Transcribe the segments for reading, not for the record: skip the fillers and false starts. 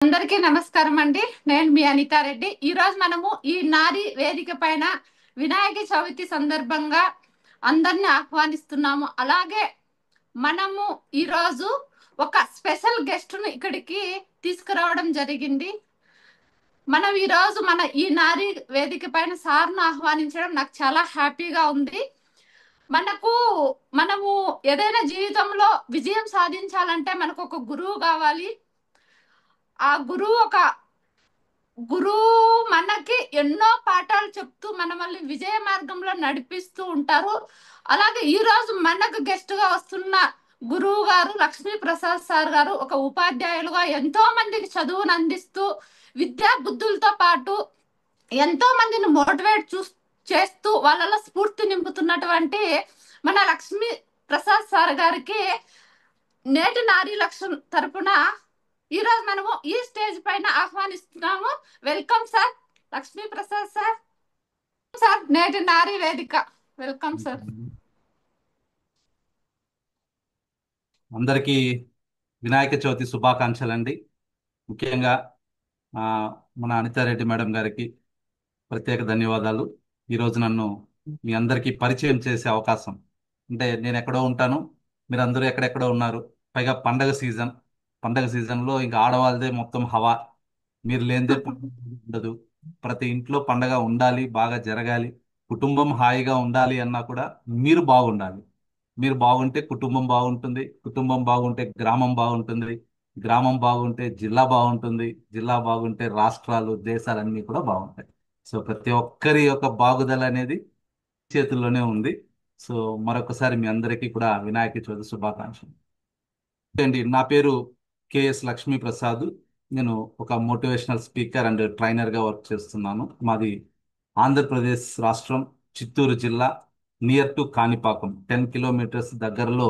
అందరికీ నమస్కారం అండి. నేను మీ అనితారెడ్డి. ఈరోజు మనము ఈ నారీ వేదిక పైన వినాయక చవితి సందర్భంగా అందరిని ఆహ్వానిస్తున్నాము. అలాగే మనము ఈరోజు ఒక స్పెషల్ గెస్ట్ను ఇక్కడికి తీసుకురావడం జరిగింది. మనం ఈరోజు మన ఈ నారీ వేదిక పైన సార్ను ఆహ్వానించడం నాకు చాలా హ్యాపీగా ఉంది. మనకు మనము ఏదైనా జీవితంలో విజయం సాధించాలంటే మనకు ఒక గురువు కావాలి. ఆ గురువు మనకి ఎన్నో పాఠాలు చెప్తూ మనల్ని విజయ మార్గంలో నడిపిస్తూ ఉంటారు. అలాగే ఈ రోజు మనకు గెస్ట్ గా వస్తున్న గురువు గారు లక్ష్మీ ప్రసాద్ సార్ గారు ఒక ఉపాధ్యాయులుగా ఎంతో మందికి చదువును అందిస్తూ విద్యా బుద్ధులతో పాటు ఎంతో మందిని చేస్తూ వాళ్ళలో స్ఫూర్తి నింపుతున్నటువంటి మన లక్ష్మీ ప్రసాద్ సార్ గారికి నేటి నారీ లక్ష్యం తరపున ఈ రోజు మనము ఈ స్టేజ్ పైన ఆహ్వానిస్తున్నాము. Welcome sir, Lakshmi Prasad sir. Sir, నేటి నారీ వేదిక. Welcome sir. అందరికీ వినాయక చవితి శుభాకాంక్షలు అండి. ముఖ్యంగా ఆ, మన అనితారెడ్డి మేడం గారికి ప్రత్యేక ధన్యవాదాలు. ఈరోజు నన్ను మీ అందరికీ పరిచయం చేసే అవకాశం. అంటే నేను ఎక్కడో ఉంటాను, మీరు అందరూ ఎక్కడెక్కడో ఉన్నారు. పైగా పండగ సీజన్లో ఇంకా ఆడవాళ్ళదే మొత్తం హవా. మీరు లేనిదే పండగ ఉండదు. ప్రతి ఇంట్లో పండగ ఉండాలి, బాగా జరగాలి, కుటుంబం హాయిగా ఉండాలి అన్నా కూడా మీరు బాగుండాలి. మీరు బాగుంటే కుటుంబం బాగుంటుంది, కుటుంబం బాగుంటే గ్రామం బాగుంటుంది, గ్రామం బాగుంటే జిల్లా బాగుంటుంది, జిల్లా బాగుంటే రాష్ట్రాలు దేశాలన్నీ కూడా బాగుంటాయి. సో ప్రతి ఒక్కరి యొక్క బాగుదల అనేది చేతుల్లోనే ఉంది. సో మరొకసారి మీ అందరికీ కూడా వినాయక చవితి శుభాకాంక్షలు అండి. నా పేరు కేఎస్ లక్ష్మీ ప్రసాద్. నేను ఒక మోటివేషనల్ స్పీకర్ అండ్ ట్రైనర్గా వర్క్ చేస్తున్నాను. మాది ఆంధ్రప్రదేశ్ రాష్ట్రం, చిత్తూరు జిల్లా, నియర్ టు కాణిపాకం, 10 కిలోమీటర్స్ దగ్గరలో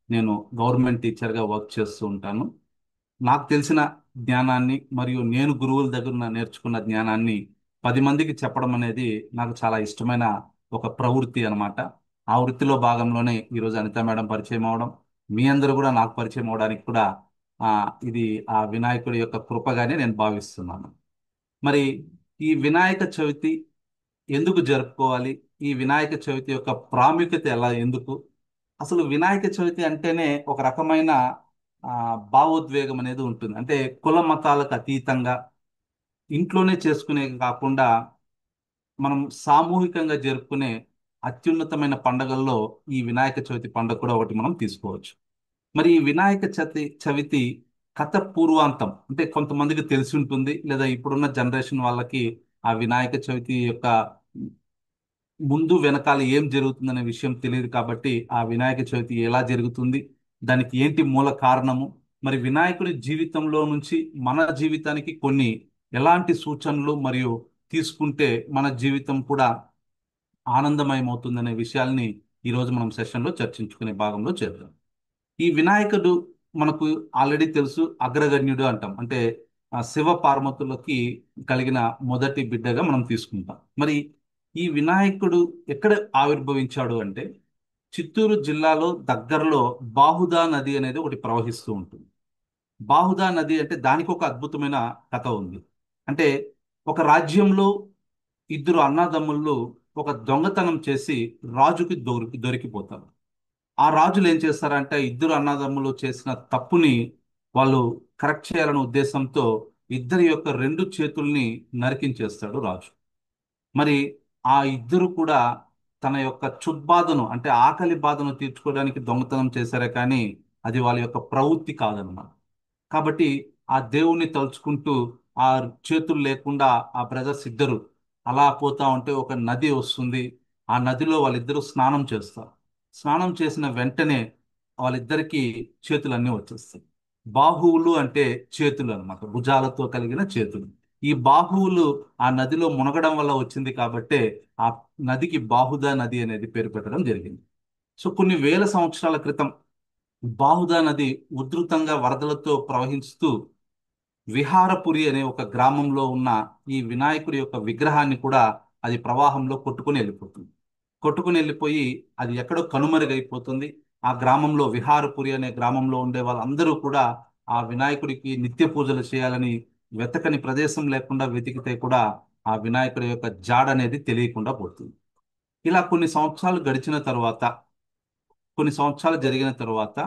నేను గవర్నమెంట్ టీచర్గా వర్క్ చేస్తూ ఉంటాను. నాకు తెలిసిన జ్ఞానాన్ని మరియు నేను గురువుల దగ్గర నేర్చుకున్న జ్ఞానాన్ని 10 మందికి చెప్పడం అనేది నాకు చాలా ఇష్టమైన ఒక ప్రవృత్తి అన్నమాట. ఆ వృత్తిలో భాగంలోనే ఈరోజు అనిత మేడం పరిచయం అవడం, మీ అందరూ కూడా నాకు పరిచయం అవడానికి కూడా ఆ ఇది ఆ వినాయకుడి యొక్క కృపగానే నేను భావిస్తున్నాను. మరి ఈ వినాయక చవితి ఎందుకు జరుపుకోవాలి? ఈ వినాయక చవితి యొక్క ప్రాముఖ్యత ఎందుకు? అసలు వినాయక చవితి అంటేనే ఒక రకమైన ఆ, భావోద్వేగం అనేది ఉంటుంది. అంటే కుల మతాలకు అతీతంగా ఇంట్లోనే చేసుకునే కాకుండా మనం సామూహికంగా జరుపుకునే అత్యున్నతమైన పండుగల్లో ఈ వినాయక చవితి పండుగ కూడా ఒకటి మనం తీసుకోవచ్చు. మరి ఈ వినాయక చవితి కథ పూర్వాంతం అంటే కొంతమందికి తెలిసి ఉంటుంది, లేదా ఇప్పుడున్న జనరేషన్ వాళ్ళకి ఆ వినాయక చవితి యొక్క ముందు వెనకాల ఏం జరుగుతుందనే విషయం తెలియదు. కాబట్టి ఆ వినాయక చవితి ఎలా జరుగుతుంది, దానికి ఏంటి మూల కారణము, మరి వినాయకుడి జీవితంలో నుంచి మన జీవితానికి కొన్ని ఎలాంటి సూచనలు మరియు తీసుకుంటే మన జీవితం కూడా ఆనందమయమవుతుందనే విషయాల్ని ఈరోజు మనం సెషన్లో చర్చించుకునే భాగంలో చేద్దాం. ఈ వినాయకుడు మనకు ఆల్రెడీ తెలుసు, అగ్రగణ్యుడు అంటాం. అంటే శివ పార్వతులకి కలిగిన మొదటి బిడ్డగా మనం తీసుకుంటాం. మరి ఈ వినాయకుడు ఎక్కడ ఆవిర్భవించాడు అంటే చిత్తూరు జిల్లాలో దగ్గరలో బాహుదా నది అనేది ఒకటి ప్రవహిస్తూ ఉంటుంది. బాహుదా నది అంటే దానికి ఒక అద్భుతమైన కథ ఉంది. అంటే ఒక రాజ్యంలో ఇద్దరు అన్నదమ్ముళ్ళు ఒక దొంగతనం చేసి రాజుకి దొరికిపోతారు. ఆ రాజులు ఏం చేస్తారంటే ఇద్దరు అన్నదమ్ములు చేసిన తప్పుని వాళ్ళు కరెక్ట్ చేయాలనే ఉద్దేశంతో ఇద్దరి యొక్క రెండు చేతుల్ని నరికించేస్తాడు రాజు. మరి ఆ ఇద్దరు కూడా తన యొక్క చుడ్బాధను అంటే ఆకలి బాధను తీర్చుకోవడానికి దొంగతనం చేశారే కానీ అది వాళ్ళ యొక్క ప్రవృత్తి కాదనమాట. కాబట్టి ఆ దేవుణ్ణి తలుచుకుంటూ ఆ చేతులు లేకుండా ఆ బ్రదర్స్ ఇద్దరు అలా పోతా ఉంటే ఒక నది వస్తుంది. ఆ నదిలో వాళ్ళిద్దరూ స్నానం చేస్తారు. స్నానం చేసిన వెంటనే వాళ్ళిద్దరికీ చేతులన్నీ వచ్చేస్తాయి. బాహువులు అంటే చేతులు అన్నమాట, భుజాలతో కలిగిన చేతులు. ఈ బాహువులు ఆ నదిలో మునగడం వల్ల వచ్చింది కాబట్టే ఆ నదికి బాహుదా నది అనేది పేరు పెట్టడం జరిగింది. సో కొన్ని వేల సంవత్సరాల క్రితం బాహుదా నది ఉధృతంగా వరదలతో ప్రవహిస్తూ విహారపురి అనే ఒక గ్రామంలో ఉన్న ఈ వినాయకుడి యొక్క విగ్రహాన్ని కూడా అది ప్రవాహంలో కొట్టుకుని వెళ్ళిపోతుంది. కొట్టుకుని వెళ్ళిపోయి అది ఎక్కడో కనుమరుగైపోతుంది. ఆ గ్రామంలో విహారపురి అనే గ్రామంలో ఉండే వాళ్ళందరూ కూడా ఆ వినాయకుడికి నిత్య పూజలు చేయాలని వెతకని ప్రదేశం లేకుండా వెతికితే కూడా ఆ వినాయకుడి యొక్క జాడ అనేది తెలియకుండా పోతుంది. ఇలా కొన్ని సంవత్సరాలు జరిగిన తరువాత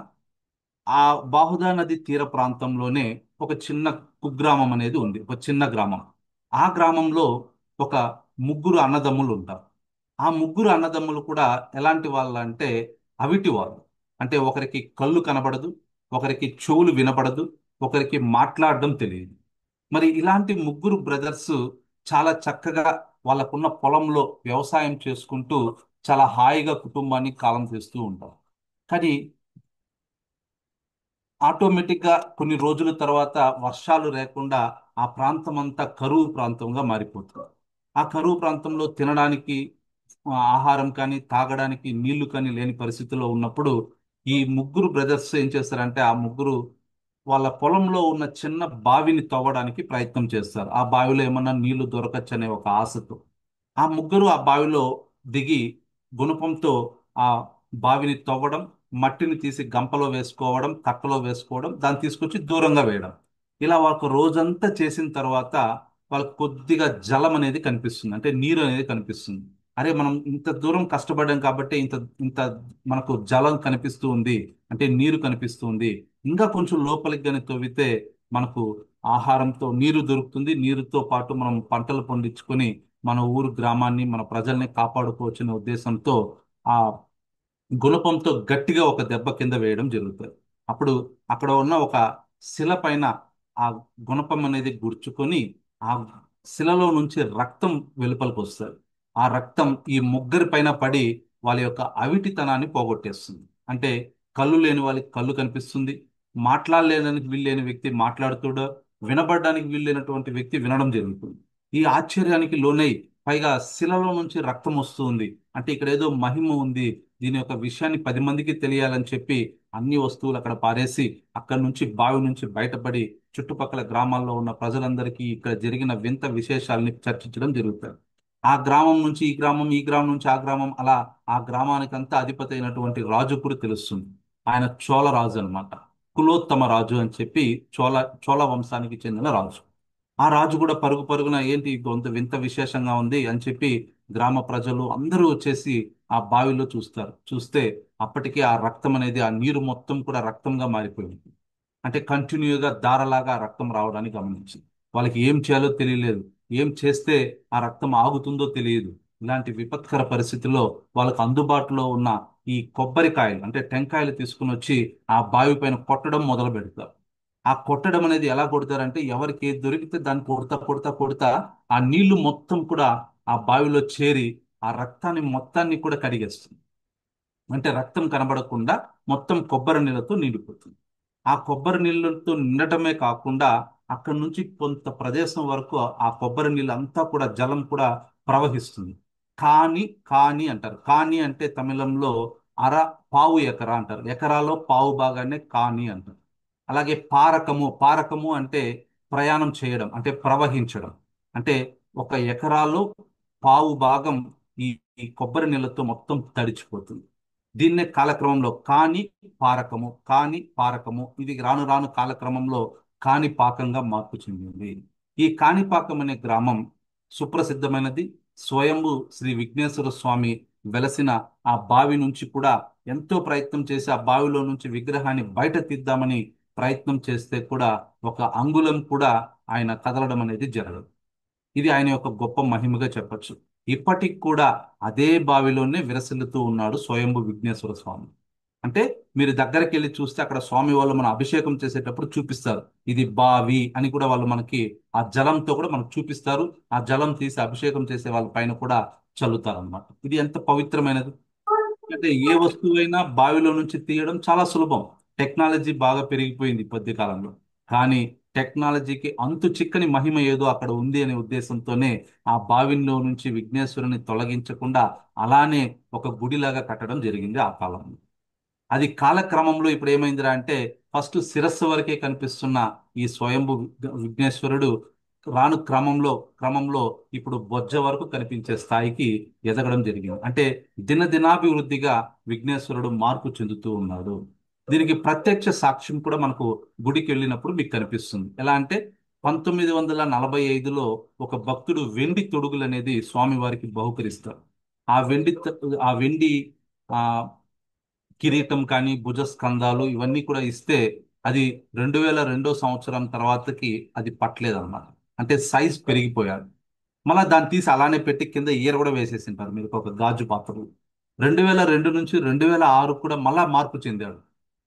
ఆ బాహుదా నది తీర ప్రాంతంలోనే ఒక చిన్న కుగ్రామం అనేది ఉంది, ఒక చిన్న గ్రామం. ఆ గ్రామంలో ఒక ముగ్గురు అన్నదమ్ములు ఉంటారు. ఆ ముగ్గురు అన్నదమ్ములు కూడా ఎలాంటి వాళ్ళు అంటే అవిటి వాళ్ళు. అంటే ఒకరికి కళ్ళు కనబడదు, ఒకరికి చెవులు వినపడదు, ఒకరికి మాట్లాడడం తెలియదు. మరి ఇలాంటి ముగ్గురు బ్రదర్స్ చాలా చక్కగా వాళ్ళకున్న పొలంలో వ్యవసాయం చేసుకుంటూ చాలా హాయిగా కుటుంబాన్ని కాలం చేస్తూ ఉంటారు. కానీ ఆటోమేటిక్ గా కొన్ని రోజుల తర్వాత వర్షాలు లేకుండా ఆ ప్రాంతం అంతా కరువు ప్రాంతంగా మారిపోతుంది. ఆ కరువు ప్రాంతంలో తినడానికి ఆహారం కానీ తాగడానికి నీళ్లు కానీ లేని పరిస్థితిలో ఉన్నప్పుడు ఈ ముగ్గురు బ్రదర్స్ ఏం చేస్తారంటే ఆ ముగ్గురు వాళ్ళ పొలంలో ఉన్న చిన్న బావిని తవ్వడానికి ప్రయత్నం చేస్తారు. ఆ బావిలో ఏమన్నా నీళ్లు దొరకచ్చు అనే ఒక ఆశతో ఆ ముగ్గురు ఆ బావిలో దిగి గుణపంతో ఆ బావిని తవ్వడం, మట్టిని తీసి గంపలో వేసుకోవడం, కట్టలో వేసుకోవడం, దాన్ని తీసుకొచ్చి దూరంగా వేయడం. ఇలా వాళ్ళకు రోజంతా చేసిన తర్వాత వాళ్ళకి కొద్దిగా జలం అనేది కనిపిస్తుంది, అంటే నీరు అనేది కనిపిస్తుంది. అరే మనం ఇంత దూరం కష్టపడ్డాం కాబట్టి ఇంత ఇంత మనకు జలం కనిపిస్తూ ఉంది, అంటే నీరు కనిపిస్తూ ఉంది. ఇంకా కొంచెం లోపలికి కానీ తవ్వితే మనకు ఆహారంతో నీరు దొరుకుతుంది, నీరుతో పాటు మనం పంటలు పండించుకొని మన ఊరు గ్రామాన్ని మన ప్రజల్ని కాపాడుకోవచ్చిన ఉద్దేశంతో ఆ గుణపంతో గట్టిగా ఒక దెబ్బ కింద వేయడం జరుగుతుంది. అప్పుడు అక్కడ ఉన్న ఒక శిల పైన ఆ గుణపం అనేది గుర్చుకొని ఆ శిలలో నుంచి రక్తం వెలుపలికి వస్తుంది. ఆ రక్తం ఈ ముగ్గురి పైన పడి వాళ్ళ యొక్క అవిటితనాన్ని పోగొట్టేస్తుంది. అంటే కళ్ళు లేని వాళ్ళకి కళ్ళు కనిపిస్తుంది, మాట్లాడలేనికి వీల్లేని వ్యక్తి మాట్లాడుతూ, వినబడడానికి వీల్లేనటువంటి వ్యక్తి వినడం జరుగుతుంది. ఈ ఆశ్చర్యానికి లోనై పైగా శిలలో నుంచి రక్తం వస్తుంది, అంటే ఇక్కడ ఏదో మహిమ ఉంది, దీని యొక్క విషయాన్ని 10 మందికి తెలియాలని చెప్పి అన్ని వస్తువులు అక్కడ పారేసి అక్కడి నుంచి బావి నుంచి బయటపడి చుట్టుపక్కల గ్రామాల్లో ఉన్న ప్రజలందరికీ ఇక్కడ జరిగిన వింత విశేషాలని చర్చించడం జరుగుతుంది. ఆ గ్రామం నుంచి ఈ గ్రామం, ఈ గ్రామం నుంచి ఆ గ్రామం, అలా ఆ గ్రామానికంతా అధిపతి అయినటువంటి రాజు కూడా తెలుస్తుంది. ఆయన చోళ రాజు అన్నమాట. కులోత్తమ రాజు అని చెప్పి చోళ చోళ వంశానికి చెందిన రాజు. ఆ రాజు కూడా పరుగు పరుగున ఏంటి కొంత వింత విశేషంగా ఉంది అని చెప్పి గ్రామ ప్రజలు అందరూ వచ్చేసి ఆ బావిలో చూస్తారు. చూస్తే అప్పటికే ఆ రక్తం అనేది, ఆ నీరు మొత్తం కూడా రక్తంగా మారిపోయింది. అంటే కంటిన్యూగా ధారలాగా ఆ రక్తం రావడానికి గమనించింది. వాళ్ళకి ఏం చేయాలో తెలియలేదు, ఏం చేస్తే ఆ రక్తం ఆగుతుందో తెలియదు. ఇలాంటి విపత్కర పరిస్థితుల్లో వాళ్ళకు అందుబాటులో ఉన్న ఈ కొబ్బరికాయలు, అంటే టెంకాయలు తీసుకుని వచ్చి ఆ బావి పైన కొట్టడం మొదలు పెడతారు. ఆ కొట్టడం అనేది ఎలా కొడతారంటే ఎవరికి ఏది దొరికితే దాన్ని కొడతా కొడతా కొడతా ఆ నీళ్లు మొత్తం కూడా ఆ బావిలో చేరి ఆ రక్తాన్ని మొత్తాన్ని కూడా కడిగేస్తుంది. అంటే రక్తం కనబడకుండా మొత్తం కొబ్బరి నీళ్ళతో నిండిపోతుంది. ఆ కొబ్బరి నీళ్ళతో నిండటమే కాకుండా అక్కడి నుంచి కొంత ప్రదేశం వరకు ఆ కొబ్బరి నీళ్ళు అంతా కూడా జలం కూడా ప్రవహిస్తుంది. కాని కాని అంటారు. కాని అంటే తమిళంలో అర పావు ఎకరా అంటారు. ఎకరాలో పావు భాగాన్ని కాని అంటారు. అలాగే పారకము, పారకము అంటే ప్రయాణం చేయడం, అంటే ప్రవహించడం. అంటే ఒక ఎకరాలో పావు భాగం ఈ ఈ కొబ్బరి నీళ్ళతో మొత్తం తడిచిపోతుంది. దీన్నే కాలక్రమంలో కాని పారకము ఇది రాను రాను కాలక్రమంలో కాణిపాకంగా మార్పు చెందింది. ఈ కాణిపాకం అనే గ్రామం సుప్రసిద్ధమైనది. స్వయంభు శ్రీ విఘ్నేశ్వర స్వామి వెలసిన ఆ బావి నుంచి కూడా ఎంతో ప్రయత్నం చేసి ఆ బావిలో నుంచి విగ్రహాన్ని బయట తీద్దామని ప్రయత్నం చేస్తే కూడా ఒక అంగుళం కూడా ఆయన కదలడం అనేది జరగదు. ఇది ఆయన యొక్క గొప్ప మహిమగా చెప్పొచ్చు. ఇప్పటికి కూడా అదే బావిలోనే విరసిల్లుతూ ఉన్నాడు స్వయంభు విఘ్నేశ్వర స్వామి. అంటే మీరు దగ్గరికి వెళ్ళి చూస్తే అక్కడ స్వామి వాళ్ళు మన అభిషేకం చేసేటప్పుడు చూపిస్తారు, ఇది బావి అని కూడా వాళ్ళు మనకి ఆ జలంతో కూడా మనకు చూపిస్తారు. ఆ జలం తీసి అభిషేకం చేసే వాళ్ళ పైన కూడా చల్లుతారు అన్నమాట. ఇది ఎంత పవిత్రమైనది. అంటే ఏ వస్తువైనా బావిలో నుంచి తీయడం చాలా సులభం. టెక్నాలజీ బాగా పెరిగిపోయింది ఈ కొద్ది కాలంలో. కానీ టెక్నాలజీకి అంతు చిక్కని మహిమ ఏదో అక్కడ ఉంది అనే ఉద్దేశంతోనే ఆ బావిలో నుంచి విఘ్నేశ్వరుని తొలగించకుండా అలానే ఒక గుడిలాగా కట్టడం జరిగింది ఆ కాలంలో. అది కాలక్రమంలో ఇప్పుడు ఏమైందిరా అంటే ఫస్ట్ శిరస్సు వరకే కనిపిస్తున్న ఈ స్వయంభు విఘ్నేశ్వరుడు రాను క్రమంలో ఇప్పుడు బొజ్జ వరకు కనిపించే స్థాయికి ఎదగడం జరిగింది. అంటే దినదినాభివృద్ధిగా విఘ్నేశ్వరుడు మార్పు చెందుతూ ఉన్నాడు. దీనికి ప్రత్యక్ష సాక్ష్యం కూడా మనకు గుడికి వెళ్ళినప్పుడు మీకు కనిపిస్తుంది. ఎలా అంటే 1945లో ఒక భక్తుడు వెండి తొడుగులు అనేది స్వామివారికి బహుకరిస్తారు. ఆ వెండి ఆ వెండి ఆ కిరీటం కానీ భుజస్కంధాలు ఇవన్నీ కూడా ఇస్తే అది 2002 సంవత్సరం తర్వాతకి అది పట్టలేదన్నమాట. అంటే సైజ్ పెరిగిపోయాడు. మళ్ళీ దాన్ని తీసి అలానే పెట్టి కింద ఈర కూడా వేసేసింటారు మీరు ఒక గాజు పాత్రలు. 2002 నుంచి 2006 కూడా మళ్ళా మార్పు చెందాడు.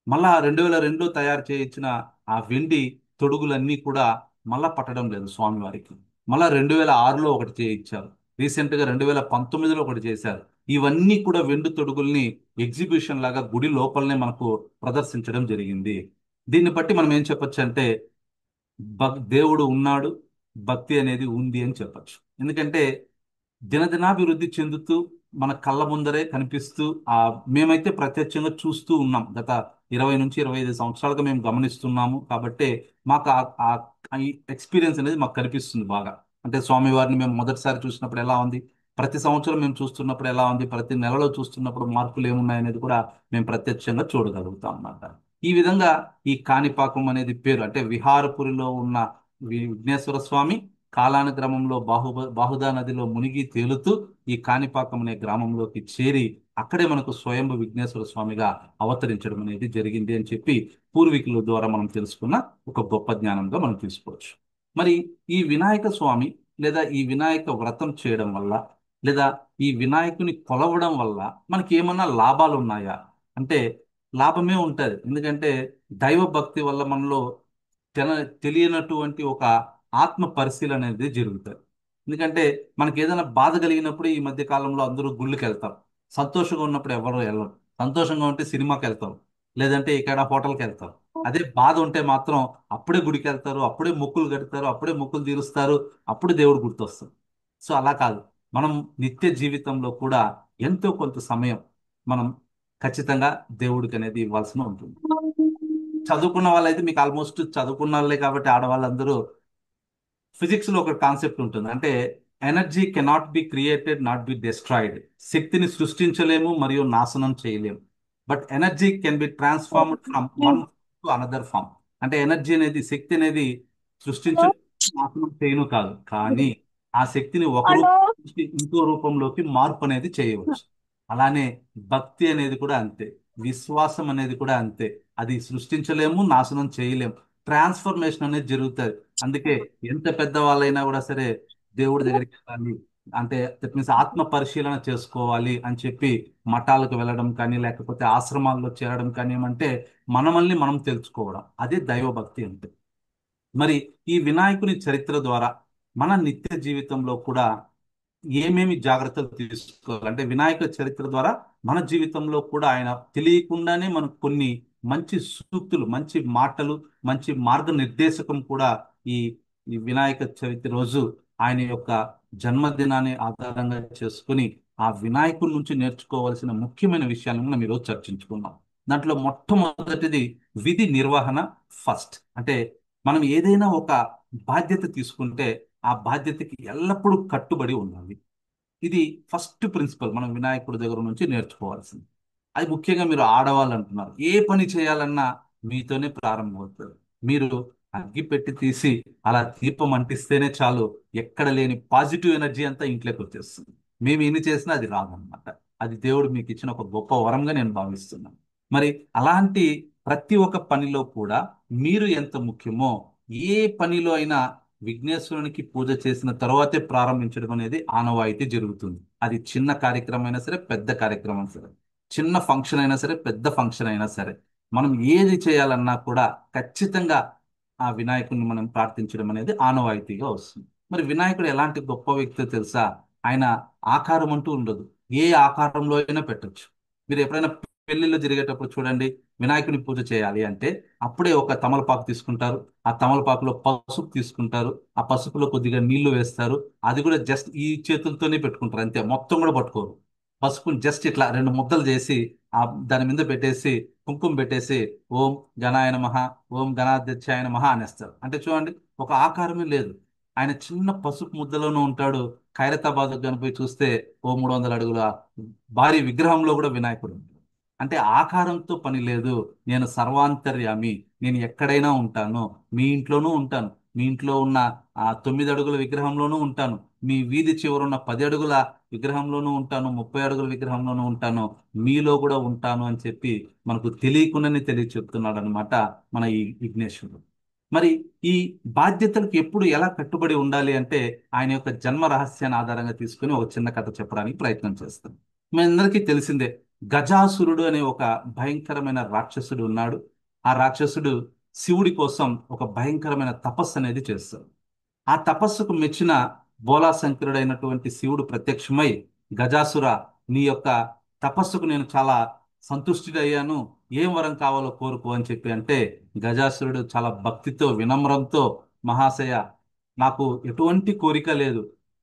మళ్ళా 2002లో తయారు చేయించిన ఆ వెండి తొడుగులన్నీ కూడా మళ్ళా పట్టడం లేదు స్వామివారికి. మళ్ళా 2006లో ఒకటి చేయించారు. రీసెంట్ గా 2019లో ఒకటి చేశారు. ఇవన్నీ కూడా వెండి తొడుగుల్ని ఎగ్జిబిషన్ లాగా గుడి లోపలనే మనకు ప్రదర్శించడం జరిగింది. దీన్ని బట్టి మనం ఏం చెప్పొచ్చు అంటే దేవుడు ఉన్నాడు, భక్తి అనేది ఉంది అని చెప్పొచ్చు. ఎందుకంటే దినదినాభివృద్ధి చెందుతూ మన కళ్ళ ముందరే కనిపిస్తూ ఆ మేమైతే ప్రత్యక్షంగా చూస్తూ ఉన్నాం. గత 20 నుంచి 25 సంవత్సరాలుగా మేము గమనిస్తున్నాము కాబట్టి మాకు ఈ ఎక్స్పీరియన్స్ అనేది మాకు కనిపిస్తుంది బాగా. అంటే స్వామివారిని మేము మొదటిసారి చూసినప్పుడు ఎలా ఉంది, ప్రతి సంవత్సరం మేము చూస్తున్నప్పుడు ఎలా ఉంది, ప్రతి నెలలో చూస్తున్నప్పుడు మార్పులు ఏమున్నాయనేది కూడా మేము ప్రత్యక్షంగా చూడగలుగుతాం అన్నమాట. ఈ విధంగా ఈ కాణిపాకం అనేది పేరు అంటే విహారపురిలో ఉన్న విఘ్నేశ్వర స్వామి కాలానుక్రమంలో బాహుదా నదిలో మునిగి తేలుతూ ఈ కాణిపాకం అనే గ్రామంలోకి చేరి అక్కడే మనకు స్వయంభు విఘ్నేశ్వర స్వామిగా అవతరించడం అనేది జరిగింది అని చెప్పి పూర్వీకుల ద్వారా మనం తెలుసుకున్న ఒక గొప్ప జ్ఞానంగా మనం తీసుకోవచ్చు. మరి ఈ వినాయక స్వామి లేదా ఈ వినాయక వ్రతం చేయడం వల్ల లేదా ఈ వినాయకుని కొలవడం వల్ల మనకి ఏమన్నా లాభాలు ఉన్నాయా అంటే లాభమే ఉంటుంది. ఎందుకంటే దైవ భక్తి వల్ల మనలో తెలియనటువంటి ఒక ఆత్మ పరిశీలన అనేది జరుగుతుంది. ఎందుకంటే మనకి ఏదైనా బాధ కలిగినప్పుడు ఈ మధ్య కాలంలో అందరూ గుళ్ళకి వెళ్తారు. సంతోషంగా ఉన్నప్పుడు ఎవరు వెళ్ళరు. సంతోషంగా ఉంటే సినిమాకి వెళ్తారు, లేదంటే ఇక్కడ హోటల్కి వెళ్తారు. అదే బాధ ఉంటే మాత్రం అప్పుడే గుడికి వెళ్తారు, అప్పుడే మొక్కులు కడతారు, అప్పుడే మొక్కులు తీరుస్తారు, అప్పుడు దేవుడు గుర్తొస్తారు. సో అలా కాదు, మనం నిత్య జీవితంలో కూడా ఎంతో కొంత సమయం మనం ఖచ్చితంగా దేవుడికి అనేది ఇవ్వాల్సి ఉంటుంది. చదువుకున్న వాళ్ళైతే మీకు ఆల్మోస్ట్ చదువుకున్న వాళ్ళే కాబట్టి ఆడవాళ్ళందరూ ఫిజిక్స్ లో ఒక కాన్సెప్ట్ ఉంటుంది. అంటే energy cannot be created, not be destroyed. శక్తిని సృష్టించలేము మరియు నాశనం చేయలేము. But energy can be transformed from one to another form. అంటే ఎనర్జీ అనేది, శక్తి అనేది సృష్టించడం, నాశనం చేయను కాదు, కానీ ఆ శక్తిని ఒక రూపం నుంచి ఇంకో రూపంలోకి మార్పు అనేది చేయవచ్చు. అలానే భక్తి అనేది కూడా అంతే, విశ్వాసం అనేది కూడా అంతే. అది సృష్టించలేము, నాశనం చేయలేము, ట్రాన్స్ఫర్మేషన్ అనేది జరుగుతుంది. అందుకే ఎంత పెద్ద వాళ్ళైనా కూడా సరే దేవుడి దగ్గరికి వెళ్ళాలి అంటే దట్ మీన్స్ ఆత్మ పరిశీలన చేసుకోవాలి అని చెప్పి మఠాలకు వెళ్ళడం కానీ లేకపోతే ఆశ్రమాల్లో చేరడం కానీ ఏమంటే మనల్ని మనం తెలుసుకోవడం, అదే దైవభక్తి అంటే. మరి ఈ వినాయకుని చరిత్ర ద్వారా మన నిత్య జీవితంలో కూడా ఏమేమి జాగ్రత్తలు తీసుకోవాలి అంటే వినాయక చరిత్ర ద్వారా మన జీవితంలో కూడా ఆయన తెలియకుండానే మనకు కొన్ని మంచి సూక్తులు, మంచి మాటలు, మంచి మార్గనిర్దేశకం కూడా ఈ ఈ వినాయక చవితి రోజు ఆయన యొక్క జన్మదినాన్ని ఆధారంగా చేసుకుని ఆ వినాయకుడి నుంచి నేర్చుకోవాల్సిన ముఖ్యమైన విషయాలను మనం ఈరోజు చర్చించుకున్నాం. దాంట్లో మొట్టమొదటిది విధి నిర్వహణ ఫస్ట్. అంటే మనం ఏదైనా ఒక బాధ్యత తీసుకుంటే ఆ బాధ్యతకి ఎల్లప్పుడూ కట్టుబడి ఉండాలి. ఇది ఫస్ట్ ప్రిన్సిపల్ మనం వినాయకుడి దగ్గర నుంచి నేర్చుకోవాల్సింది. అది ముఖ్యంగా మీరు ఆడవాళ్ళు అంటున్నారు, ఏ పని చేయాలన్నా మీతోనే ప్రారంభమవుతుంది. మీరు అగ్గి పెట్టి తీసి అలా దీపం అంటిస్తేనే చాలు, ఎక్కడ లేని పాజిటివ్ ఎనర్జీ అంతా ఇంట్లోకి వచ్చేస్తుంది. మేము ఎన్ని చేసినా అది రాదన్నమాట. అది దేవుడు మీకు ఇచ్చిన ఒక గొప్ప వరంగా నేను భావిస్తున్నాను. మరి అలాంటి ప్రతి ఒక్క పనిలో కూడా మీరు ఎంత ముఖ్యమో, ఏ పనిలో అయినా విఘ్నేశ్వరునికి పూజ చేసిన తర్వాతే ప్రారంభించడం అనేది ఆనవాయితీ జరుగుతుంది. అది చిన్న కార్యక్రమం అయినా సరే, పెద్ద కార్యక్రమం అయినా సరే, చిన్న ఫంక్షన్ అయినా సరే, పెద్ద ఫంక్షన్ అయినా సరే, మనం ఏది చేయాలన్నా కూడా ఖచ్చితంగా ఆ వినాయకుడిని మనం ప్రార్థించడం అనేది ఆనవాయితీగా వస్తుంది. మరి వినాయకుడు ఎలాంటి గొప్ప వ్యక్తో తెలుసా? ఆయన ఆకారం అంటూ ఉండదు, ఏ ఆకారంలో అయినా పెట్టొచ్చు. మీరు ఎప్పుడైనా పెళ్లిళ్ళు జరిగేటప్పుడు చూడండి, వినాయకుని పూజ చేయాలి అంటే అప్పుడే ఒక తమలపాకు తీసుకుంటారు, ఆ తమలపాకులో పసుపు తీసుకుంటారు, ఆ పసుపులో కొద్దిగా నీళ్లు వేస్తారు. అది కూడా జస్ట్ ఈ చేతులతోనే పెట్టుకుంటారు అంతే, మొత్తం కూడా పట్టుకోరు. పసుపుని జస్ట్ ఇట్లా రెండు ముద్దలు చేసి ఆ దాని మీద పెట్టేసి కుంకుమ పెట్టేసి ఓం గణాయ నమః, ఓం గణాధ్యక్షాయ నమః అనేస్తారు. అంటే చూడండి, ఒక ఆకారమే లేదు. ఆయన చిన్న పసుపు ముద్దలోనూ ఉంటాడు. ఖైరతాబాద్ కనిపోయి చూస్తే ఓ 300 అడుగుల భారీ విగ్రహంలో కూడా వినాయకుడు ఉంటాడు. అంటే ఆకారంతో పని లేదు. నేను సర్వాంతర్యామి, నేను ఎక్కడైనా ఉంటాను, మీ ఇంట్లోనూ ఉంటాను, మీ ఇంట్లో ఉన్న ఆ 9 అడుగుల విగ్రహంలోనూ ఉంటాను, మీ వీధి చివరున్న 10 అడుగుల విగ్రహంలోనూ ఉంటాను, 30 అడుగుల విగ్రహంలోనూ ఉంటాను, మీలో కూడా ఉంటాను అని చెప్పి మనకు తెలియకుండానే తెలియ చెప్తున్నాడు అనమాట మన ఈ విఘ్నేశ్వరుడు. మరి ఈ బాధ్యతలకు ఎప్పుడు ఎలా కట్టుబడి ఉండాలి అంటే ఆయన యొక్క జన్మ రహస్యాన్ని ఆధారంగా తీసుకుని ఒక చిన్న కథ చెప్పడానికి ప్రయత్నం చేస్తాం. మీ అందరికీ తెలిసిందే, గజాసురుడు అనే ఒక భయంకరమైన రాక్షసుడు ఉన్నాడు. ఆ రాక్షసుడు శివుడి కోసం ఒక భయంకరమైన తపస్సు అనేది చేస్తాడు. ఆ తపస్సుకు మెచ్చిన బోలాశంకరుడైనటువంటి శివుడు ప్రత్యక్షమై, గజాసుర, నీ యొక్క తపస్సుకు నేను చాలా సంతుష్టుడయ్యాను, ఏం వరం కావాలో కోరుకో అని చెప్పి అంటే, గజాసురుడు చాలా భక్తితో వినమ్రంతో, మహాశయ, నాకు ఎటువంటి కోరిక లేదు,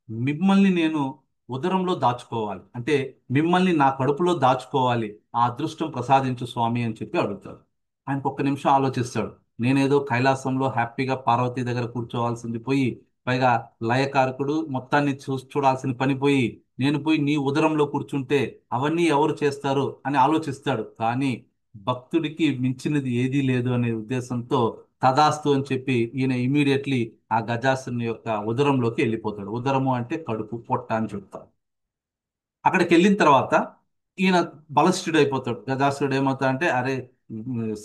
మిమ్మల్ని నేను ఉదరంలో దాచుకోవాలి, అంటే మిమ్మల్ని నా కడుపులో దాచుకోవాలి, ఆ అదృష్టం ప్రసాదించు స్వామి అని చెప్పి అడుగుతాడు. ఆయనకు ఒక్క నిమిషం ఆలోచిస్తాడు. నేనేదో కైలాసంలో హ్యాపీగా పార్వతీ దగ్గర కూర్చోవాల్సింది పోయి, పైగా లయకారకుడు మొత్తాన్ని చూడాల్సిన పని పోయి, నేను పోయి నీ ఉదరంలో కూర్చుంటే అవన్నీ ఎవరు చేస్తారు అని ఆలోచిస్తాడు. కానీ భక్తుడికి మించినది ఏదీ లేదు అనే ఉద్దేశంతో తదాస్తు అని చెప్పి ఈయన ఇమీడియట్లీ ఆ గజాసుని యొక్క ఉదరంలోకి వెళ్ళిపోతాడు. ఉదరము అంటే కడుపు, పొట్ట అని చెప్తారు. అక్కడికి వెళ్ళిన తర్వాత ఈయన బలస్థుడు అయిపోతాడు. గజాసురుడు ఏమవుతాడంటే, అరే,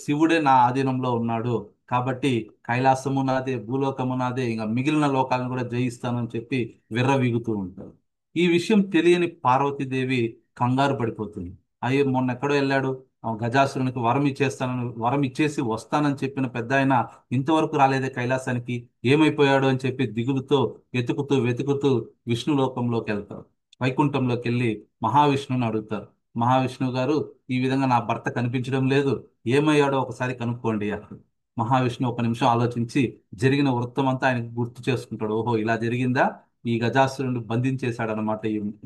శివుడే నా ఆధీనంలో ఉన్నాడు కాబట్టి కైలాసము నాదే, భూలోకము నాదే, ఇంకా మిగిలిన లోకాలను కూడా జయిస్తానని చెప్పి విర్రవీగుతూ ఉంటాడు. ఈ విషయం తెలియని పార్వతీదేవి కంగారు పడిపోతుంది. అయ్యో, మొన్న ఎక్కడో వెళ్ళాడు, ఆ గజాసురునికి వరం ఇచ్చేస్తానని, వరం ఇచ్చేసి వస్తానని చెప్పిన పెద్ద ఆయన ఇంతవరకు రాలేదే కైలాసానికి, ఏమైపోయాడు అని చెప్పి దిగులుతో వెతుకుతూ వెతుకుతూ విష్ణు లోకంలోకి వెళ్తాడు. వైకుంఠంలోకి వెళ్ళి మహావిష్ణువుని అడుగుతారు. మహావిష్ణువు గారు, ఈ విధంగా నా భర్త కనిపించడం లేదు, ఏమయ్యాడో ఒకసారి కనుక్కోండి అన్నారు. మహావిష్ణువు ఒక నిమిషం ఆలోచించి జరిగిన వృత్తం అంతా ఆయనకు గుర్తు చేసుకుంటాడు. ఓహో, ఇలా జరిగిందా, ఈ గజాసురుని బంధించేశాడనమాట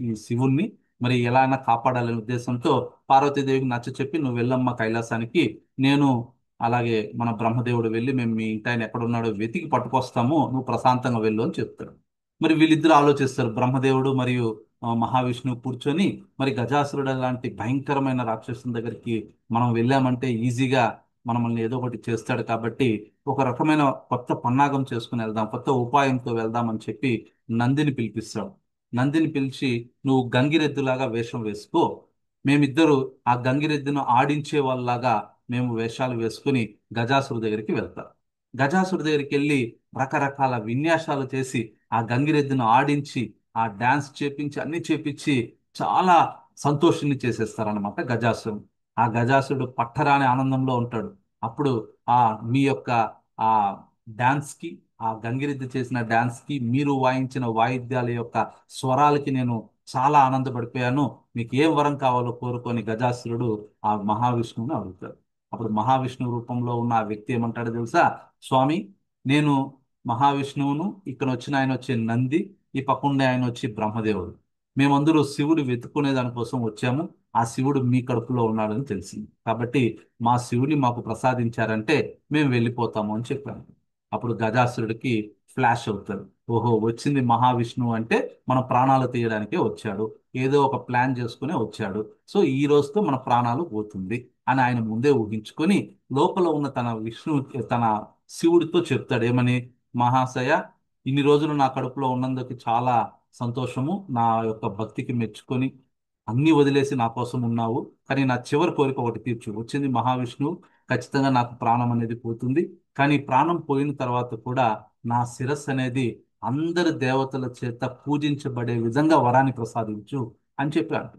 ఈ శివుణ్ణి, మరి ఎలా అయినా కాపాడాలనే ఉద్దేశంతో పార్వతీదేవికి నచ్చ చెప్పి, నువ్వు వెళ్ళమ్మా కైలాసానికి, నేను అలాగే మన బ్రహ్మదేవుడు వెళ్ళి మేము మీ ఇంటి ఆయన ఎక్కడున్నాడో వెతికి పట్టుకొస్తాము, నువ్వు ప్రశాంతంగా వెళ్ళు అని చెప్తాడు. మరి వీళ్ళిద్దరూ ఆలోచిస్తారు, బ్రహ్మదేవుడు మరియు మహావిష్ణువు కూర్చొని, మరి గజాసురుడు లాంటి భయంకరమైన రాక్షసుని దగ్గరికి మనం వెళ్ళామంటే ఈజీగా మనల్ని ఏదో ఒకటి చేస్తాడు కాబట్టి ఒక రకమైన కొత్త పన్నాగం చేసుకుని వెళ్దాం, కొత్త ఉపాయంతో వెళ్దాం అని చెప్పి నందిని పిలిపిస్తాడు. నందిని పిలిచి, నువ్వు గంగిరెద్దులాగా వేషం వేసుకో, మేమిద్దరు ఆ గంగిరెద్దును ఆడించే వాళ్ళలాగా మేము వేషాలు వేసుకుని గజాసురు దగ్గరికి వెళ్తాం. గజాసురు దగ్గరికి వెళ్ళి రకరకాల విన్యాసాలు చేసి ఆ గంగిరెద్దును ఆడించి, ఆ డాన్స్ చేపించి, అన్ని చేపించి చాలా సంతోషాన్ని చేసేస్తారనమాట గజాసురుడు. ఆ గజాసురుడు పట్టరాని ఆనందంలో ఉంటాడు. అప్పుడు ఆ మీ యొక్క ఆ డాన్స్ కి, ఆ గంగిరెద్దు చేసిన డాన్స్ కి, మీరు వాయించిన వాయిద్యాల యొక్క స్వరాలకి నేను చాలా ఆనందపడిపోయాను, మీకు ఏం వరం కావాలో కోరుకొని గజాసురుడు ఆ మహావిష్ణువుని అడుగుతాడు. అప్పుడు మహావిష్ణువు రూపంలో ఉన్న ఆ వ్యక్తి ఏమంటాడో తెలుసా, స్వామి, నేను మహావిష్ణువును, ఇక్కడ వచ్చిన ఆయన వచ్చి నంది, ఈ పక్కుండే ఆయన వచ్చి బ్రహ్మదేవుడు, మేమందరూ శివుడు వెతుక్కునే దానికోసం వచ్చాము, ఆ శివుడు మీ కడుపులో ఉన్నాడని తెలిసింది కాబట్టి మా శివుని మాకు ప్రసాదించారంటే మేము వెళ్ళిపోతాము అని చెప్పాను. అప్పుడు గజాసురుడికి ఫ్లాష్ అవుతాడు. ఓహో, వచ్చింది మహావిష్ణువు అంటే మన ప్రాణాలు తీయడానికే వచ్చాడు, ఏదో ఒక ప్లాన్ చేసుకునే వచ్చాడు, సో ఈ రోజుతో మన ప్రాణాలు పోతుంది అని ఆయన ముందే ఊహించుకొని లోపల ఉన్న తన విష్ణు, తన శివుడితో చెప్తాడు. ఏమని, మహాశయ, ఇన్ని రోజులు నా కడుపులో ఉన్నందుకు చాలా సంతోషము, నా యొక్క భక్తికి మెచ్చుకొని అన్ని వదిలేసి నా కోసం ఉన్నావు, కానీ నా చివరి కోరిక ఒకటి తీర్చు. వచ్చింది మహావిష్ణువు, ఖచ్చితంగా నాకు ప్రాణం అనేది పోతుంది, కానీ ప్రాణం పోయిన తర్వాత కూడా నా శిరస్సు అనేది అందరి దేవతల చేత పూజించబడే విధంగా వరాన్ని ప్రసాదించు అని చెప్పాడు.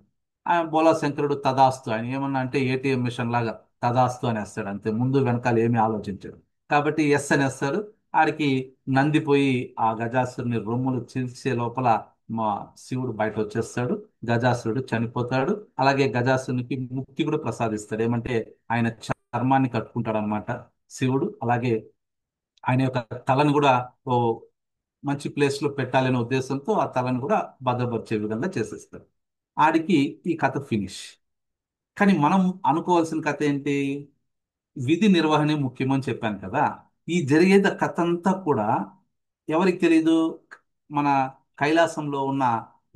ఆయన బోలా శంకరుడు తదాస్తు, ఆయన ఏమన్నా అంటే ఏటీఎం మిషన్ లాగా తదాస్తు అని వేస్తాడు అంతే, ముందు వెనకాల ఏమీ ఆలోచించాడు. కాబట్టి ఎస్ అని వేస్తాడు. ఆడికి నందిపోయి ఆ గజాసురుని రొమ్ములు చీల్చే లోపల మా శివుడు బయట వచ్చేస్తాడు, గజాసురుడు చనిపోతాడు. అలాగే గజాసురునికి ముక్తి కూడా ప్రసాదిస్తాడు. ఏమంటే ఆయన చర్మాన్ని కట్టుకుంటాడు అనమాట శివుడు. అలాగే ఆయన యొక్క తలను కూడా ఓ మంచి ప్లేస్ లో పెట్టాలనే ఉద్దేశంతో ఆ తలను కూడా భద్రపరిచే విధంగా చేసేస్తాడు. ఆడికి ఈ కథ ఫినిష్. కానీ మనం అనుకోవాల్సిన కథ ఏంటి, విధి నిర్వహణే ముఖ్యమని చెప్పాను కదా. ఈ జరిగేది కథ అంతా కూడా ఎవరికి తెలియదు, మన కైలాసంలో ఉన్న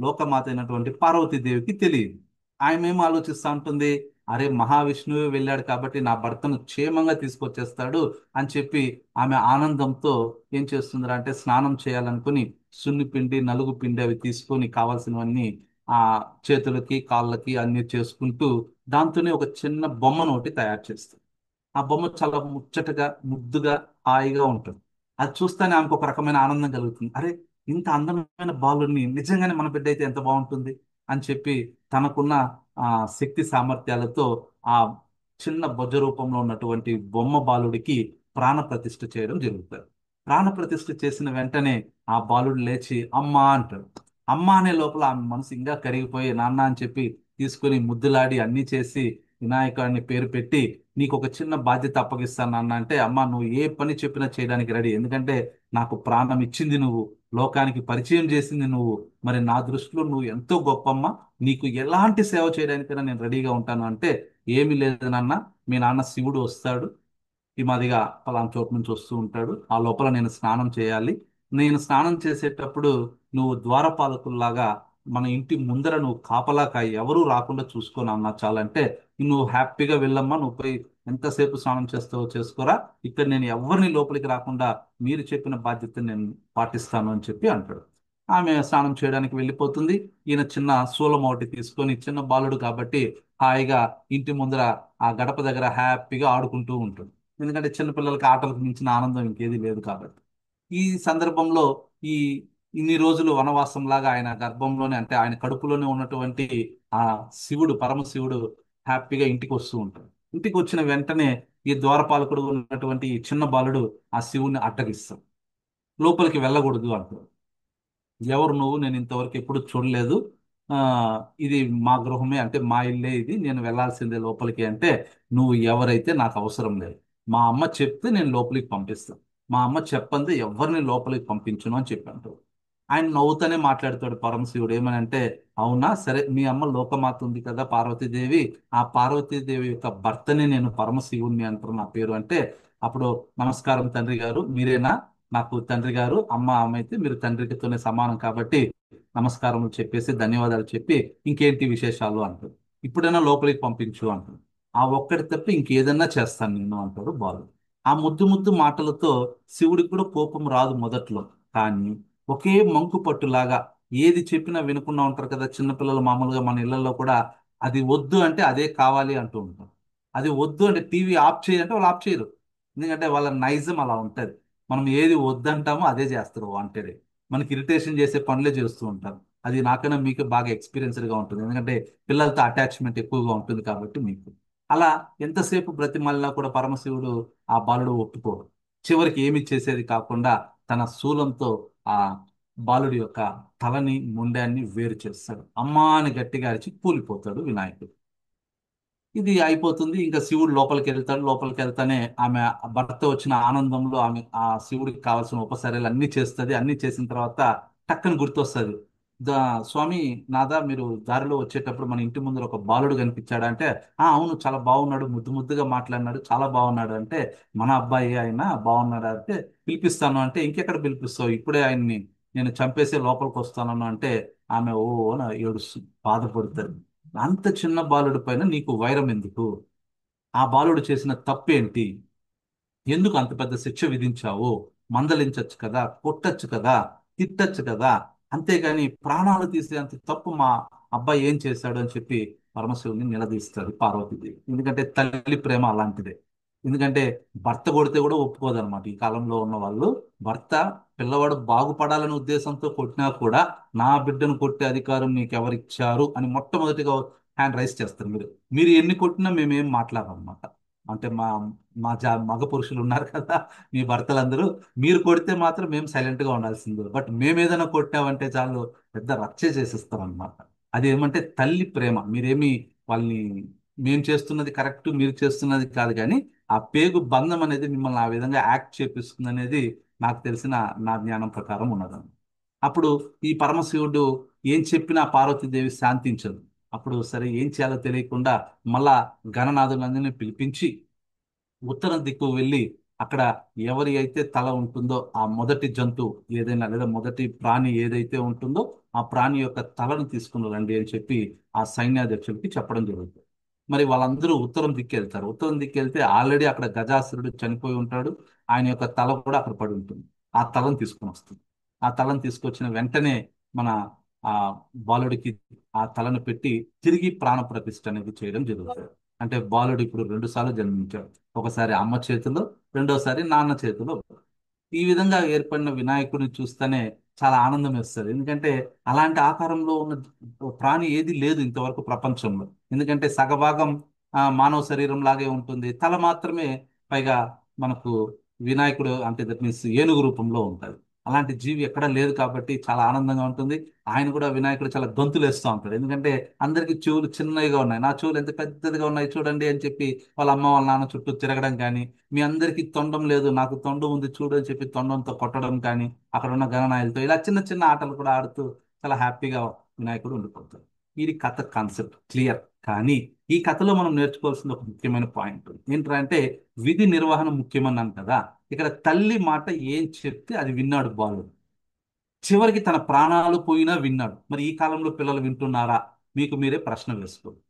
లోకమాత అయినటువంటి పార్వతీదేవికి తెలియదు. ఆమె ఏం ఆలోచిస్తూ ఉంటుంది, అరే మహావిష్ణువే వెళ్ళాడు కాబట్టి నా భర్తను క్షేమంగా తీసుకొచ్చేస్తాడు అని చెప్పి ఆమె ఆనందంతో ఏం చేస్తుందిరా అంటే స్నానం చేయాలనుకుని సున్నిపిండి నలుగు పిండి అవి తీసుకొని కావాల్సినవన్నీ ఆ చేతులకి కాళ్ళకి అన్ని చేసుకుంటూ దాంతోనే ఒక చిన్న బొమ్మను ఒకటి తయారు చేస్తుంది. ఆ బొమ్మ చాలా ముచ్చటగా ముద్దుగా హాయిగా ఉంటుంది. అది చూస్తేనే ఆమెకు ఒక రకమైన ఆనందం కలుగుతుంది. అరే ఇంత అందమైన బాలుని నిజంగానే మన బిడ్డ అయితే ఎంత బాగుంటుంది అని చెప్పి తనకున్న ఆ శక్తి సామర్థ్యాలతో ఆ చిన్న బొజ్జ రూపంలో ఉన్నటువంటి బొమ్మ బాలుడికి ప్రాణ ప్రతిష్ఠ చేయడం జరుగుతుంది. ప్రాణ ప్రతిష్ఠ చేసిన వెంటనే ఆ బాలుడు లేచి అమ్మా అంటాడు. అమ్మ అనే లోపల ఆమె మనసు ఇంకా కరిగిపోయి నాన్న అని చెప్పి తీసుకుని ముద్దులాడి అన్ని చేసి వినాయకుడిని పేరు పెట్టి నీకు ఒక చిన్న బాధ్యత అప్పగిస్తాను నాన్న అంటే అమ్మ నువ్వు ఏ పని చెప్పినా చేయడానికి రెడీ, ఎందుకంటే నాకు ప్రాణం ఇచ్చింది నువ్వు, లోకానికి పరిచయం చేసింది నువ్వు, మరి నా దృష్టిలో నువ్వు ఎంతో గొప్పమ్మ, నీకు ఎలాంటి సేవ చేయడానికైనా నేను రెడీగా ఉంటాను అంటే ఏమీ లేదు నాన్న, మీ నాన్న శివుడు వస్తాడు ఈ మాదిగా పలానా చోటు నుంచి వస్తూ ఉంటాడు, ఆ లోపల నేను స్నానం చేయాలి, నేను స్నానం చేసేటప్పుడు నువ్వు ద్వారపాలకుల్లాగా మన ఇంటి ముందర నువ్వు కాపలా కాయి ఎవరూ రాకుండా చూసుకోను అన్నా చాలంటే నువ్వు హ్యాపీగా వెళ్ళమ్మా, నువ్వు పోయి ఎంతసేపు స్నానం చేస్తావో చేసుకోరా, ఇక్కడ నేను ఎవరిని లోపలికి రాకుండా మీరు చెప్పిన బాధ్యత నేను పాటిస్తాను అని చెప్పి అంటాడు. ఆమె స్నానం చేయడానికి వెళ్ళిపోతుంది. ఈయన చిన్న శూలం ఒకటి తీసుకొని చిన్న బాలుడు కాబట్టి హాయిగా ఇంటి ముందర ఆ గడప దగ్గర హ్యాపీగా ఆడుకుంటూ ఉంటాడు. ఎందుకంటే చిన్నపిల్లలకి ఆటలకు మించిన ఆనందం ఇంకేది లేదు కాబట్టి. ఈ సందర్భంలో ఈ ఇన్ని రోజులు వనవాసం లాగా ఆయన గర్భంలోనే అంటే ఆయన కడుపులోనే ఉన్నటువంటి ఆ శివుడు పరమశివుడు హ్యాపీగా ఇంటికి వస్తూ ఉంటాడు. ఇంటికి వచ్చిన వెంటనే ఈ ద్వారపాలకుడు ఉన్నటువంటి ఈ చిన్న బాలుడు ఆ శివుణ్ణి అడ్డగిస్తాడు. లోపలికి వెళ్ళకూడదు అంటాడు. ఎవరు నువ్వు, నేను ఇంతవరకు ఎప్పుడు చూడలేదు, ఆ ఇది మా గృహమే అంటే మా ఇల్లే, ఇది నేను వెళ్ళాల్సిందే లోపలికి అంటే నువ్వు ఎవరైతే నాకు అవసరం లేదు, మా అమ్మ చెప్తే నేను లోపలికి పంపిస్తాను, మా అమ్మ చెప్పంది ఎవరిని లోపలికి పంపించును అని చెప్పి అంటాడు. ఆయన నవ్వుతూనే మాట్లాడతాడు పరమశివుడు ఏమని అంటే అవునా సరే మీ అమ్మ లోకమాత ఉంది కదా పార్వతీదేవి, ఆ పార్వతీదేవి యొక్క భర్తని నేను పరమశివుణ్ణి అంటారు నా పేరు అంటే అప్పుడు నమస్కారం తండ్రి గారు మీరేనా, నాకు తండ్రి గారు అమ్మ అమ్మ అయితే మీరు తండ్రికితోనే సమానం కాబట్టి నమస్కారములు చెప్పేసి ధన్యవాదాలు చెప్పి ఇంకేంటి విశేషాలు అంటాడు. ఇప్పుడైనా లోపలికి పంపించు అంటాడు. ఆ ఒక్కటి తప్ప ఇంకేదన్నా చేస్తాను నిన్ను అంటాడు బాలు. ఆ ముద్దు ముద్దు మాటలతో శివుడికి కూడా కోపం రాదు మొదట్లో, కానీ ఒకే మంకు పట్టులాగా ఏది చెప్పినా వినకుండా ఉంటారు కదా చిన్నపిల్లలు మామూలుగా మన ఇళ్లలో కూడా, అది వద్దు అంటే అదే కావాలి అంటూ ఉంటారు. అది వద్దు అంటే టీవీ ఆఫ్ చేయంటే వాళ్ళు ఆఫ్ చేయరు, ఎందుకంటే వాళ్ళ నైజం అలా ఉంటది. మనం ఏది వద్దంటామో అదే చేస్తారు వాంటెడ్, మనకి ఇరిటేషన్ చేసే పనులే చేస్తూ ఉంటారు. అది నాకైనా మీకు బాగా ఎక్స్పీరియన్స్డ్గా ఉంటుంది, ఎందుకంటే పిల్లలతో అటాచ్మెంట్ ఎక్కువగా ఉంటుంది కాబట్టి మీకు. అలా ఎంతసేపు బ్రతిమల్లా కూడా పరమశివుడు ఆ బాలుడు ఒప్పుకోడు. చివరికి ఏమి చేసేది కాకుండా తన శూలంతో ఆ బాలుడి యొక్క తలని ముండాన్ని వేరు చేస్తాడు. అమ్మా అని గట్టిగా అరిచి కూలిపోతాడు వినాయకుడు. ఇది అయిపోతుంది. ఇంకా శివుడు లోపలికి వెళ్తాడు. లోపలికి వెళ్తానే ఆమె భర్త వచ్చిన ఆనందంలో ఆమె ఆ శివుడికి కావాల్సిన ఉపసర్యలు అన్ని చేస్తుంది. అన్ని చేసిన తర్వాత టక్కని గుర్తొస్తుంది. దా స్వామి నాదా మీరు దారిలో వచ్చేటప్పుడు మన ఇంటి ముందర ఒక బాలుడు కనిపించాడు అంటే అవును చాలా బాగున్నాడు, ముద్దు ముద్దుగా మాట్లాడినాడు, చాలా బాగున్నాడు అంటే మన అబ్బాయి ఆయన బాగున్నాడు అంటే పిలిపిస్తాను అంటే ఇంకెక్కడ పిలిపిస్తావు, ఇప్పుడే ఆయన్ని నేను చంపేసి లోపలికి వస్తాను అంటే ఆమె ఓ అని ఏడుస్తుంది, బాధపడుతుంది. అంత చిన్న బాలుడి పైన నీకు వైరం ఎందుకు, ఆ బాలుడు చేసిన తప్పేంటి, ఎందుకు అంత పెద్ద శిక్ష విధించావు, మందలించచ్చు కదా, కొట్టచ్చు కదా, తిట్టచ్చు కదా, అంతేగాని ప్రాణాలు తీసేంత తప్పు మా అబ్బాయి ఏం చేశాడు అని చెప్పి పరమశివుని నిలదీస్తారు పార్వతీదేవి. ఎందుకంటే తల్లి ప్రేమ అలాంటిదే. ఎందుకంటే భర్త కొడితే కూడా ఒప్పుకోదన్నమాట ఈ కాలంలో ఉన్న వాళ్ళు. భర్త పిల్లవాడు బాగుపడాలనే ఉద్దేశంతో కొట్టినా కూడా నా బిడ్డను కొట్టే అధికారం నీకు ఎవరిచ్చారు అని మొట్టమొదటిగా హ్యాండ్ రైస్ చేస్తారు. మీరు మీరు ఎన్ని కొట్టినా మేమేం మాట్లాడమన్నమాట. అంటే మగ పురుషులు ఉన్నారు కదా మీ భర్తలందరూ, మీరు కొడితే మాత్రం మేము సైలెంట్ గా ఉండాల్సిందే, బట్ మేము ఏదైనా కొట్టామంటే చాలు పెద్ద రచ్చ చేసేస్తాం అనమాట. అది ఏమంటే తల్లి ప్రేమ. మీరేమి వాళ్ళని మేము చేస్తున్నది కరెక్ట్ మీరు చేస్తున్నది కాదు, కానీ ఆ పేగు బంధం అనేది మిమ్మల్ని ఆ విధంగా యాక్ట్ చేపిస్తుంది అనేది నాకు తెలిసిన నా జ్ఞానం ప్రకారం ఉన్నదని. అప్పుడు ఈ పరమశివుడు ఏం చెప్పినా పార్వతీదేవి శాంతించదు. అప్పుడు సరే ఏం చేయాలో తెలియకుండా మళ్ళా గణనాథులందరినీ పిలిపించి ఉత్తరం దిక్కు వెళ్ళి అక్కడ ఎవరి అయితే తల ఉంటుందో ఆ మొదటి జంతువు ఏదైనా లేదా మొదటి ప్రాణి ఏదైతే ఉంటుందో ఆ ప్రాణి యొక్క తలను తీసుకుని రండి అని చెప్పి ఆ సైన్యాధ్యక్షుడికి చెప్పడం జరుగుతుంది. మరి వాళ్ళందరూ ఉత్తరం దిక్కెళ్తారు. ఉత్తరం దిక్కెళ్తే ఆల్రెడీ అక్కడ గజాసురుడు చనిపోయి ఉంటాడు. ఆయన యొక్క తల కూడా అక్కడ పడి ఉంటుంది. ఆ తలను తీసుకొని వస్తుంది. ఆ తలను తీసుకొచ్చిన వెంటనే మన ఆ బాలుడికి ఆ తలను పెట్టి తిరిగి ప్రాణ ప్రతిష్ఠ అనేది చేయడం జరుగుతుంది. అంటే బాలుడు ఇప్పుడు రెండు సార్లు జన్మించాడు. ఒకసారి అమ్మ చేతిలో, రెండోసారి నాన్న చేతిలో. ఈ విధంగా ఏర్పడిన వినాయకుడిని చూస్తేనే చాలా ఆనందం వేస్తుంది. ఎందుకంటే అలాంటి ఆకారంలో ఉన్న ప్రాణి ఏది లేదు ఇంతవరకు ప్రపంచంలో. ఎందుకంటే సగభాగం మానవ శరీరం లాగే ఉంటుంది, తల మాత్రమే పైగా మనకు వినాయకుడు అంటే దట్ మీన్స్ ఏనుగు రూపంలో ఉంటుంది. అలాంటి జీవి ఎక్కడ లేదు కాబట్టి చాలా ఆనందంగా ఉంటుంది. ఆయన కూడా వినాయకుడు చాలా గంతులు వేస్తూ ఉంటాడు. ఎందుకంటే అందరికి చెవులు చిన్నవిగా ఉన్నాయి, నా చెవులు ఎంత పెద్దదిగా ఉన్నాయి చూడండి అని చెప్పి వాళ్ళ అమ్మ వాళ్ళ నాన్న చుట్టూ తిరగడం కానీ, మీ అందరికీ తొండం లేదు నాకు తొండం ఉంది చూడు అని చెప్పి తొండంతో కొట్టడం కానీ, అక్కడ ఉన్న గణనాయలతో ఇలా చిన్న చిన్న ఆటలు కూడా ఆడుతూ చాలా హ్యాపీగా వినాయకుడు ఉండిపోతాడు. ఇది కథ కాన్సెప్ట్ క్లియర్. కానీ ఈ కథలో మనం నేర్చుకోవాల్సిన ఒక ముఖ్యమైన పాయింట్ ఏంటంటే విధి నిర్వహణ ముఖ్యమన్నాను కదా. ఇక్కడ తల్లి మాట ఏం చెప్తే అది విన్నాడు బాలుడు. చివరికి తన ప్రాణాలు పోయినా విన్నాడు. మరి ఈ కాలంలో పిల్లలు వింటున్నారా? మీకు మీరే ప్రశ్న వేసుకోండి.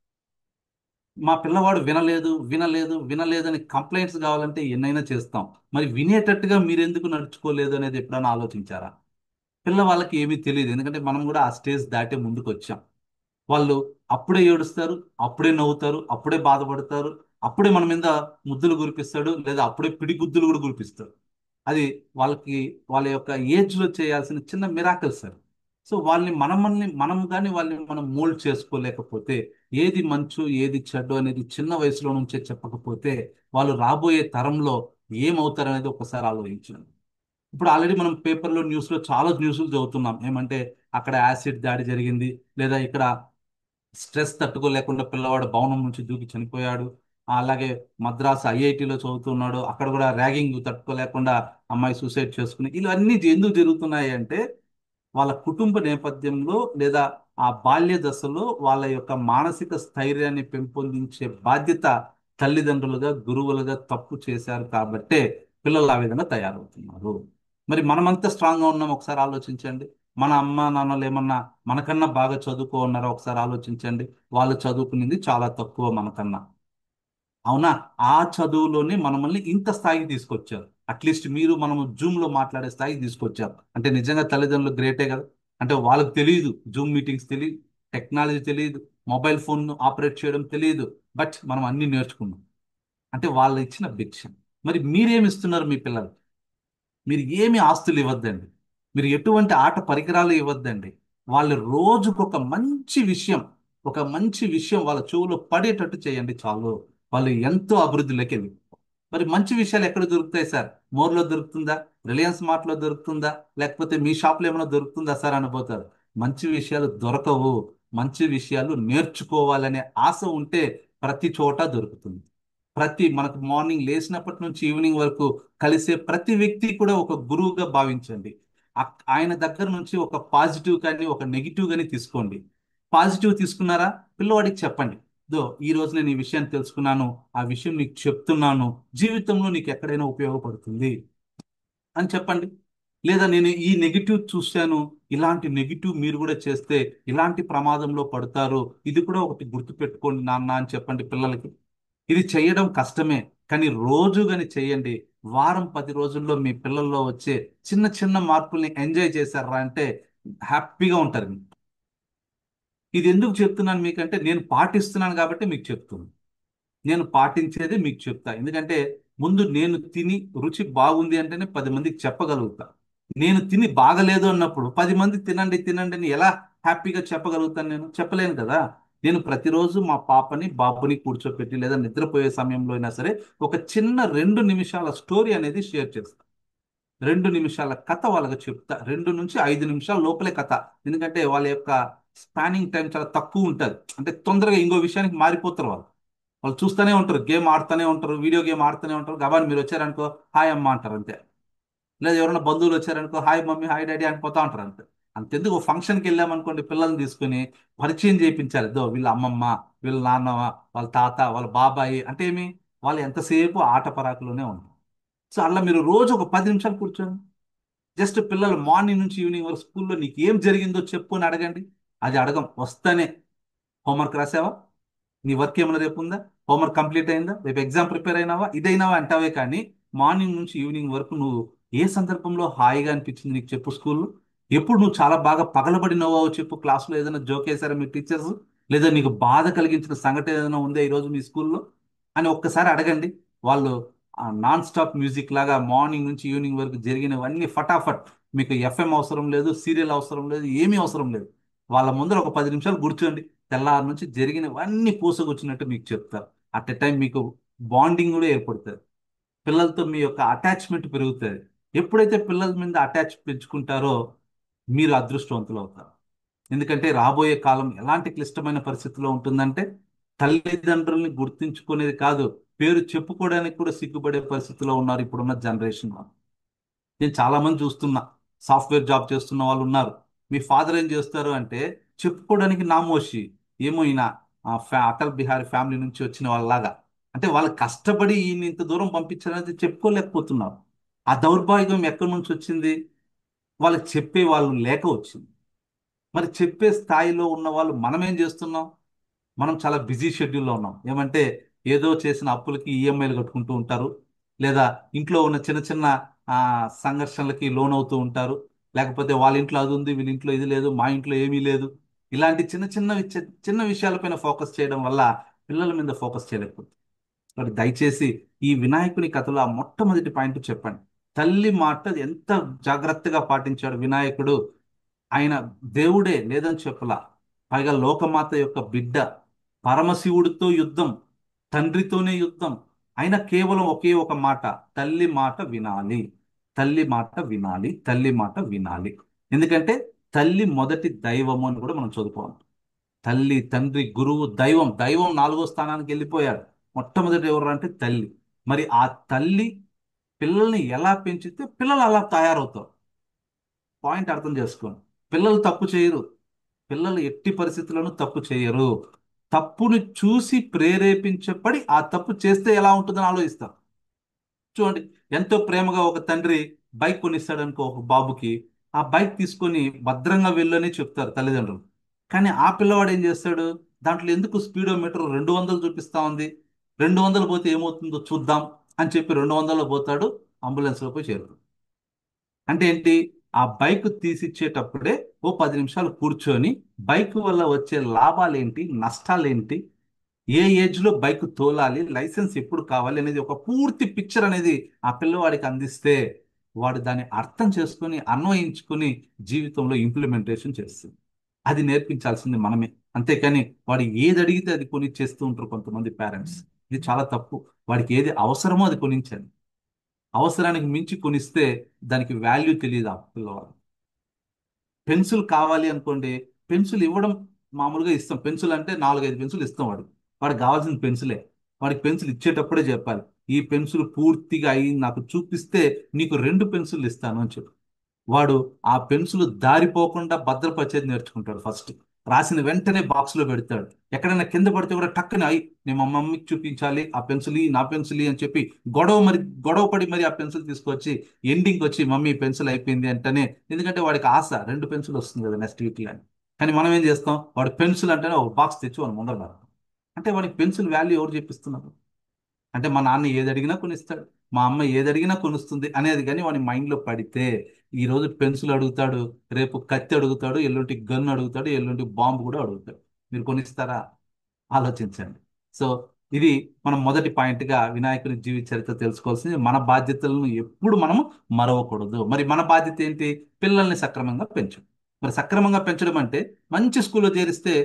మా పిల్లవాడు వినలేదు వినలేదు వినలేదు అని కంప్లైంట్స్ కావాలంటే ఎన్నైనా చేస్తాం. మరి వినేటట్టుగా మీరెందుకు నడుచుకోలేదు అనేది ఎప్పుడైనా ఆలోచించారా? పిల్లవాళ్ళకి ఏమీ తెలియదు, ఎందుకంటే మనం కూడా ఆ స్టేజ్ దాటే ముందుకు వచ్చాం. వాళ్ళు అప్పుడే ఏడుస్తారు, అప్పుడే నవ్వుతారు, అప్పుడే బాధపడతారు, అప్పుడే మన మీద ముద్దులు కురిపిస్తాడు, లేదా అప్పుడే పిడిగుద్దులు కూడా కురిపిస్తాడు. అది వాళ్ళకి వాళ్ళ యొక్క ఏజ్ లో చేయాల్సిన చిన్న మిరాకల్స్ అది. సో వాళ్ళని మనం కానీ వాళ్ళని మనం మోల్డ్ చేసుకోలేకపోతే, ఏది మంచు ఏది చెడ్డు అనేది చిన్న వయసులో నుంచే చెప్పకపోతే, వాళ్ళు రాబోయే తరంలో ఏమవుతారు అనేది ఒకసారి ఆలోచించండి. ఇప్పుడు ఆల్రెడీ మనం పేపర్లో న్యూస్లో చాలా న్యూస్లు చదువుతున్నాం. ఏమంటే అక్కడ యాసిడ్ దాడి జరిగింది, లేదా ఇక్కడ స్ట్రెస్ తట్టుకోలేకుండా పిల్లవాడు భవనం నుంచి దూకి చనిపోయాడు. అలాగే మద్రాసు ఐఐటిలో చదువుతున్నాడు, అక్కడ కూడా ర్యాగింగ్ తట్టుకోలేకుండా అమ్మాయి సూసైడ్ చేసుకుని. ఇవన్నీ ఎందుకు జరుగుతున్నాయి అంటే వాళ్ళ కుటుంబ నేపథ్యంలో లేదా ఆ బాల్య దశలో వాళ్ళ యొక్క మానసిక స్థైర్యాన్ని పెంపొందించే బాధ్యత తల్లిదండ్రులుగా గురువులుగా తప్పు చేశారు కాబట్టే పిల్లలు ఆ విధంగా తయారవుతున్నారు. మరి మనమంతా స్ట్రాంగ్ గా ఉన్నాం ఒకసారి ఆలోచించండి. మన అమ్మ నాన్నలు ఏమన్నా మనకన్నా బాగా చదువుకో ఉన్నారో ఒకసారి ఆలోచించండి. వాళ్ళు చదువుకునేది చాలా తక్కువ మనకన్నా. అవునా? ఆ చదువులోనే మనల్ని ఇంత స్థాయికి తీసుకొచ్చారు. అట్లీస్ట్ మీరు మనము జూమ్ లో మాట్లాడే స్థాయికి తీసుకొచ్చారు అంటే నిజంగా తల్లిదండ్రులు గ్రేటే కదా. అంటే వాళ్ళకి తెలియదు, జూమ్ మీటింగ్స్ తెలియదు, టెక్నాలజీ తెలియదు, మొబైల్ ఫోన్ ఆపరేట్ చేయడం తెలియదు. బట్ మనం అన్ని నేర్చుకున్నాం. అంటే వాళ్ళు ఇచ్చిన భిక్ష. మరి మీరేమి ఇస్తున్నారు మీ పిల్లలు? మీరు ఏమి ఆస్తులు ఇవ్వద్దండి. మీరు ఎటువంటి ఆట పరికరాలు ఇవ్వద్దండి. వాళ్ళు రోజుకు ఒక మంచి విషయం వాళ్ళ చెవులో పడేటట్టు చేయండి చాలు. వాళ్ళు ఎంతో అభివృద్ధిలోకి వెళ్ళి. మరి మంచి విషయాలు ఎక్కడ దొరుకుతాయి సార్? మోర్లో దొరుకుతుందా? రిలయన్స్ మార్ట్లో దొరుకుతుందా? లేకపోతే మీ షాప్లో ఏమైనా దొరుకుతుందా సార్ అనిపోతారు. మంచి విషయాలు దొరకవు. మంచి విషయాలు నేర్చుకోవాలనే ఆశ ఉంటే ప్రతి చోట దొరుకుతుంది. మనకు మార్నింగ్ లేచినప్పటి నుంచి ఈవినింగ్ వరకు కలిసే ప్రతి వ్యక్తి కూడా ఒక గురువుగా భావించండి. ఆయన దగ్గర నుంచి ఒక పాజిటివ్ కానీ ఒక నెగిటివ్ కానీ తీసుకోండి. పాజిటివ్ తీసుకున్నారా? పిల్లవాడికి చెప్పండి. ఈ రోజు నేను ఈ విషయాన్ని తెలుసుకున్నాను, ఆ విషయం నీకు చెప్తున్నాను, జీవితంలో నీకు ఎక్కడైనా ఉపయోగపడుతుంది అని చెప్పండి. లేదా నేను ఈ నెగిటివ్ చూశాను, ఇలాంటి నెగిటివ్ మీరు కూడా చేస్తే ఇలాంటి ప్రమాదంలో పడతారు, ఇది కూడా ఒకటి గుర్తు పెట్టుకోండి నాన్న అని చెప్పండి పిల్లలకి. ఇది చేయడం కష్టమే, కానీ రోజు కానీ చేయండి. వారం 10 రోజుల్లో మీ పిల్లల్లో వచ్చే చిన్న చిన్న మార్పుల్ని ఎంజాయ్ చేశారా అంటే హ్యాపీగా ఉంటారు. ఇది ఎందుకు చెప్తున్నాను మీకంటే నేను పాటిస్తున్నాను కాబట్టి మీకు చెప్తున్నాను. నేను పాటించేది మీకు చెప్తా. ఎందుకంటే ముందు నేను తిని రుచి బాగుంది అంటేనే 10 మందికి చెప్పగలుగుతా. నేను తిని బాగలేదు అన్నప్పుడు 10 మంది తినండి తినండి అని ఎలా హ్యాపీగా చెప్పగలుగుతాను? నేను చెప్పలేను కదా. నేను ప్రతిరోజు మా పాపని బాబుని కూర్చోపెట్టి లేదా నిద్రపోయే సమయంలో అయినా సరే ఒక చిన్న 2 నిమిషాల స్టోరీ అనేది షేర్ చేస్తాను. 2 నిమిషాల కథ వాళ్ళకి చెప్తా. 2 నుంచి 5 నిమిషాల లోపలే కథ. ఎందుకంటే వాళ్ళ యొక్క స్పానింగ్ టైం చాలా తక్కువ ఉంటుంది. అంటే తొందరగా ఇంకో విషయానికి మారిపోతారు వాళ్ళు. వాళ్ళు చూస్తూనే ఉంటారు, గేమ్ ఆడుతూనే ఉంటారు, వీడియో గేమ్ ఆడుతూనే ఉంటారు. గబాని మీరు వచ్చారనుకో హాయ్ అమ్మ అంటారు అంతే. లేదా ఎవరైనా బంధువులు వచ్చారనుకో హాయ్ మమ్మీ హాయ్ డాడీ అని పోతా ఉంటారు అంతే. అంతెందుకు ఓ ఫంక్షన్కి వెళ్ళామనుకోండి, పిల్లల్ని తీసుకుని పరిచయం చేయించాలి. వీళ్ళ అమ్మమ్మ, వీళ్ళ నాన్నమ్మ, వాళ్ళ తాత, వాళ్ళ బాబాయి అంటే ఏమి, వాళ్ళు ఎంతసేపు ఆట పరాకులోనే ఉంటారు. సో అలా మీరు రోజు ఒక 10 నిమిషాలు కూర్చోండి. జస్ట్ పిల్లలు మార్నింగ్ నుంచి ఈవినింగ్ వరకు స్కూల్లో నీకు ఏం జరిగిందో చెప్పు అని అడగండి. అది అడగం వస్తేనే హోంవర్క్ రాసావా, నీ వర్క్ ఏమైనా రేపు ఉందా? హోంవర్క్ కంప్లీట్ అయిందా? రేపు ఎగ్జామ్ ప్రిపేర్ అయినావా? ఇదైనావా అంటావే కానీ మార్నింగ్ నుంచి ఈవినింగ్ వరకు నువ్వు ఏ సందర్భంలో హాయిగా అనిపించింది నీకు చెప్పు స్కూల్లో? ఎప్పుడు నువ్వు చాలా బాగా పగలబడి నవ్వావో చెప్పు? క్లాస్లో ఏదైనా జోక్ వేశారా మీ టీచర్స్? లేదా నీకు బాధ కలిగించిన సంఘటన ఏదైనా ఉందా ఈరోజు మీ స్కూల్లో అని ఒక్కసారి అడగండి. వాళ్ళు నాన్ స్టాప్ మ్యూజిక్ లాగా మార్నింగ్ నుంచి ఈవినింగ్ వరకు జరిగినవన్నీ ఫటాఫట్, మీకు ఎఫ్ఎం అవసరం లేదు, సీరియల్ అవసరం లేదు, ఏమీ అవసరం లేదు. వాళ్ళ ముందర ఒక 10 నిమిషాలు కూర్చోండి, తెల్లారి నుంచి జరిగినవన్నీ పూసకొచ్చినట్టు మీకు చెప్తారు. అట్ ఎ టైం మీకు బాండింగ్ కూడా ఏర్పడుతుంది, పిల్లలతో మీ యొక్క అటాచ్మెంట్ పెరుగుతుంది. ఎప్పుడైతే పిల్లల మీద అటాచ్ పెంచుకుంటారో మీరు అదృష్టవంతులు అవుతారు. ఎందుకంటే రాబోయే కాలం ఎలాంటి క్లిష్టమైన పరిస్థితిలో ఉంటుందంటే తల్లిదండ్రుల్ని గుర్తించుకునేది కాదు, పేరు చెప్పుకోవడానికి కూడా సిగ్గుపడే పరిస్థితిలో ఉన్నారు ఇప్పుడున్న జనరేషన్ వాళ్ళు. నేను చాలా మంది చూస్తున్నా, సాఫ్ట్వేర్ జాబ్ చేస్తున్న వాళ్ళు ఉన్నారు. మీ ఫాదర్ ఏం చేస్తారు అంటే చెప్పుకోవడానికి నామోషి, ఏమో ఈయన అటల్ బిహారీ ఫ్యామిలీ నుంచి వచ్చిన వాళ్ళలాగా. అంటే వాళ్ళు కష్టపడి ఈయన ఇంత దూరం పంపించారనేది చెప్పుకోలేకపోతున్నారు. ఆ దౌర్భాగ్యం ఎక్కడి నుంచి వచ్చింది? వాళ్ళకి చెప్పే వాళ్ళు లేక వచ్చింది. మరి చెప్పే స్థాయిలో ఉన్న వాళ్ళు మనం ఏం చేస్తున్నాం? మనం చాలా బిజీ షెడ్యూల్లో ఉన్నాం. ఏమంటే ఏదో చేసిన అప్పులకి ఈఎంఐలు కట్టుకుంటూ ఉంటారు, లేదా ఇంట్లో ఉన్న చిన్న చిన్న ఆ, సంఘర్షణలకి లోన్ అవుతూ ఉంటారు. లేకపోతే వాళ్ళ ఇంట్లో అది ఉంది, వీళ్ళ ఇంట్లో ఇది లేదు, మా ఇంట్లో ఏమీ లేదు. ఇలాంటి చిన్న చిన్న చిన్న విషయాలపైన ఫోకస్ చేయడం వల్ల పిల్లల మీద ఫోకస్ చేయలేకపోతుంది. కాబట్టి దయచేసి ఈ వినాయకుని కథలో ఆ మొట్టమొదటి పాయింట్ చెప్పండి. తల్లి మాట ఎంత జాగ్రత్తగా పాటించాడు వినాయకుడు. ఆయన దేవుడే లేదని చెప్పలా, పైగా లోకమాత యొక్క బిడ్డ, పరమశివుడితో యుద్ధం, తండ్రితోనే యుద్ధం. అయినా కేవలం ఒకే ఒక మాట, తల్లి మాట వినాలి, తల్లి మాట వినాలి, తల్లి మాట వినాలి. ఎందుకంటే తల్లి మొదటి దైవము అని కూడా మనం చదువుకోవాలి. తల్లి, తండ్రి, గురువు, దైవం. దైవం 4వ స్థానానికి వెళ్ళిపోయాడు. మొట్టమొదటి ఎవరు అంటే తల్లి. మరి ఆ తల్లి పిల్లల్ని ఎలా పెంచితే పిల్లలు అలా తయారవుతారు. పాయింట్ అర్థం చేసుకోండి. పిల్లలు తప్పు చేయరు, పిల్లలు ఎట్టి పరిస్థితుల్లోనూ తప్పు చేయరు. తప్పుని చూసి ప్రేరేపించబడి ఆ తప్పు చేస్తే ఎలా ఉంటుందని ఆలోచిస్తారు. చూడండి, ఎంతో ప్రేమగా ఒక తండ్రి బైక్ కొనిస్తాడు అనుకో ఒక బాబుకి, ఆ బైక్ తీసుకొని భద్రంగా వెళ్ళని చెప్తారు తల్లిదండ్రులు. కానీ ఆ పిల్లవాడు ఏం చేస్తాడు? దాంట్లో ఎందుకు స్పీడోమీటర్ 200 చూపిస్తా ఉంది, 200 పోతే ఏమవుతుందో చూద్దాం అని చెప్పి 200లో పోతాడు, అంబులెన్స్లో పోయి చేరుతాడు. అంటే ఏంటి? ఆ బైక్ తీసిచ్చేటప్పుడే ఓ 10 నిమిషాలు కూర్చొని బైక్ వల్ల వచ్చే లాభాలేంటి, నష్టాలేంటి, ఏ ఏజ్ లో బైక్ తోలాలి, లైసెన్స్ ఎప్పుడు కావాలి అనేది ఒక పూర్తి పిక్చర్ అనేది ఆ పిల్లవాడికి అందిస్తే వాడు దాన్ని అర్థం చేసుకొని అన్వయించుకొని జీవితంలో ఇంప్లిమెంటేషన్ చేస్తుంది. అది నేర్పించాల్సింది మనమే. అంతేకాని వాడు ఏది అడిగితే అది కొని చేస్తూ ఉంటారు కొంతమంది పేరెంట్స్. ఇది చాలా తప్పు. వాడికి ఏది అవసరమో అది కొనించాలి. అవసరానికి మించి కొనిస్తే దానికి వాల్యూ తెలియదు ఆ పిల్లవాడు. పెన్సిల్ కావాలి అనుకోండి, పెన్సిల్ ఇవ్వడం మామూలుగా ఇస్తాం. పెన్సిల్ అంటే 4-5 పెన్సిల్ ఇస్తాం వాడికి. వాడికి కావాల్సిన పెన్సిలే. వాడికి పెన్సిల్ ఇచ్చేటప్పుడే చెప్పాలి, ఈ పెన్సిల్ పూర్తిగా అయి నాకు చూపిస్తే నీకు 2 పెన్సిల్ ఇస్తాను అని చెప్పి వాడు ఆ పెన్సిల్ దారిపోకుండా భద్రపరిచేది నేర్చుకుంటాడు ఫస్ట్. రాసిన వెంటనే బాక్స్ లో పెడతాడు. ఎక్కడైనా కింద పడితే కూడా టక్కున అయి నేను మా మమ్మీకి చూపించాలి, ఆ పెన్సిల్ నా పెన్సిల్ అని చెప్పి గొడవ పడి మరి ఆ పెన్సిల్ తీసుకొచ్చి ఎండింగ్ వచ్చి మమ్మీ పెన్సిల్ అయిపోయింది అంటేనే, ఎందుకంటే వాడికి ఆశ 2 పెన్సిల్ వస్తుంది కదా నెక్స్ట్ వీక్ అని. కానీ మనం ఏం చేస్తాం? వాడు పెన్సిల్ అంటేనే ఒక బాక్స్ తెచ్చి వాడు ముందర పెడతాం. అంటే వాడికి పెన్సిల్ వాల్యూ ఎవరు చెప్పిస్తున్నారు? అంటే మా నాన్న ఏది అడిగినా కొనిస్తాడు, మా అమ్మ ఏది అడిగినా కొనిస్తుంది అనేది కానీ వాడి మైండ్లో పడితే ఈ రోజు పెన్సిల్ అడుగుతాడు, రేపు కత్తి అడుగుతాడు, ఎల్లుంటి గన్ అడుగుతాడు, ఎల్లుంటి బాంబు కూడా అడుగుతాడు. మీరు కొనిస్తారా? ఆలోచించండి. సో ఇది మనం మొదటి పాయింట్గా వినాయకుని జీవిత చరిత్ర తెలుసుకోవాల్సింది. మన బాధ్యతలను ఎప్పుడు మనము మరవకూడదు. మరి మన బాధ్యత ఏంటి? పిల్లల్ని సక్రమంగా పెంచడం. మరి సక్రమంగా పెంచడం అంటే మంచి స్కూల్లో చేరిస్తే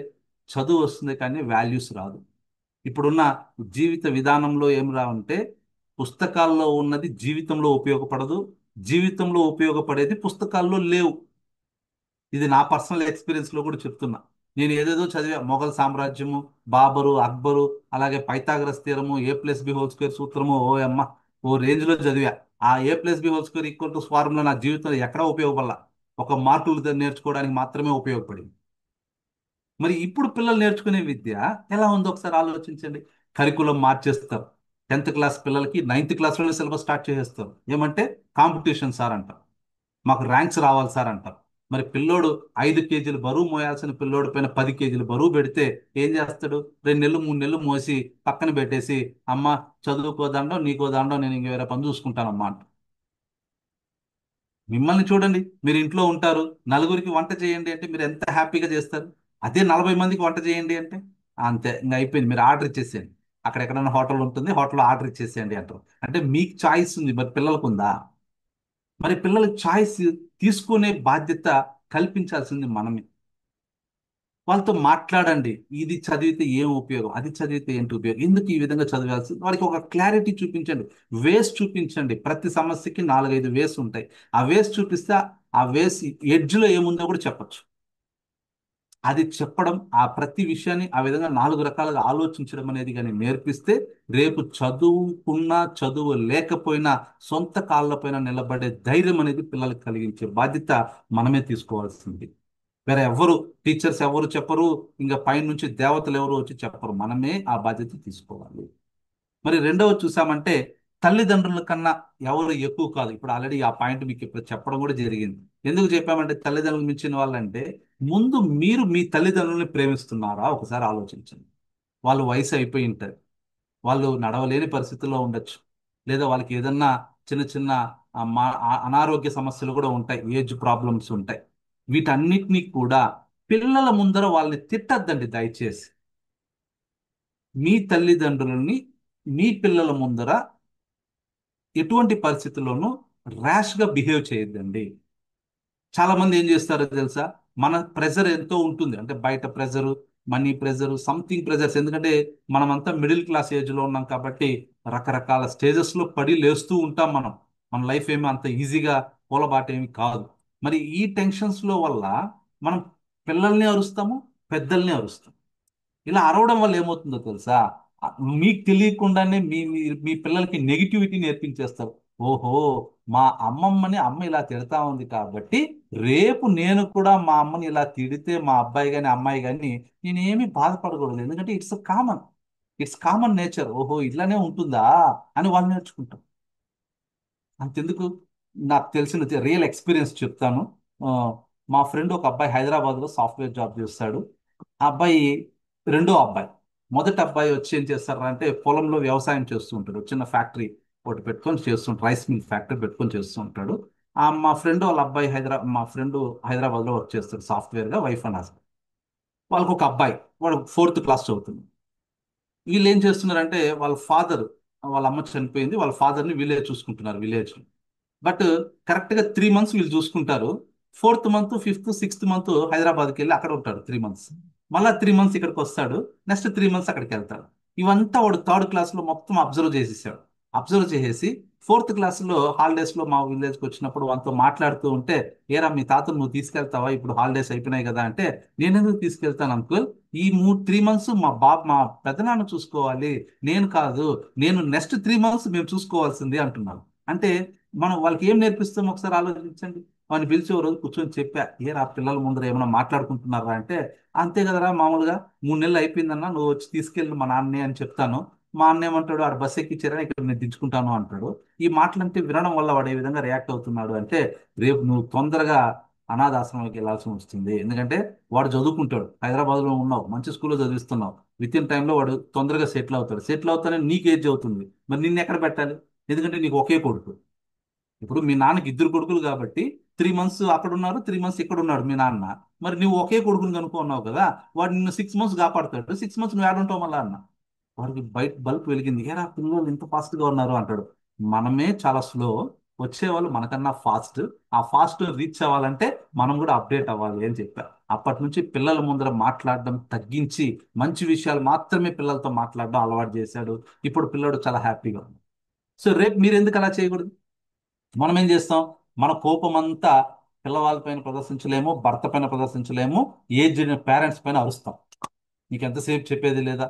చదువు వస్తుంది కానీ వాల్యూస్ రాదు. ఇప్పుడున్న జీవిత విధానంలో ఏం రావంటే పుస్తకాల్లో ఉన్నది జీవితంలో ఉపయోగపడదు, జీవితంలో ఉపయోగపడేది పుస్తకాల్లో లేవు. ఇది నా పర్సనల్ ఎక్స్పీరియన్స్ లో కూడా చెప్తున్నా. నేను ఏదేదో చదివా, మొఘల్ సామ్రాజ్యము, బాబరు, అక్బరు, అలాగే పైథాగరస్ థియరము, A+B² సూత్రము, ఓ అమ్మ, ఓ రేంజ్ లో చదివా. ఆ A+B² ఈక్వల్ టు ఫార్ములా నా జీవితంలో ఎక్కడా ఉపయోగపడాల, ఒక మార్కులు నేర్చుకోవడానికి మాత్రమే ఉపయోగపడింది. మరి ఇప్పుడు పిల్లలు నేర్చుకునే విద్య ఎలా ఉందో ఒకసారి ఆలోచించండి. కరికులం మార్చేస్తారు. 10th క్లాస్ పిల్లలకి 9th క్లాస్లోనే సిలబస్ స్టార్ట్ చేసేస్తారు. ఏమంటే కాంపిటీషన్ సార్ అంటారు, మాకు ర్యాంక్స్ రావాలి సార్ అంటారు. మరి పిల్లోడు 5 కేజీలు బరువు మోయాల్సిన పిల్లోడి పైన 10 కేజీలు బరువు పెడితే ఏం చేస్తాడు? 2 నెలలు 3 నెలలు మోసి పక్కన పెట్టేసి, అమ్మ చదువుకో దండం, నీకో దండం, నేను ఇంక వేరే పని చూసుకుంటానమ్మా అంట. మిమ్మల్ని చూడండి, మీరు ఇంట్లో ఉంటారు, నలుగురికి వంట చేయండి అంటే మీరు ఎంత హ్యాపీగా చేస్తారు. అదే 40 మందికి వంట చేయండి అంటే అంతే, ఇంకా అయిపోయింది, మీరు ఆర్డర్ ఇచ్చేసేయండి. అక్కడ ఎక్కడైనా హోటల్ ఉంటుంది, హోటల్లో ఆర్డర్ ఇచ్చేసేయండి అంటారు. అంటే మీకు చాయిస్ ఉంది, మరి పిల్లలకు ఉందా? మరి పిల్లలకి చాయిస్ తీసుకునే బాధ్యత కల్పించాల్సింది మనమే. వాళ్ళతో మాట్లాడండి. ఇది చదివితే ఏం ఉపయోగం, అది చదివితే ఏంటి ఉపయోగం, ఎందుకు ఈ విధంగా చదివాల్సి, వారికి ఒక క్లారిటీ చూపించండి. వేస్ చూపించండి. ప్రతి సమస్యకి 4-5 వేస్ ఉంటాయి. ఆ వేస్ చూపిస్తే ఆ వేస్ ఎడ్జ్లో ఏముందో కూడా చెప్పచ్చు. అది చెప్పడం, ఆ ప్రతి విషయాన్ని ఆ విధంగా 4 రకాలుగా ఆలోచించడం అనేది కానీ నేర్పిస్తే, రేపు చదువుకున్నా చదువు లేకపోయినా సొంత కాళ్ళపైన నిలబడే ధైర్యం అనేది పిల్లలకు కలిగించే బాధ్యత మనమే తీసుకోవాల్సింది. వేరే ఎవరు, టీచర్స్ ఎవరు చెప్పరు, ఇంకా పైనుంచి దేవతలు ఎవరు వచ్చి చెప్పరు, మనమే ఆ బాధ్యత తీసుకోవాలి. మరి రెండవది చూసామంటే, తల్లిదండ్రుల కన్నా ఎవరు ఎక్కువ కాదు. ఇప్పుడు ఆల్రెడీ ఆ పాయింట్ మీకు ఇప్పుడు చెప్పడం కూడా జరిగింది. ఎందుకు చెప్పామంటే తల్లిదండ్రులు మించిన వాళ్ళంటే, ముందు మీరు మీ తల్లిదండ్రుల్ని ప్రేమిస్తున్నారా ఒకసారి ఆలోచించండి. వాళ్ళు వయసు అయిపోయి ఉంటారు, వాళ్ళు నడవలేని పరిస్థితుల్లో ఉండొచ్చు, లేదా వాళ్ళకి ఏదన్నా చిన్న చిన్న అనారోగ్య సమస్యలు కూడా ఉంటాయి, ఏజ్ ప్రాబ్లమ్స్ ఉంటాయి. వీటన్నిటినీ కూడా పిల్లల ముందర వాళ్ళని తిట్టద్దండి దయచేసి. మీ తల్లిదండ్రులని మీ పిల్లల ముందర ఎటువంటి పరిస్థితుల్లోనూ ర్యాష్ గా బిహేవ్ చేయొద్దండి. చాలా మంది ఏం చేస్తారో తెలుసా, మన ప్రెజర్ ఎంతో ఉంటుంది, అంటే బయట pressure, money pressure, something pressures. ఎందుకంటే మనమంతా మిడిల్ క్లాస్ ఏజ్ లో ఉన్నాం కాబట్టి రకరకాల స్టేజెస్ లో పడి లేస్తూ ఉంటాం మనం. మన లైఫ్ ఏమీ అంత ఈజీగా పూలబాట ఏమి కాదు. మరి ఈ టెన్షన్స్ లో వల్ల మనం పిల్లల్ని అరుస్తాము, పెద్దల్ని అరుస్తాం. ఇలా అరవడం వల్ల ఏమవుతుందో తెలుసా, ఆ, మీకు తెలియకుండానే మీ పిల్లలకి నెగిటివిటీ నేర్పించేస్తారు. ఓహో, మా అమ్మమ్మని అమ్మ ఇలా తిడతా ఉంది కాబట్టి రేపు నేను కూడా మా అమ్మని ఇలా తిడితే, మా అబ్బాయి గాని అమ్మాయి గాని, నేనేమి బాధపడకూడదు, ఎందుకంటే it's common, it's common nature. ఓహో ఇట్లానే ఉంటుందా అని వాళ్ళు నేర్చుకుంటారు. అంతెందుకు, నాకు తెలిసిన రియల్ ఎక్స్పీరియన్స్ చెప్తాను. ఆ, మా ఫ్రెండ్ ఒక అబ్బాయి హైదరాబాద్లో సాఫ్ట్వేర్ జాబ్ చేస్తాడు. ఆ అబ్బాయి రెండో అబ్బాయి. మొదటి అబ్బాయి వచ్చి ఏం చేస్తారంటే పొలంలో వ్యవసాయం చేస్తూ ఉంటాడు, చిన్న ఫ్యాక్టరీ ఒకటి పెట్టుకొని చేస్తుంటాడు, రైస్ మిల్ ఫ్యాక్టరీ పెట్టుకొని చేస్తూ ఉంటాడు. మా ఫ్రెండ్ వాళ్ళ అబ్బాయి మా ఫ్రెండ్ హైదరాబాద్లో వర్క్ చేస్తాడు సాఫ్ట్వేర్గా, వైఫ్ అండ్ హస్బెండ్. వాళ్ళకు ఒక అబ్బాయి, వాడు 4th క్లాస్ చదువుతుంది. వీళ్ళు ఏం చేస్తున్నారంటే, వాళ్ళ ఫాదర్, వాళ్ళ అమ్మ చనిపోయింది, వాళ్ళ ఫాదర్ని వీళ్ళే చూసుకుంటున్నారు విలేజ్. బట్ కరెక్ట్ గా 3 మంత్స్ వీళ్ళు చూసుకుంటారు. 4th month, 5th, 6th month హైదరాబాద్కి వెళ్ళి అక్కడ ఉంటాడు 3 మంత్స్. మళ్ళా 3 మంత్స్ ఇక్కడికి వస్తాడు, నెక్స్ట్ 3 మంత్స్ అక్కడికి వెళ్తాడు. ఇవంతా వాడు థర్డ్ క్లాస్ లో మొత్తం అబ్జర్వ్ చేసేసాడు. అబ్జర్వ్ చేసేసి 4th క్లాస్ లో హాలిడేస్ లో మా విలేజ్కి వచ్చినప్పుడు వాళ్ళతో మాట్లాడుతూ ఉంటే, ఏరా మీ తాతను నువ్వు తీసుకెళ్తావా, ఇప్పుడు హాలిడేస్ అయిపోయినాయి కదా అంటే, నేను ఎందుకు తీసుకెళ్తాను అంకుల్, ఈ 3 మంత్స్ మా పెదనాన్న చూసుకోవాలి, నేను కాదు, నేను నెక్స్ట్ 3 మంత్స్ మేము చూసుకోవాల్సింది అంటున్నాను. అంటే మనం వాళ్ళకి ఏం నేర్పిస్తాం ఒకసారి ఆలోచించండి. వాడిని పిలిచి ఓ రోజు కూర్చొని చెప్పా, ఆ పిల్లల ముందర ఏమైనా మాట్లాడుకుంటున్నారా అంటే, అంతే కదరా మామూలుగా 3 నెలలు అయిపోయిందన్నా, నువ్వు వచ్చి తీసుకెళ్ళి మా నాన్నే అని చెప్తాను. మా అన్న ఏమంటాడు, ఆడు బస్ ఎక్కించారని ఇక్కడ నేను దించుకుంటాను అంటాడు. ఈ మాటలంటే వినడం వల్ల వాడు ఏ విధంగా రియాక్ట్ అవుతున్నాడు అంటే, రేపు నువ్వు తొందరగా అనాథాశ్రమానికి వెళ్ళాల్సి వస్తుంది. ఎందుకంటే వాడు చదువుకుంటాడు, హైదరాబాద్ లో ఉన్నావు, మంచి స్కూల్లో చదివిస్తున్నావు, విత్ ఇన్ టైంలో వాడు తొందరగా సెటిల్ అవుతాడు. సెటిల్ అవుతానని నీకు ఏజ్ అవుతుంది, మరి నిన్ను ఎక్కడ పెట్టాలి? ఎందుకంటే నీకు ఒకే కొడుకు. ఇప్పుడు మీ నాన్నకి 2 కొడుకులు కాబట్టి 3 మంత్స్ అక్కడ ఉన్నారు, 3 మంత్స్ ఇక్కడ ఉన్నాడు మీ నాన్న. మరి నువ్వు ఒకే కొడుకుని కనుక్కున్నావు కదా, వాడు నిన్ను 6 మంత్స్ కాపాడుతాడు, 6 మంత్స్ నువ్వు ఏడుంటావు మళ్ళా అన్న. వాడికి బయట బల్బ్ వెలిగింది, ఏరా పిల్లలు ఇంత ఫాస్ట్ గా ఉన్నారు అంటాడు. మనమే చాలా స్లో, వచ్చేవాళ్ళు మనకన్నా ఫాస్ట్. ఆ ఫాస్ట్ రీచ్ అవ్వాలంటే మనం కూడా అప్డేట్ అవ్వాలి అని చెప్పా. అప్పటి నుంచి పిల్లల ముందర మాట్లాడడం తగ్గించి మంచి విషయాలు మాత్రమే పిల్లలతో మాట్లాడడం అలవాటు చేశాడు. ఇప్పుడు పిల్లడు చాలా హ్యాపీగా ఉంది. సో రేపు మీరు ఎందుకు అలా చేయకూడదు? మనం ఏం చేస్తాం, మన కోపం అంతా పిల్లవాళ్ళ పైన ప్రదర్శించలేము, భర్త పైన ప్రదర్శించలేము, ఏజ్ పేరెంట్స్ పైన అరుస్తాం. నీకు ఎంతసేపు చెప్పేది లేదా,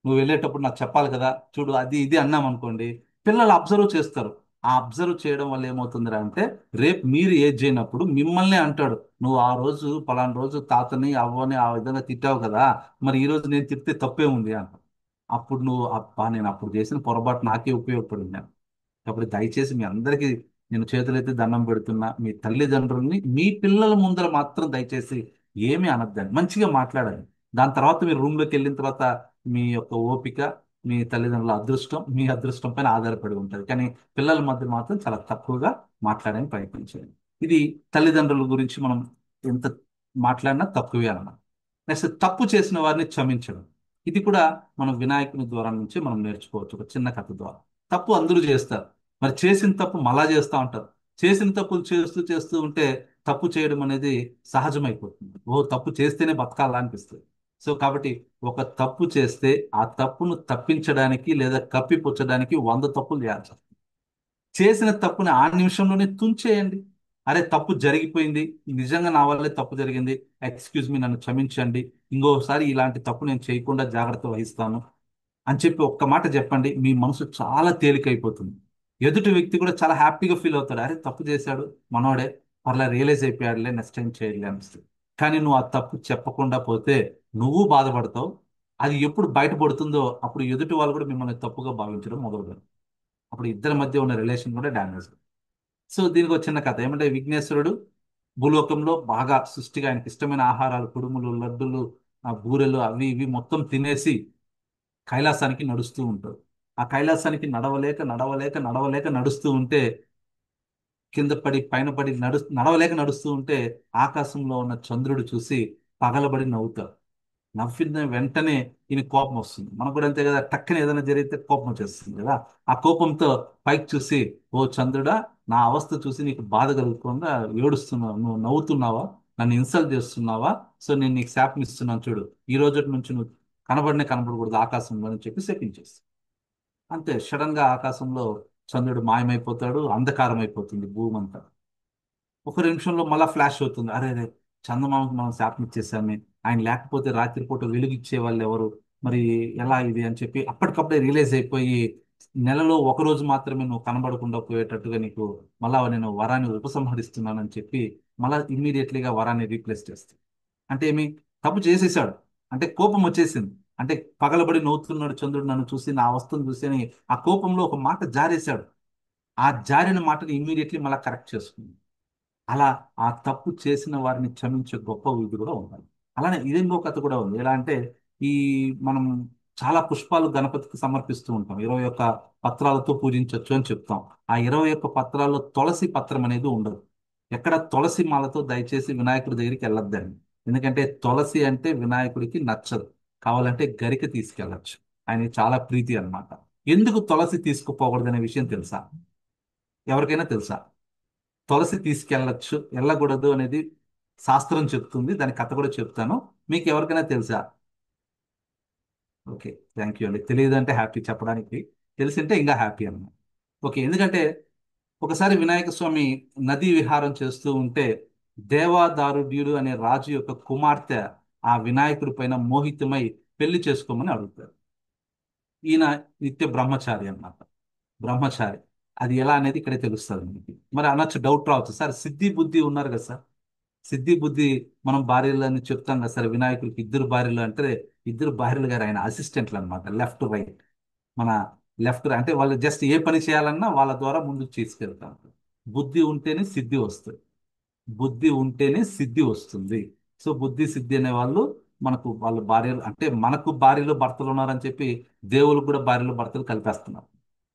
నువ్వు వెళ్ళేటప్పుడు నాకు చెప్పాలి కదా, చూడు అది ఇది అన్నాం అనుకోండి, పిల్లలు అబ్జర్వ్ చేస్తారు. ఆ అబ్జర్వ్ చేయడం వల్ల ఏమవుతుందిరా అంటే, రేపు మీరు ఏజ్ అయినప్పుడు మిమ్మల్ని అంటాడు, నువ్వు ఆ రోజు పలానా రోజు తాతని అవ్వని ఆ విధంగా తిట్టావు కదా, మరి ఈ రోజు నేను తిడితే తప్పే ఉంది అంట. అప్పుడు నువ్వు, అబ్బా నేను అప్పుడు చేసిన పొరపాటు నాకే ఉపయోగపడింది. కాబట్టి దయచేసి మీ అందరికీ నేను చేతులైతే దండం పెడుతున్నా, మీ తల్లిదండ్రుల్ని మీ పిల్లల ముందర మాత్రం దయచేసి ఏమీ అనద్దండి, మంచిగా మాట్లాడండి. దాని తర్వాత మీరు రూమ్లోకి వెళ్ళిన తర్వాత మీ యొక్క ఓపిక, మీ తల్లిదండ్రుల అదృష్టం, మీ అదృష్టం పైన ఆధారపడి ఉంటుంది. కానీ పిల్లల మధ్య మాత్రం చాలా తక్కువగా మాట్లాడడానికి ప్రయత్నించండి. ఇది తల్లిదండ్రుల గురించి మనం ఎంత మాట్లాడినా తక్కువే అన్నమాట. నెక్స్ట్, తప్పు చేసిన వారిని క్షమించడం. ఇది కూడా మనం వినాయకుని ద్వారా నుంచి మనం నేర్చుకోవచ్చు ఒక చిన్న కథ ద్వారా. తప్పు అందరూ చేస్తారు, మరి చేసిన తప్పు మళ్ళా చేస్తూ ఉంటారు. చేసిన తప్పులు చేస్తూ చేస్తూ ఉంటే తప్పు చేయడం అనేది సహజమైపోతుంది. ఓ తప్పు చేస్తేనే బతకాలా అనిపిస్తుంది. సో కాబట్టి ఒక తప్పు చేస్తే ఆ తప్పును తప్పించడానికి లేదా కప్పిపుచ్చడానికి 100 తప్పులు చేయాల్సి వస్తుంది. చేసిన తప్పుని ఆ నిమిషంలోనే తుంచేయండి. అరే తప్పు జరిగిపోయింది, నిజంగా నా వల్లే తప్పు జరిగింది, ఎక్స్క్యూజ్ మీ, నన్ను క్షమించండి, ఇంకోసారి ఇలాంటి తప్పు నేను చేయకుండా జాగ్రత్త వహిస్తాను అని చెప్పి ఒక్క మాట చెప్పండి. మీ మనసు చాలా తేలికైపోతుంది. ఎదుటి వ్యక్తి కూడా చాలా హ్యాపీగా ఫీల్ అవుతాడు. అరే తప్పు చేశాడు మనోడే, పర్లే రియలైజ్ అయిపోయాడులే, నెక్స్ట్ టైం చేయలే అనిపిస్తుంది. కానీ నువ్వు ఆ తప్పు చెప్పకుండా పోతే నువ్వు బాధపడతావు. అది ఎప్పుడు బయటపడుతుందో అప్పుడు ఎదుటి వాళ్ళు కూడా మిమ్మల్ని తప్పుగా భావించడం మొదలు. అప్పుడు ఇద్దరి మధ్య ఉన్న రిలేషన్ కూడా డ్యామేజ్. సో దీనికి ఒక చిన్న కథ ఏమంటే, విఘ్నేశ్వరుడు భూలోకంలో బాగా సృష్టిగా ఆయనకి ఇష్టమైన ఆహారాలు, కుడుములు, లడ్డులు, ఆ బూరెలు అవి ఇవి మొత్తం తినేసి కైలాసానికి నడుస్తూ ఉంటాడు. ఆ కైలాసానికి నడవలేక నడవలేక నడవలేక నడుస్తూ ఉంటే, కింద పడి పైన పడి నడవలేక నడుస్తూ ఉంటే ఆకాశంలో ఉన్న చంద్రుడు చూసి పగలబడి నవ్వుతాడు. నవ్విన వెంటనే ఈయన కోపం వస్తుంది. మనకు కూడా అంతే కదా, టక్కన ఏదైనా జరిగితే కోపం వచ్చేస్తుంది కదా. ఆ కోపంతో పైకి చూసి, ఓ చంద్రుడా, నా అవస్థ చూసి నీకు బాధ కలుగుతుందా, ఏడుస్తున్నావు, నువ్వు నవ్వుతున్నావా, నన్ను ఇన్సల్ట్ చేస్తున్నావా, సో నేను నీకు శాపం ఇస్తున్నాను చూడు, ఈ రోజు నుంచి నువ్వు కనబడకూడదు ఆకాశంలో అని చెప్పి శపించేస్తాను. అంతే, సడన్ గా ఆకాశంలో చంద్రుడు మాయమైపోతాడు, అంధకారం అయిపోతుంది భూమి అంతా. ఒక నిమిషంలో మళ్ళా ఫ్లాష్ అవుతుంది. అరే రే, చందమామకు మనం శాపం ఇచ్చేసామే, ఆయన లేకపోతే రాత్రిపూట వెలుగు ఇచ్చే వాళ్ళు ఎవరు, మరి ఎలా ఇది అని చెప్పి అప్పటికప్పుడే రియలైజ్ అయిపోయి, నెలలో ఒక రోజు మాత్రమే నువ్వు కనబడకుండా పోయేటట్టుగా నీకు మళ్ళా నేను వరాన్ని ఉపసంహరిస్తున్నానని చెప్పి మళ్ళా ఇమ్మీడియట్లీగా వరాన్ని రీప్లేస్ చేస్తాను. అంటే ఏమి, తప్పు చేసేసాడు, అంటే కోపం వచ్చేసింది, అంటే పగలబడి నవ్వుతున్నాడు చంద్రుడు నన్ను చూసి, నా అవస్థను చూసి అని ఆ కోపంలో ఒక మాట జారేశాడు. ఆ జారిన మాటని ఇమ్మీడియట్లీ మళ్ళీ కరెక్ట్ చేసుకుంది. అలా ఆ తప్పు చేసిన వారిని క్షమించే గొప్ప విధి కూడా ఉండాలి. అలానే ఇది ఇంకో కథ కూడా ఉంది. ఎలా అంటే, ఈ మనం చాలా పుష్పాలు గణపతికి సమర్పిస్తూ ఉంటాం, 21 పత్రాలతో పూజించవచ్చు అని చెప్తాం. ఆ 21 పత్రాల్లో తులసి పత్రం అనేది ఉండదు. ఎక్కడ తులసి మాలతో దయచేసి వినాయకుడి దగ్గరికి వెళ్ళొద్దండి. ఎందుకంటే తులసి అంటే వినాయకుడికి నచ్చదు. కావాలంటే గరిక తీసుకెళ్ళచ్చు, ఆయన చాలా ప్రీతి అన్నమాట. ఎందుకు తులసి తీసుకుపోకూడదు అనే విషయం తెలుసా? ఎవరికైనా తెలుసా? తులసి తీసుకెళ్ళచ్చు, వెళ్ళకూడదు అనేది శాస్త్రం చెప్తుంది, దాని కథ కూడా చెప్తాను. మీకు ఎవరికైనా తెలుసా? ఓకే, థ్యాంక్ యూ అండి. తెలియదు అంటే హ్యాపీ చెప్పడానికి, తెలిసింటే ఇంకా హ్యాపీ అన్నమాట. ఓకే, ఎందుకంటే ఒకసారి వినాయక స్వామి నదీ విహారం చేస్తూ ఉంటే దేవదారుడ్యుడు అనే రాజు యొక్క కుమార్తె ఆ వినాయకుడి పైన మోహితమై పెళ్లి చేసుకోమని అడుగుతారు. ఈయన నిత్య బ్రహ్మచారి అన్నమాట, బ్రహ్మచారి. అది ఎలా అనేది ఇక్కడే తెలుస్తుంది మీకు. మరి అనొచ్చు, డౌట్ రావచ్చు, సార్ సిద్ధి బుద్ధి ఉన్నారు కదా సార్, సిద్ధి బుద్ధి మనం భార్యలు అని చెప్తాం కదా సార్, వినాయకుడికి ఇద్దరు భార్యలు అంటే, ఇద్దరు భార్యలు గారు ఆయన అసిస్టెంట్లు అనమాట, లెఫ్ట్ రైట్. మన లెఫ్ట్ అంటే వాళ్ళు జస్ట్ ఏ పని చేయాలన్నా వాళ్ళ ద్వారా ముందుకు తీసుకెళ్తాం. బుద్ధి ఉంటేనే సిద్ధి వస్తుంది, బుద్ధి ఉంటేనే సిద్ధి వస్తుంది. సో బుద్ధి సిద్ధి అనే వాళ్ళు మనకు వాళ్ళ భార్యలు, అంటే మనకు భార్యలు భర్తలు ఉన్నారని చెప్పి దేవులకు కూడా భార్యలు భర్తలు కలిపేస్తున్నారు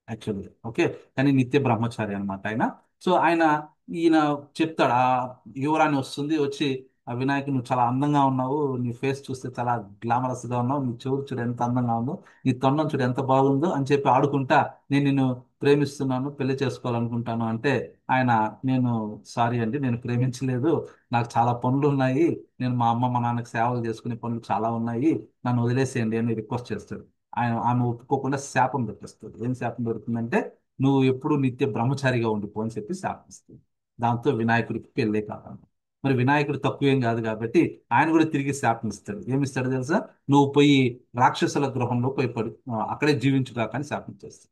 యాక్చువల్గా. ఓకే, కానీ నిత్య బ్రహ్మచారి అనమాట ఆయన. సో ఆయన, ఈయన చెప్తాడు, ఆ యువరాణి వస్తుంది, వచ్చి ఆ వినాయకుడు, నువ్వు చాలా అందంగా ఉన్నావు, నీ ఫేస్ చూస్తే చాలా గ్లామరస్ గా ఉన్నావు, నీ చెవులు చూడు ఎంత అందంగా ఉందో, నీ తొండం చూడు ఎంత బాగుందో అని చెప్పి ఆడుకుంటా, నేను నిన్ను ప్రేమిస్తున్నాను, పెళ్లి చేసుకోవాలనుకుంటాను అంటే ఆయన, నేను సారీ అండి, నేను ప్రేమించలేదు, నాకు చాలా పనులు ఉన్నాయి, నేను మా అమ్మ మా నాన్నకి సేవలు చేసుకునే పనులు చాలా ఉన్నాయి, నన్ను వదిలేసేయండి అని రిక్వెస్ట్ చేస్తాడు. ఆమె ఒప్పుకోకుండా శాపం పెట్టేస్తుంది. ఏం శాపం పెడుతుందంటే, నువ్వు ఎప్పుడు నిత్య బ్రహ్మచారిగా ఉండిపో అని చెప్పి శాపం ఇస్తుంది. దాంతో వినాయకుడికి పెళ్ళే కాదు. మరి వినాయకుడు తక్కువేం కాదు కాబట్టి ఆయన కూడా తిరిగి శాపం ఇస్తాడు. ఏమి ఇస్తాడు తెలుసా? నువ్వు పోయి రాక్షసుల గృహంలో పోయి అక్కడే జీవించుగా కానీ శాపం చేస్తాడు.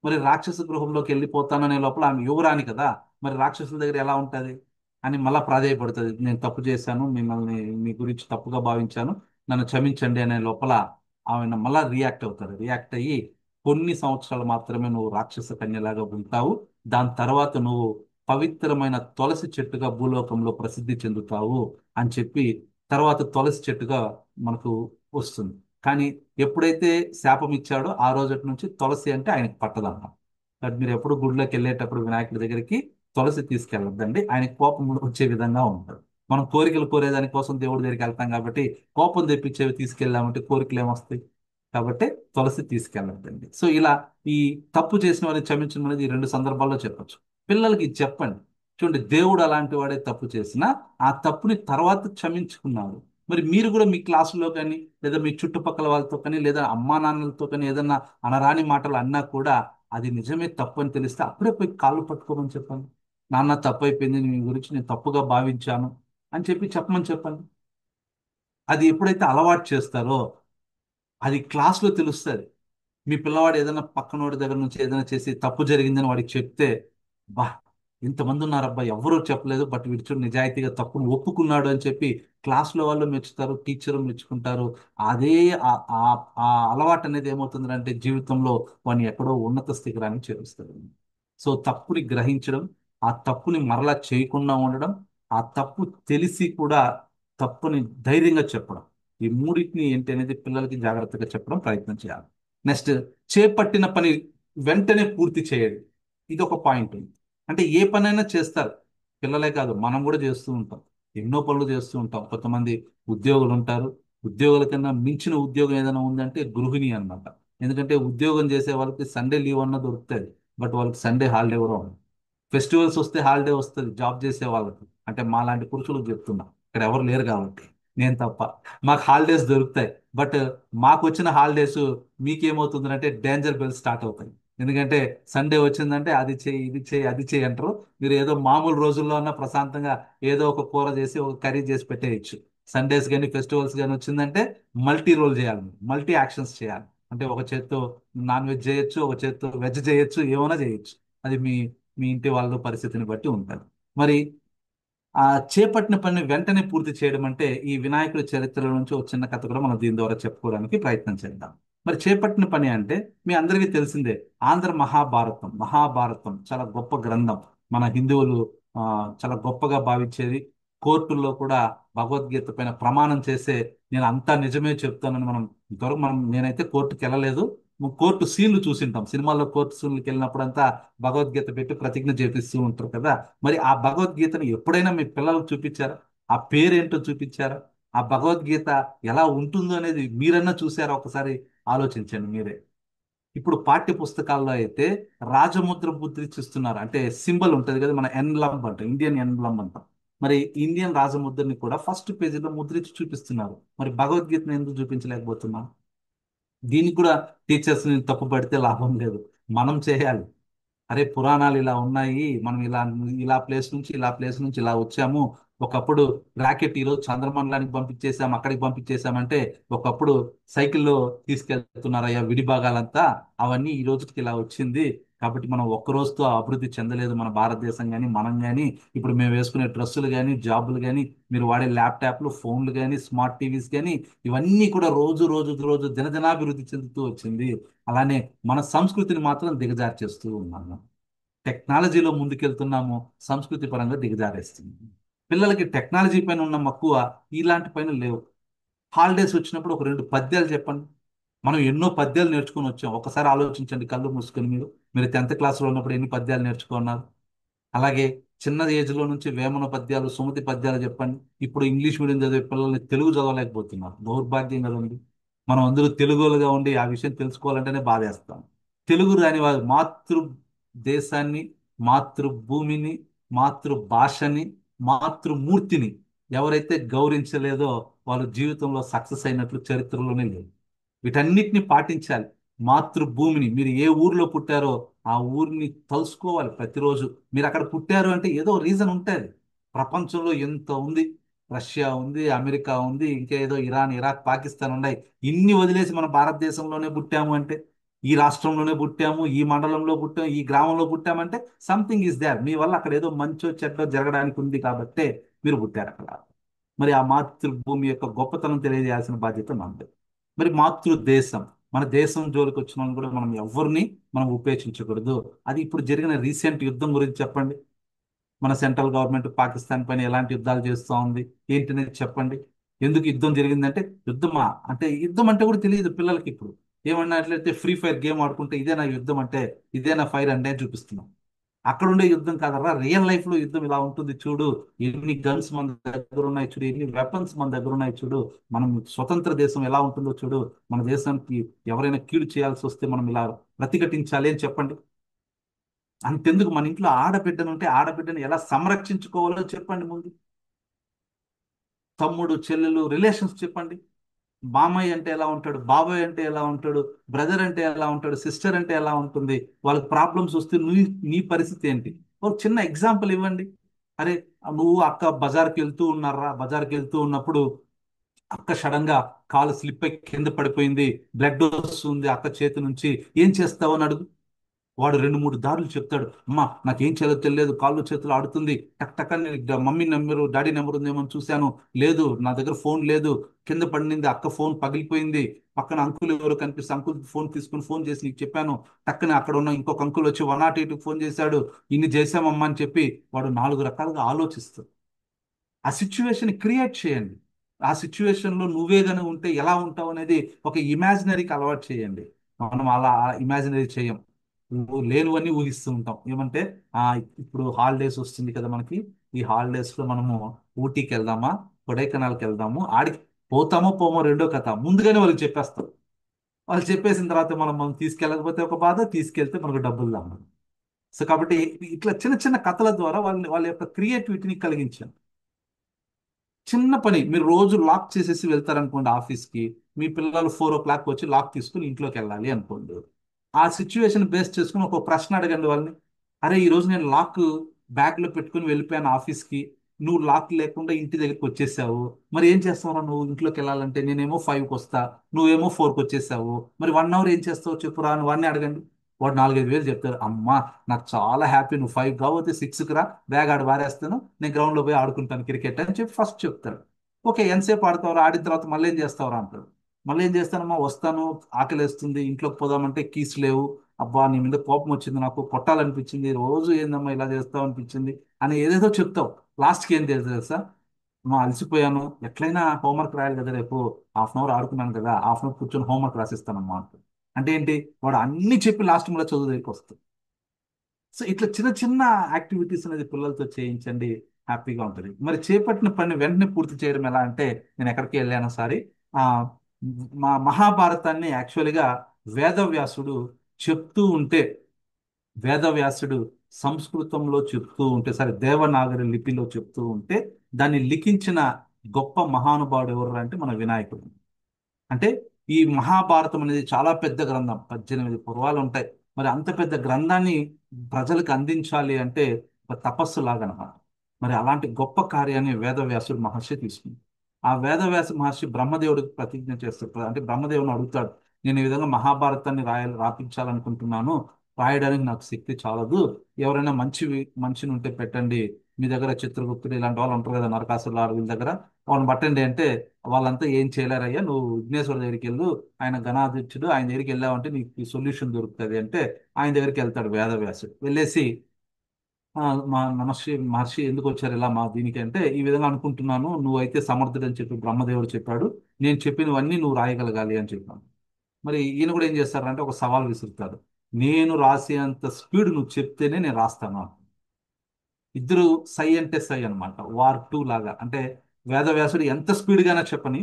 మరి రాక్షస గృహంలోకి వెళ్ళిపోతాననే లోపల ఆమె యువరాణి కదా, మరి రాక్షసుల దగ్గర ఎలా ఉంటది అని మళ్ళా ప్రాధేయపడుతుంది. నేను తప్పు చేశాను, మిమ్మల్ని మీ గురించి తప్పుగా భావించాను, నన్ను క్షమించండి అనే లోపల ఆమె మళ్ళా రియాక్ట్ అవుతాడు. రియాక్ట్ అయ్యి కొన్ని సంవత్సరాలు మాత్రమే నువ్వు రాక్షస కన్యలాగా ఉంటావు. దాని తర్వాత నువ్వు పవిత్రమైన తులసి చెట్టుగా భూలోకంలో ప్రసిద్ధి చెందుతావు అని చెప్పి తర్వాత తులసి చెట్టుగా మనకు వస్తుంది. కానీ ఎప్పుడైతే శాపం ఇచ్చాడో ఆ రోజటి నుంచి తులసి అంటే ఆయనకి పట్టదన్నమాట. కాబట్టి మీరు ఎప్పుడు గుడిలోకి వెళ్ళేటప్పుడు వినాయకుడి దగ్గరికి తులసి తీసుకెళ్ళొద్దండి, ఆయన కోపం వచ్చే విధంగా ఉంటాడు. మనం కోరికలు కోరేదాని కోసం దేవుడి దగ్గరికి వెళ్తాం కాబట్టి కోపం తెప్పించేవి తీసుకెళ్ళామంటే కోరికలు ఏమొస్తాయి. కాబట్టి తులసి తీసుకెళ్ళొద్దండి. సో ఇలా ఈ తప్పు చేసిన వారిని క్షమించడం అనేది ఈ రెండు సందర్భాల్లో చెప్పొచ్చు. పిల్లలకి ఇది చెప్పండి. చూడండి, దేవుడు అలాంటి వాడే తప్పు చేసినా ఆ తప్పుని తర్వాత క్షమించుకున్నాడు. మరి మీరు కూడా మీ క్లాసులో కానీ లేదా మీ చుట్టుపక్కల వాళ్ళతో కానీ లేదా అమ్మా నాన్నలతో కానీ ఏదన్నా అనరాని మాటలు అన్నా కూడా అది నిజమే తప్పు అని తెలిస్తే అప్పుడే పోయి కాళ్ళు పట్టుకోమని చెప్పండి. నాన్న తప్పు అయిపోయింది, నీ గురించి నేను తప్పుగా భావించాను అని చెప్పి చెప్పమని చెప్పండి. అది ఎప్పుడైతే అలవాటు చేస్తారో అది క్లాస్లో తెలుస్తుంది. మీ పిల్లవాడు ఏదైనా పక్కనోడి దగ్గర నుంచి ఏదైనా చేసి తప్పు జరిగిందని వాడికి చెప్తే, బా ఇంతమంది ఉన్నారబ్బా ఎవరూ చెప్పలేదు, బట్ వీడు చూడు నిజాయితీగా తప్పును ఒప్పుకున్నాడు అని చెప్పి క్లాస్లో వాళ్ళు మెచ్చుతారు, టీచర్ మెచ్చుకుంటారు. అదే ఆ ఆ ఆ అలవాటు అనేది ఏమవుతుందంటే జీవితంలో వాడిని ఎక్కడో ఉన్నత శిఖరానికి చేరుస్తుంది. సో తప్పుని గ్రహించడం, ఆ తప్పుని మరలా చేయకుండా ఉండడం, ఆ తప్పు తెలిసి కూడా తప్పుని ధైర్యంగా చెప్పడం, ఈ మూడింటిని ఏంటి అనేది పిల్లలకి జాగ్రత్తగా చెప్పడం ప్రయత్నం చేయాలి. నెక్స్ట్, చేపట్టిన పని వెంటనే పూర్తి చేయండి. ఇది ఒక పాయింట్ ఉంది. అంటే ఏ పనైనా చేస్తారు, పిల్లలే కాదు మనం కూడా చేస్తూ ఉంటాం. ఎన్నో పనులు చేస్తూ ఉంటాం. కొంతమంది ఉద్యోగులు ఉంటారు. ఉద్యోగుల కన్నా మించిన ఉద్యోగం ఏదైనా ఉందంటే గృహిణి అన్నమాట. ఎందుకంటే ఉద్యోగం చేసే వాళ్ళకి సండే లీవ్ అన్న దొరుకుతుంది, బట్ వాళ్ళకి సండే హాలిడే కూడా ఉండదు. ఫెస్టివల్స్ వస్తే హాలిడే వస్తుంది జాబ్ చేసే వాళ్ళకి. అంటే మా లాంటి పురుషులకు చెప్తున్నా, ఇక్కడ ఎవరు లేరు కాబట్టి నేను తప్ప. మాకు హాలిడేస్ దొరుకుతాయి, బట్ మాకు వచ్చిన హాలిడేస్ మీకేమవుతుందంటే డేంజర్ బెల్ స్టార్ట్ అవుతాయి. ఎందుకంటే సండే వచ్చిందంటే అది చేయి ఇది చేయి అది చేయి అంటారు. మీరు ఏదో మామూలు రోజుల్లో ఉన్న ప్రశాంతంగా ఏదో ఒక కూర చేసి ఒక కర్రీ చేసి పెట్టేయచ్చు. సండేస్ కానీ ఫెస్టివల్స్ కానీ వచ్చిందంటే మల్టీ రోల్ చేయాలి, మల్టీ యాక్షన్స్ చేయాలి. అంటే ఒక చేత్తో నాన్ వెజ్ చేయొచ్చు, ఒక చేత్తో వెజ్ చేయొచ్చు, ఏమైనా చేయొచ్చు. అది మీ మీ ఇంటి వాళ్ళ పరిస్థితిని బట్టి ఉంటుంది. మరి ఆ చేపట్టిన పనిని వెంటనే పూర్తి చేయడం అంటే ఈ వినాయకుడి చరిత్రలో నుంచి ఒక చిన్న కథ కూడా మనం దీని ద్వారా చెప్పుకోవడానికి ప్రయత్నం చేద్దాం. మరి చేపట్టిన పని అంటే మీ అందరికీ తెలిసిందే, ఆంధ్ర మహాభారతం. మహాభారతం చాలా గొప్ప గ్రంథం. మన హిందువులు ఆ చాలా గొప్పగా భావించేది. కోర్టుల్లో కూడా భగవద్గీత పైన ప్రమాణం చేసే, నేను అంతా నిజమే చెప్తానని మనం ఇంతవరకు నేనైతే కోర్టుకి వెళ్ళలేదు. కోర్టు సీన్లు చూసింటాం, సినిమాల్లో కోర్టు సీన్లకు వెళ్ళినప్పుడంతా భగవద్గీత పెట్టి ప్రతిజ్ఞ చేపిస్తూ ఉంటారు కదా. మరి ఆ భగవద్గీతను ఎప్పుడైనా మీ పిల్లలకు చూపించారా? ఆ పేరేంటో చూపించారా? ఆ భగవద్గీత ఎలా ఉంటుందో అనేది మీరన్నా చూసారా? ఒకసారి ఆలోచించండి మీరే. ఇప్పుడు పాఠ్య పుస్తకాల్లో అయితే రాజముద్ర ముద్రించిస్తున్నారు. అంటే సింబల్ ఉంటుంది కదా, మన ఎన్లమ్ అంట, ఇండియన్ ఎన్లమ్ అంటాం. మరి ఇండియన్ రాజముద్రని కూడా ఫస్ట్ పేజీలో ముద్రించి చూపిస్తున్నారు. మరి భగవద్గీతను ఎందుకు చూపించలేకపోతున్నాం? దీనికి కూడా టీచర్స్ ని తప్పు పడితే లాభం లేదు, మనం చేయాలి. అరే పురాణాలు ఇలా ఉన్నాయి, మనం ఇలా ఇలా ప్లేస్ నుంచి ఇలా ప్లేస్ నుంచి ఇలా వచ్చాము. ఒకప్పుడు రాకెట్ ఈరోజు చంద్రమండలానికి పంపించేసాం, అక్కడికి పంపించేసామంటే ఒకప్పుడు సైకిల్లో తీసుకెళ్తున్నారయ్యా విడి భాగాలంతా, అవన్నీ ఈ రోజుకి ఇలా వచ్చింది. కాబట్టి మనం ఒక్క రోజుతో అభివృద్ధి చెందలేదు మన భారతదేశం కానీ మనం కానీ. ఇప్పుడు మేము వేసుకునే డ్రెస్సులు కానీ జాబులు కానీ మీరు వాడే ల్యాప్టాప్లు ఫోన్లు కానీ స్మార్ట్ టీవీస్ కానీ ఇవన్నీ కూడా రోజు రోజు రోజు దినదినాభివృద్ధి చెందుతూ వచ్చింది. అలానే మన సంస్కృతిని మాత్రం దిగజార్చేస్తూ ఉన్నాము. టెక్నాలజీలో ముందుకెళ్తున్నాము, సంస్కృతి పరంగా దిగజారేస్తుంది. పిల్లలకి టెక్నాలజీ పైన ఉన్న మక్కువ ఇలాంటి పైన లేవు. హాలిడేస్ వచ్చినప్పుడు ఒక రెండు పద్యాలు చెప్పండి. మనం ఎన్నో పద్యాలు నేర్చుకొని వచ్చాం. ఒకసారి ఆలోచించండి కళ్ళు మూసుకొని. మీరు మీరు 10th క్లాస్లో ఉన్నప్పుడు ఎన్ని పద్యాలు నేర్చుకున్నారు? అలాగే చిన్న ఏజ్లో నుంచి వేమన పద్యాలు సుమతి పద్యాలు చెప్పండి. ఇప్పుడు ఇంగ్లీష్ మీడియం చదివే పిల్లల్ని తెలుగు చదవలేకపోతున్నారు. దౌర్భాగ్యం కదండి. మనం అందరూ తెలుగులుగా ఉండి ఆ విషయం తెలుసుకోవాలంటేనే బాధేస్తాం. తెలుగు రాని వారు మాతృ దేశాన్ని, మాతృభూమిని, మాతృభాషని, మాతృమూర్తిని ఎవరైతే గౌరవించలేదో వాళ్ళు జీవితంలో సక్సెస్ అయినట్లు చరిత్రలోనే లేదు. వీటన్నిటిని పాటించాలి. మాతృభూమిని, మీరు ఏ ఊర్లో పుట్టారో ఆ ఊరిని తలుసుకోవాలి ప్రతిరోజు. మీరు అక్కడ పుట్టారు అంటే ఏదో రీజన్ ఉంటుంది. ప్రపంచంలో ఎంత ఉంది, రష్యా ఉంది, అమెరికా ఉంది, ఇంకేదో ఇరాన్ ఇరాక్ పాకిస్తాన్ ఉన్నాయి. ఇన్ని వదిలేసి మన భారతదేశంలోనే పుట్టాము అంటే, ఈ రాష్ట్రంలోనే పుట్టాము, ఈ మండలంలో పుట్టాము, ఈ గ్రామంలో పుట్టామంటే సంథింగ్ ఈస్ దేర్. మీ వల్ల అక్కడ ఏదో మంచో చెడ్డో జరగడానికి ఉంది కాబట్టే మీరు పుట్టారు అక్కడ. మరి ఆ మాతృభూమి యొక్క గొప్పతనం తెలియజేయాల్సిన బాధ్యత మనది. మరి మాతృదేశం, మన దేశం జోలికి వచ్చిన వాళ్ళని కూడా మనం ఎవరిని మనం ఉపేక్షించకూడదు. అది ఇప్పుడు జరిగిన రీసెంట్ యుద్ధం గురించి చెప్పండి. మన సెంట్రల్ గవర్నమెంట్ పాకిస్తాన్ పైన ఎలాంటి యుద్ధాలు చేస్తూ ఉంది ఏంటనేది చెప్పండి. ఎందుకు యుద్ధం జరిగిందంటే, యుద్ధమా అంటే యుద్ధం అంటే కూడా తెలియదు పిల్లలకి ఇప్పుడు. ఏమన్నట్లయితే ఫ్రీ ఫైర్ గేమ్ ఆడుకుంటే ఇదేనా యుద్ధం అంటే, ఇదేనా ఫైర్ అంటే అని చూపిస్తున్నాం. అక్కడ ఉండే యుద్ధం కాదరా, రియల్ లైఫ్ లో యుద్ధం ఇలా ఉంటుంది చూడు. ఎన్ని గన్స్ మన దగ్గర ఉన్నాయి చూడు, ఎన్ని వెపన్స్ మన దగ్గర ఉన్నాయి చూడు. మనం స్వతంత్ర దేశం ఎలా ఉంటుందో చూడు. మన దేశానికి ఎవరైనా కీడు చేయాల్సి వస్తే మనం ఇలా ప్రతిఘటించాలి అని చెప్పండి. అంతెందుకు, మన ఇంట్లో ఆడబిడ్డను ఉంటే ఆడబిడ్డను ఎలా సంరక్షించుకోవాలో చెప్పండి ముందు. తమ్ముడు చెల్లెలు రిలేషన్స్ చెప్పండి. మామయ్య అంటే ఎలా ఉంటాడు, బాబాయ్ అంటే ఎలా ఉంటాడు, బ్రదర్ అంటే ఎలా ఉంటాడు, సిస్టర్ అంటే ఎలా ఉంటుంది. వాళ్ళకి ప్రాబ్లమ్స్ వస్తే నీ పరిస్థితి ఏంటి. ఒక చిన్న ఎగ్జాంపుల్ ఇవ్వండి. అరే, నువ్వు అక్క బజార్కి వెళ్తూ ఉన్నారా, బజార్కి వెళ్తూ ఉన్నప్పుడు అక్క సడన్ గా కాలు స్లిప్ అయి కింద పడిపోయింది, బ్లడ్ వస్తుంది అక్క చేతి నుంచి, ఏం చేస్తావు అని అడుగు. వాడు రెండు మూడు దారులు చెప్తాడు. అమ్మా నాకేం చేయాలో తెలియదు, కాళ్ళు చేతులు ఆడుతుంది, టక్ టక్ అని మమ్మీ నెంబరు డాడీ నెంబర్ ఉందేమో అని చూశాను, లేదు నా దగ్గర ఫోన్ లేదు, కింద పడింది అక్క ఫోన్ పగిలిపోయింది, పక్కన అంకుల్ ఎవరు కనిపిస్తే అంకుల్ ఫోన్ తీసుకుని ఫోన్ చేసి నీకు చెప్పాను, టక్కన అక్కడ ఉన్న ఇంకొక అంకుల్ వచ్చి 108కి ఫోన్ చేశాడు, ఇన్ని చేశామమ్మా అని చెప్పి వాడు నాలుగు రకాలుగా ఆలోచిస్తాడు. ఆ సిచ్యువేషన్ క్రియేట్ చేయండి. ఆ సిచ్యువేషన్ లో నువ్వే గనుక ఉంటే ఎలా ఉంటావు అనేది ఒక ఇమాజినరీకి అలవాటు చేయండి. మనం అలా ఇమాజినరీ చేయం, లేనివన్నీ ఊహిస్తూ ఉంటాం. ఏమంటే ఆ ఇప్పుడు హాలిడేస్ వస్తుంది కదా మనకి, ఈ హాలిడేస్ లో మనము ఊటీకి వెళ్దామా, కొడైకెనాల్కి వెళ్దాము, ఆడికి పోతామో పోమో రెండో కథ ముందుగానే వాళ్ళకి చెప్పేస్తాం. వాళ్ళు చెప్పేసిన తర్వాత మనం తీసుకెళ్ళకపోతే ఒక బాధ, తీసుకెళ్తే మనకు డబ్బులు రావు. సో కాబట్టి ఇట్లా చిన్న చిన్న కథల ద్వారా వాళ్ళ యొక్క క్రియేటివిటీని కలిగించాను. చిన్న పని, మీరు రోజు లాక్ చేసేసి వెళ్తారనుకోండి ఆఫీస్కి, మీ పిల్లలు 4 o'clock వచ్చి లాక్ తీసుకుని ఇంట్లోకి వెళ్ళాలి అనుకోండి. ఆ సిచ్యువేషన్ బేస్ చేసుకుని ఒక ప్రశ్న అడగండి వాళ్ళని. అరే ఈ రోజు నేను లాక్ బ్యాగ్లో పెట్టుకుని వెళ్ళిపోయాను ఆఫీస్కి, నువ్వు లాక్ లేకుండా ఇంటి దగ్గరికి వచ్చేసావు, మరి ఏం చేస్తావురా నువ్వు ఇంట్లోకి వెళ్ళాలంటే, నేనేమో 5కి వస్తా, నువ్వేమో 4కి వచ్చేసావు, మరి 1 hour ఏం చేస్తావు చెప్పురా అని వాడిని అడగండి. వాడు 4-5 వేలు చెప్తారు. అమ్మా నాకు చాలా హ్యాపీ, నువ్వు 5 కాకపోతే 6కి రా, బ్యాగ్ ఆడ పారేస్తాను, నేను గ్రౌండ్లో పోయి ఆడుకుంటాను క్రికెట్ అని చెప్పి ఫస్ట్ చెప్తాడు. ఓకే ఎంతసేపు ఆడతావురా, ఆడిన తర్వాత మళ్ళీ ఏం చేస్తావురా అంటాడు. మళ్ళీ ఏం చేస్తానమ్మా, వస్తాను, ఆకలేస్తుంది, ఇంట్లోకి పోదామంటే కీస్ లేవు, అబ్బా నీ మీద కోపం వచ్చింది, నాకు కొట్టాలనిపించింది, రోజు ఏందమ్మా ఇలా చేస్తావు అనిపించింది అని ఏదేదో చెప్తావు. లాస్ట్కి ఏం తెలుసా, మా అలసిపోయాను, ఎట్లయినా హోంవర్క్ రాయాలి కదా రేపు, హాఫ్ 1 hour ఆడుకున్నాను కదా, హాఫ్ 1 hour కూర్చొని హోంవర్క్ రాసిస్తానమ్మా అంటాడు. అంటే ఏంటి, వాడు అన్ని చెప్పి లాస్ట్ మళ్ళీ చదువు దగ్గరికి వస్తుంది. సో ఇట్లా చిన్న చిన్న యాక్టివిటీస్ అనేది పిల్లలతో చేయించండి, హ్యాపీగా ఉంటుంది. మరి చేపట్టిన పని వెంటనే పూర్తి చేయడం ఎలా అంటే, నేను ఎక్కడికి వెళ్ళాను సారి, ఆ మా మహాభారతాన్ని యాక్చువల్గా వేదవ్యాసుడు చెప్తూ ఉంటే, వేదవ్యాసుడు సంస్కృతంలో చెప్తూ ఉంటే, సరే దేవనాగరి లిపిలో చెప్తూ ఉంటే, దాన్ని లిఖించిన గొప్ప మహానుభావుడు ఎవరు అంటే మన వినాయకుడు. అంటే ఈ మహాభారతం అనేది చాలా పెద్ద గ్రంథం, 18 పర్వాలు ఉంటాయి. మరి అంత పెద్ద గ్రంథాన్ని ప్రజలకు అందించాలి అంటే ఒక తపస్సు లాగనమాట. మరి అలాంటి గొప్ప కార్యాన్ని వేదవ్యాసుడు మహర్షి తీసుకుంది. ఆ వేదవ్యాస మహర్షి బ్రహ్మదేవుడికి ప్రతిజ్ఞ చేస్తాడు. అంటే బ్రహ్మదేవుని అడుగుతాడు, నేను ఈ విధంగా మహాభారతాన్ని రాపించాలనుకుంటున్నాను, రాయడానికి నాకు శక్తి చాలదు, ఎవరైనా మనిషిని ఉంటే పెట్టండి, మీ దగ్గర చిత్రగుప్తుడు ఇలాంటి వాళ్ళు ఉంటారు కదా, నరకాసురులు వీళ్ళ దగ్గర వాళ్ళని పట్టండి అంటే, వాళ్ళంతా ఏం చేయలేరయ్యా, నువ్వు విఘ్నేశ్వర దగ్గరికి వెళ్ళు, ఆయన గణాధ్యక్షుడు, ఆయన దగ్గరికి వెళ్ళావంటే నీకు సొల్యూషన్ దొరుకుతుంది అంటే, ఆయన దగ్గరికి వెళ్తాడు వేదవ్యాసుడు. వెళ్ళేసి "ఆ, మా నమర్షి మహర్షి ఎందుకు వచ్చారు ఇలా మా దీనికి అంటే, ఈ విధంగా అనుకుంటున్నాను, నువ్వైతే సమర్థుడు అని చెప్పి బ్రహ్మదేవుడు చెప్పాడు, నేను చెప్పినవన్నీ నువ్వు రాయగలగాలి అని చెప్పాను. మరి ఈయన కూడా ఏం చేస్తారంటే ఒక సవాల్ విసురుతాడు, నేను రాసేంత స్పీడ్ నువ్వు చెప్తేనే నేను రాస్తాను. ఇద్దరు సై అంటే సై అనమాట, వార్ 2 లాగా. అంటే వేదవ్యాసుడు ఎంత స్పీడ్ గానే చెప్పని,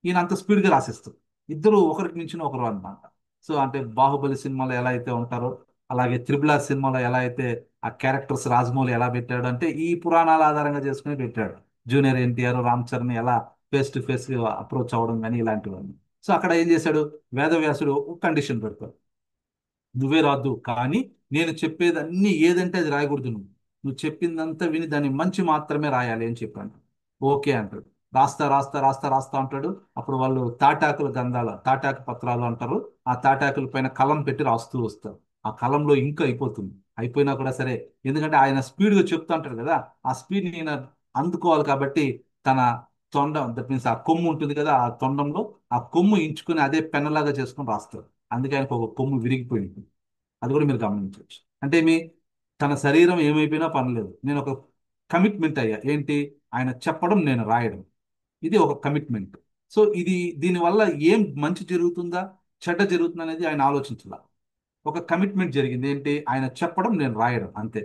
ఈయన అంత స్పీడ్ గా రాసేస్తారు. ఇద్దరు ఒకరికి మించిన ఒకరు అనమాట. సో అంటే బాహుబలి సినిమాలో ఎలా అయితే ఉంటారో, అలాగే త్రిబుల్ R సినిమాలో ఎలా అయితే ఆ క్యారెక్టర్స్ రాజమౌళి ఎలా పెట్టాడు అంటే, ఈ పురాణాల ఆధారంగా చేసుకుని పెట్టాడు. జూనియర్ ఎన్టీఆర్ రామ్ చరణ్ ఎలా ఫేస్ టు ఫేస్ అప్రోచ్ అవ్వడం కానీ ఇలాంటివన్నీ. సో అక్కడ ఏం చేశాడు, వేదవ్యాసుడు ఒక కండిషన్ పెడతాడు, నువ్వే రాద్దు కానీ నేను చెప్పేది అన్ని ఏదంటే అది రాయకూడదు, నువ్వు చెప్పిందంతా విని దాన్ని మంచి మాత్రమే రాయాలి అని చెప్పాను. ఓకే అంటాడు. రాస్తా రాస్తా రాస్తా రాస్తా అంటాడు. అప్పుడు వాళ్ళు తాటాకుల గంధాలు, తాటాకు పత్రాలు అంటారు, ఆ తాటాకుల పైన కలం పెట్టి రాస్తూ వస్తారు. ఆ కలంలో ఇంక్ అయిపోతుంది. అయిపోయినా కూడా సరే, ఎందుకంటే ఆయన స్పీడ్గా చెప్తా అంటాడు కదా, ఆ స్పీడ్ నేను అందుకోవాలి కాబట్టి తన తొండం, దట్ మీన్స్ ఆ కొమ్ము ఉంటుంది కదా, ఆ తొండంలో ఆ కొమ్ము ఇంచుకొని అదే పెన్నలాగా చేసుకొని రాస్తాడు. అందుకే ఆయనకు ఒక కొమ్ము విరిగిపోయింది. అది కూడా మీరు గమనించవచ్చు. అంటే తన శరీరం ఏమైపోయినా పర్లేదు, నేను ఒక కమిట్మెంట్ అయ్యా. ఏంటి? ఆయన చెప్పడం, నేను రాయడం. ఇది ఒక కమిట్మెంట్. సో దీనివల్ల ఏం మంచి జరుగుతుందా, చెడ్డ జరుగుతుందా అనేది ఆయన ఆలోచించాల. ఒక కమిట్మెంట్ జరిగింది. ఏంటి? ఆయన చెప్పడం, నేను రాయడం, అంతే.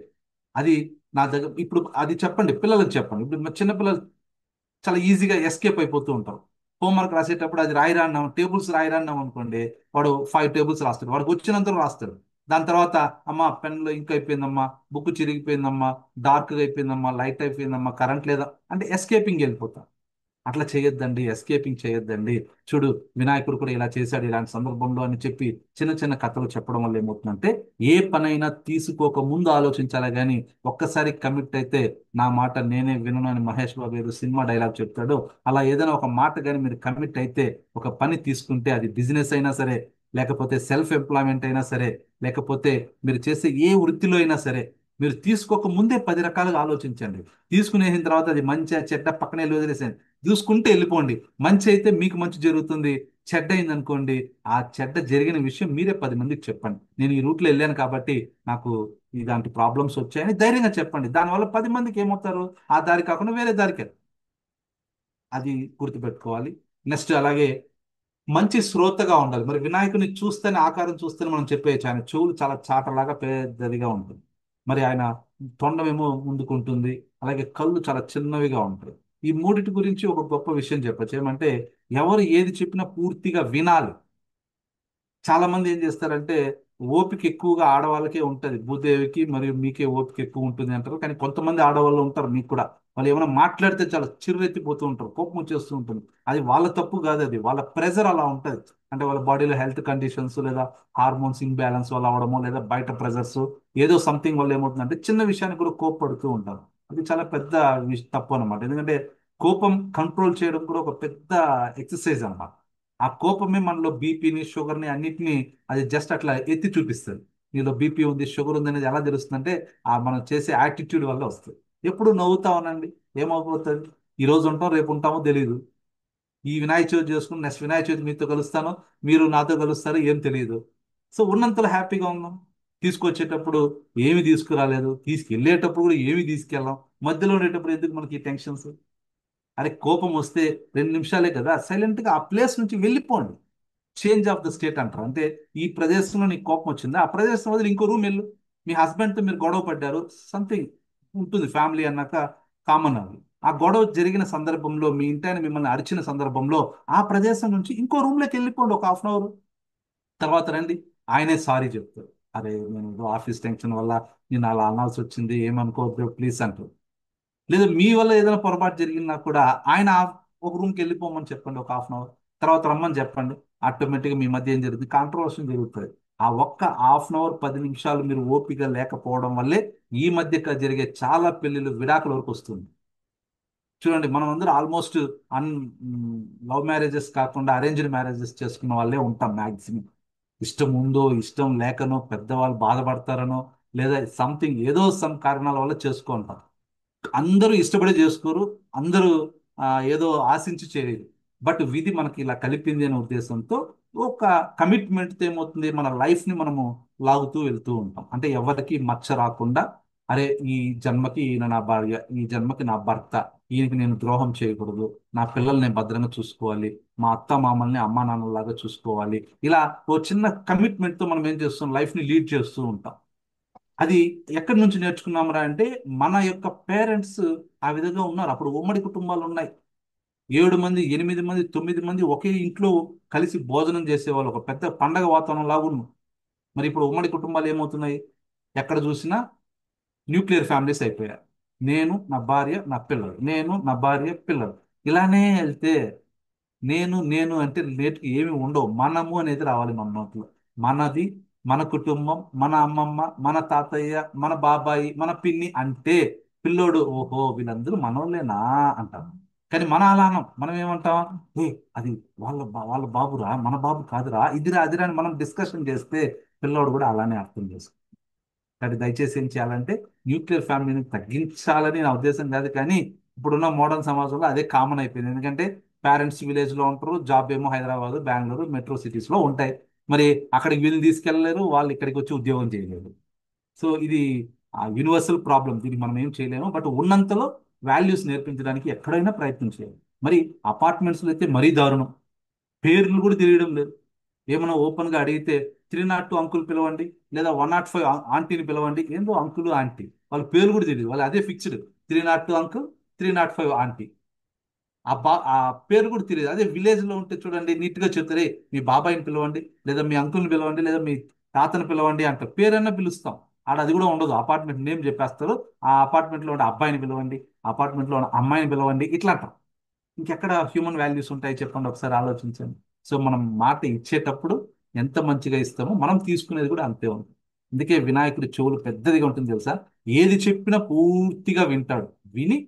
అది నా దగ్గర ఇప్పుడు అది చెప్పండి, పిల్లలకు చెప్పండి. ఇప్పుడు మా చిన్నపిల్లలు చాలా ఈజీగా ఎస్కేప్ అయిపోతూ ఉంటారు. హోంవర్క్ రాసేటప్పుడు అది రాయిరా అన్నాం, టేబుల్స్ రాయిరా అన్నాం అనుకోండి, వాడు 5 టేబుల్స్ రాస్తాడు, వాడికి వచ్చినంత రాస్తాడు. దాని తర్వాత, అమ్మ పెన్లో ఇంక్ అయిపోయిందమ్మా, బుక్ చిరిగిపోయిందమ్మా, డార్క్గా అయిపోయిందమ్మా, లైట్ అయిపోయిందమ్మా, కరెంట్ లేదా అంటే ఎస్కేపింగ్ వెళ్ళిపోతాం. అట్లా చేయొద్దండి, ఎస్కేపింగ్ చేయొద్దండి. చూడు, వినాయకుడు కూడా ఇలా చేశాడు ఇలాంటి సందర్భంలో అని చెప్పి చిన్న చిన్న కథలు చెప్పడం వల్ల ఏమవుతుందంటే, ఏ పనైనా తీసుకోక ముందు ఆలోచించాలి కానీ ఒక్కసారి కమిట్ అయితే నా మాట నేనే వినను అని మహేష్ బాబు ఏదో సినిమా డైలాగ్ చెప్తాడు. అలా ఏదైనా ఒక మాట కానీ మీరు కమిట్ అయితే, ఒక పని తీసుకుంటే, అది బిజినెస్ అయినా సరే, లేకపోతే సెల్ఫ్ ఎంప్లాయ్మెంట్ అయినా సరే, లేకపోతే మీరు చేసే ఏ వృత్తిలో అయినా సరే, మీరు తీసుకోక ముందే 10 రకాలుగా ఆలోచించండి. తీసుకునేసిన తర్వాత అది మంచి చెడ్డ పక్కనే వదిలేసేయండి. చూసుకుంటే వెళ్ళిపోండి. మంచి అయితే మీకు మంచి జరుగుతుంది. చెడ్డ అయిందనుకోండి, ఆ చెడ్డ జరిగిన విషయం మీరే 10 మందికి చెప్పండి. నేను ఈ రూట్లో వెళ్ళాను కాబట్టి నాకు ఇలాంటి ప్రాబ్లమ్స్ వచ్చాయని ధైర్యంగా చెప్పండి. దానివల్ల 10 మందికి ఏమవుతారు? ఆ దారి కాకుండా వేరే దారికి వెళ్తారు. అది గుర్తుపెట్టుకోవాలి. నెక్స్ట్ అలాగే మంచి శ్రోతగా ఉండాలి. మరి వినాయకుని చూస్తేనే, ఆకారం చూస్తేనే మనం చెప్పేయచ్చు, ఆయన చెవులు చాలా చాటలాగా పెద్దదిగా ఉంటుంది. మరి ఆయన తొండమేమో ముందుకుంటుంది, అలాగే కళ్ళు చాలా చిన్నవిగా ఉంటాయి. ఈ మూడిటి గురించి ఒక గొప్ప విషయం చెప్పచ్చు. ఏమంటే, ఎవరు ఏది చెప్పినా పూర్తిగా వినాలి. చాలా మంది ఏం చేస్తారంటే, ఓపిక ఎక్కువగా ఆడవాళ్ళకే ఉంటది, భూదేవికి మరియు మీకే ఓపిక ఎక్కువ ఉంటుంది అంటారు. కానీ కొంతమంది ఆడవాళ్ళు ఉంటారు, మీకు కూడా, వాళ్ళు ఏమైనా మాట్లాడితే చాలా చిర్రెత్తిపోతూ ఉంటారు, కోపం వచ్చేస్తూ ఉంటుంది. అది వాళ్ళ తప్పు కాదు, అది వాళ్ళ ప్రెజర్ అలా ఉంటది. అంటే వాళ్ళ బాడీలో హెల్త్ కండిషన్స్ లేదా హార్మోన్స్ ఇంబ్యాలెన్స్ వల్ల అవడమో, లేదా బయట ప్రెజర్స్ ఏదో సంథింగ్ వల్ల ఏమవుతుందంటే చిన్న విషయానికి కూడా కోపపడుతూ ఉంటారు. అది చాలా పెద్ద తప్పు అనమాట. ఎందుకంటే కోపం కంట్రోల్ చేయడం కూడా ఒక పెద్ద ఎక్సర్సైజ్ అన్నమాట. ఆ కోపమే మనలో బీపీని, షుగర్ని అన్నిటిని అది జస్ట్ అట్లా ఎత్తి చూపిస్తుంది. నీలో బీపీ ఉంది, షుగర్ ఉంది అనేది ఎలా తెలుస్తుందంటే, ఆ మనం చేసే యాటిట్యూడ్ వల్ల వస్తుంది. ఎప్పుడు నవ్వుతా ఉనండి, ఏమైపోతుంది? ఈ రోజు ఉంటాం, రేపు ఉంటామో తెలియదు. ఈ వినాయక చవితి చేసుకుని నెక్స్ట్ వినాయక చవితి మీతో కలుస్తాను, మీరు నాతో కలుస్తారు, ఏం తెలియదు. సో ఉన్నంతలో హ్యాపీగా ఉందాం. తీసుకొచ్చేటప్పుడు ఏమి తీసుకురాలేదు, తీసుకెళ్ళేటప్పుడు కూడా ఏమి తీసుకెళ్ళాం, మధ్యలో ఉండేటప్పుడు ఎందుకు మనకి టెన్షన్స్? అరే, కోపం వస్తే 2 నిమిషాలే కదా, సైలెంట్ గా ఆ ప్లేస్ నుంచి వెళ్ళిపోండి. చేంజ్ ఆఫ్ ద స్టేట్ అంటారు. అంటే ఈ ప్రదేశంలో నీకు కోపం వచ్చిందా, ఆ ప్రదేశం వదిలి ఇంకో రూమ్ వెళ్ళు. మీ హస్బెండ్తో మీరు గొడవ పడ్డారు, సంథింగ్ ఉంటుంది, ఫ్యామిలీ అన్నాక కామన్ అది. ఆ గొడవ జరిగిన సందర్భంలో, మీ ఇంటాయన మిమ్మల్ని అరిచిన సందర్భంలో, ఆ ప్రదేశం నుంచి ఇంకో రూమ్లోకి వెళ్ళిపోండి ఒక హాఫ్ అన్ అవర్ తర్వాత రండి. ఆయనే సారీ చెప్తారు. అరే, నేను ఆఫీస్ టెన్షన్ వల్ల నేను అలా అనాల్సి వచ్చింది, ఏమనుకోవద్దు ప్లీజ్ అంటారు. లేదా మీ వల్ల ఏదైనా పొరపాటు జరిగినా కూడా ఆయన ఒక రూమ్కి వెళ్ళిపోమని చెప్పండి ఒక హాఫ్ అన్ అవర్, తర్వాత రమ్మని చెప్పండి. ఆటోమేటిక్గా మీ మధ్య ఏం జరుగుతుంది? కాంట్రవర్షన్ జరుగుతుంది. ఆ ఒక్క హాఫ్ అన్ అవర్ 10 నిమిషాలు మీరు ఓపిక లేకపోవడం వల్లే ఈ మధ్య జరిగే చాలా పెళ్లిళ్ళు విడాకుల వరకు వస్తుంది. చూడండి, మనం అందరూ ఆల్మోస్ట్ అన్ లవ్ మ్యారేజెస్ కాకుండా అరేంజ్డ్ మ్యారేజెస్ చేసుకున్న వాళ్ళే ఉంటాం మ్యాక్సిమం. ఇష్టం ఉందో ఇష్టం లేకనో, పెద్దవాళ్ళు బాధపడతారనో, లేదా సంథింగ్ ఏదో సమ్ కారణాల వల్ల చేసుకుంటాం. అందరూ ఇష్టపడి చేసుకోరు, అందరూ ఏదో ఆశించి చేయరు. బట్ విధి మనకి ఇలా కలిపింది అనే ఉద్దేశంతో ఒక కమిట్మెంట్తో ఏమవుతుంది, మన లైఫ్ని మనము లాగుతూ వెళ్తూ ఉంటాం. అంటే ఎవరికి మచ్చ రాకుండా, అరే ఈ జన్మకి ఈయన నా భార్య, ఈ జన్మకి నా భర్త, ఈయనకి నేను ద్రోహం చేయకూడదు, నా పిల్లల్ని నేను భద్రంగా చూసుకోవాలి, మా అత్త మామల్ని అమ్మా నాన్నలాగా చూసుకోవాలి. ఇలా ఓ చిన్న కమిట్మెంట్తో మనం ఏం చేస్తాం, లైఫ్ని లీడ్ చేస్తూ ఉంటాం. అది ఎక్కడి నుంచి నేర్చుకున్నామరా అంటే, మన యొక్క పేరెంట్స్ ఆ విధంగా ఉన్నారు. అప్పుడు ఉమ్మడి కుటుంబాలు ఉన్నాయి. 7 మంది, 8 మంది, 9 మంది ఒకే ఇంట్లో కలిసి భోజనం చేసేవాళ్ళు, ఒక పెద్ద పండగ వాతావరణం లాగా ఉన్నాం. మరి ఇప్పుడు ఉమ్మడి కుటుంబాలు ఏమవుతున్నాయి? ఎక్కడ చూసినా న్యూక్లియర్ ఫ్యామిలీస్ అయిపోయారు. నేను, నా భార్య, నా పిల్లలు, నేను, నా భార్య, పిల్లలు, ఇలానే వెళ్తే నేను నేను అంటే నేటికి ఏమి ఉండవు. మనము అనేది రావాలి మన నోట్లో. మనది, మన కుటుంబం, మన అమ్మమ్మ, మన తాతయ్య, మన బాబాయి, మన పిన్ని అంటే పిల్లోడు ఓహో వీళ్ళందరూ మనోళ్ళేనా అంటాం. కానీ మన అలా అనం. మనం ఏమంటాం? ఏ అది వాళ్ళ బాబురా, మన బాబు కాదురా, ఇదిరా అదిరా అని మనం డిస్కషన్ చేస్తే పిల్లోడు కూడా అలానే అర్థం చేసుకో. కానీ దయచేసి ఏం చేయాలంటే, న్యూక్లియర్ ఫ్యామిలీని తగ్గించాలని నా ఉద్దేశం కాదు, కానీ ఇప్పుడున్న మోడర్న్ సమాజంలో అదే కామన్ అయిపోయింది. ఎందుకంటే పేరెంట్స్ విలేజ్ లో ఉంటారు, జాబ్ ఏమో హైదరాబాద్, బెంగళూరు, మెట్రో సిటీస్ లో ఉంటాయి. మరి అక్కడికి వీళ్ళు తీసుకెళ్ళలేరు, వాళ్ళు ఇక్కడికి వచ్చి ఉద్యోగం చేయలేరు. సో ఇది యూనివర్సల్ ప్రాబ్లం, దీనికి మనం ఏం చేయలేము. బట్ ఉన్నంతలో వాల్యూస్ నేర్పించడానికి ఎక్కడైనా ప్రయత్నం చేయాలి. మరి అపార్ట్మెంట్స్లో అయితే మరీ దారుణం, పేర్లు కూడా తెలియడం లేదు. ఏమైనా ఓపెన్ గా అడిగితే 302 అంకుల్ పిలవండి, లేదా 105 ఆంటీని పిలవండి. ఏందో అంకుల్ ఆంటీ, వాళ్ళ పేరు కూడా తెలియదు. వాళ్ళు అదే ఫిక్స్డ్, 302 అంకుల్, 305 ఆంటీ. ఆ పేరు కూడా తెలియదు. అదే విలేజ్ లో ఉంటే చూడండి, నీట్ గా చెప్తారే, మీ బాబాయిని పిలవండి, లేదా మీ అంకుల్ని పిలవండి, లేదా మీ తాతని పిలవండి అంటారు. పేరన్నా పిలుస్తాం. ఆడ అది కూడా ఉండదు, అపార్ట్మెంట్ నేమ్ చెప్పేస్తారు. ఆ అపార్ట్మెంట్ లో ఉండే అబ్బాయిని పిలవండి, అపార్ట్మెంట్ లో ఉన్న అమ్మాయిని పిలవండి, ఇట్లా అంటారు. ఇంకెక్కడ హ్యూమన్ వాల్యూస్ ఉంటాయి చెప్పండి, ఒకసారి ఆలోచించండి. సో మనం మాట ఇచ్చేటప్పుడు ఎంత మంచిగా ఇస్తామో మనం తీసుకునేది కూడా అంతే ఉంది. అందుకే వినాయకుడి చెవులు పెద్దదిగా ఉంటుంది తెలుసా. ఏది చెప్పినా పూర్తిగా వింటాడు. విని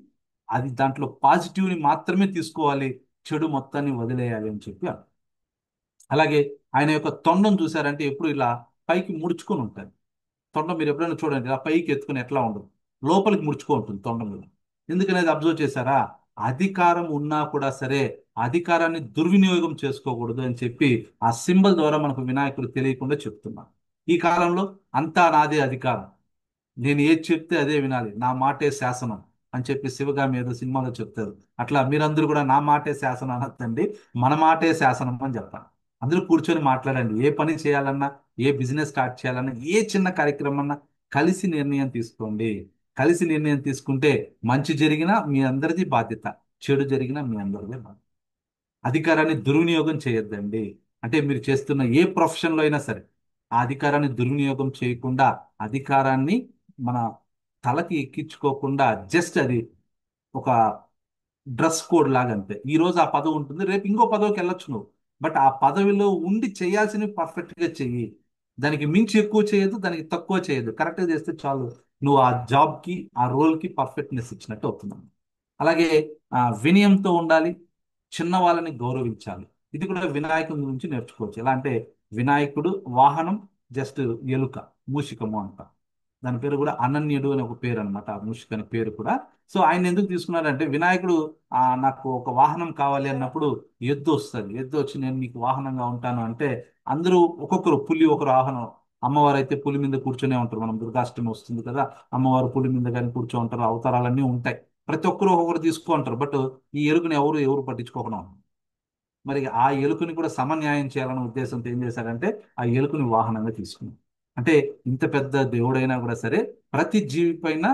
అది దాంట్లో పాజిటివ్ని మాత్రమే తీసుకోవాలి, చెడు మొత్తాన్ని వదిలేయాలి అని చెప్పి అలాగే ఆయన యొక్క తొండం చూసారంటే ఎప్పుడు ఇలా పైకి ముడుచుకొని ఉంటారు. తొండం మీరు ఎప్పుడైనా చూడండి, ఇలా పైకి ఎత్తుకుని ఎట్లా ఉండదు, లోపలికి ముడుచుకో ఉంటుంది తొండం మీద. ఎందుకనేది అబ్జర్వ్ చేశారా? అధికారం ఉన్నా కూడా సరే అధికారాన్ని దుర్వినియోగం చేసుకోకూడదు అని చెప్పి ఆ సింబల్ ద్వారా మనకు వినాయకుడు తెలియకుండా చెప్తున్నాను. ఈ కాలంలో అంతా నాదే అధికారం, నేను ఏది చెప్తే అదే వినాలి, నా మాటే శాసనం అని చెప్పి శివగామి ఏదో సినిమాలో చెప్తారు. అట్లా మీరందరూ కూడా నా మాటే శాసనం అనొద్దండి, మన మాటే శాసనం అని చెప్పాలి. అందరూ కూర్చొని మాట్లాడండి. ఏ పని చేయాలన్నా, ఏ బిజినెస్ స్టార్ట్ చేయాలన్నా, ఏ చిన్న కార్యక్రమం అన్నా కలిసి నిర్ణయం తీసుకోండి. కలిసి నిర్ణయం తీసుకుంటే మంచి జరిగినా మీ అందరిది బాధ్యత, చెడు జరిగినా మీ అందరిదే బాధ్యత. అధికారాన్ని దుర్వినియోగం చేయొద్దండి. అంటే మీరు చేస్తున్న ఏ ప్రొఫెషన్లో అయినా సరే ఆ అధికారాన్ని దుర్వినియోగం చేయకుండా, అధికారాన్ని మన తలకి ఎక్కించుకోకుండా, జస్ట్ అది ఒక డ్రెస్ కోడ్ లాగా అంతే. ఈ రోజు ఆ పదవి ఉంటుంది, రేపు ఇంకో పదవికి వెళ్ళొచ్చు నువ్వు. బట్ ఆ పదవిలో ఉండి చేయాల్సినవి పర్ఫెక్ట్ గా చెయ్యి. దానికి మించి ఎక్కువ చేయొద్దు, దానికి తక్కువ చేయొద్దు. కరెక్ట్ గా చేస్తే చాలు, నువ్వు ఆ జాబ్ కి, ఆ రోల్ కి పర్ఫెక్ట్నెస్ ఇచ్చినట్టు అవుతుంది. అలాగే వినయంతో ఉండాలి, చిన్న వాళ్ళని గౌరవించాలి. ఇది కూడా వినాయకుడి నుంచి నేర్చుకోవచ్చు. ఎలా అంటే వినాయకుడు వాహనం జస్ట్ ఎలుక, మూషికము అంట. దాని పేరు కూడా అనన్యుడు అని ఒక పేరు అనమాట, ఆ మూషిక అనే పేరు కూడా. సో ఆయన ఎందుకు తీసుకున్నారంటే వినాయకుడు నాకు ఒక వాహనం కావాలి అన్నప్పుడు ఎద్దు వస్తుంది. ఎద్దు వచ్చి నేను నీకు వాహనంగా ఉంటాను అంటే అందరూ ఒక్కొక్కరు, పులి ఒకరు వాహనం. అమ్మవారు అయితే పులి మీద కూర్చొనే ఉంటారు. మనం దుర్గాష్టమి వస్తుంది కదా, అమ్మవారు పులి మీద కానీ కూర్చో ఉంటారు, అవతారాలన్నీ ఉంటాయి. ప్రతి ఒక్కరు ఒక్కొక్కరు తీసుకుంటారు. బట్ ఈ ఎలుకని ఎవరు ఎవరు పట్టించుకోకుండా ఉన్నారు. మరి ఆ ఎలుకని కూడా సమన్యాయం చేయాలనే ఉద్దేశంతో ఏం చేశారంటే ఆ ఎలుకని వాహనంగా తీసుకున్నారు. అంటే ఇంత పెద్ద దేవుడైనా కూడా సరే ప్రతి జీవి పైన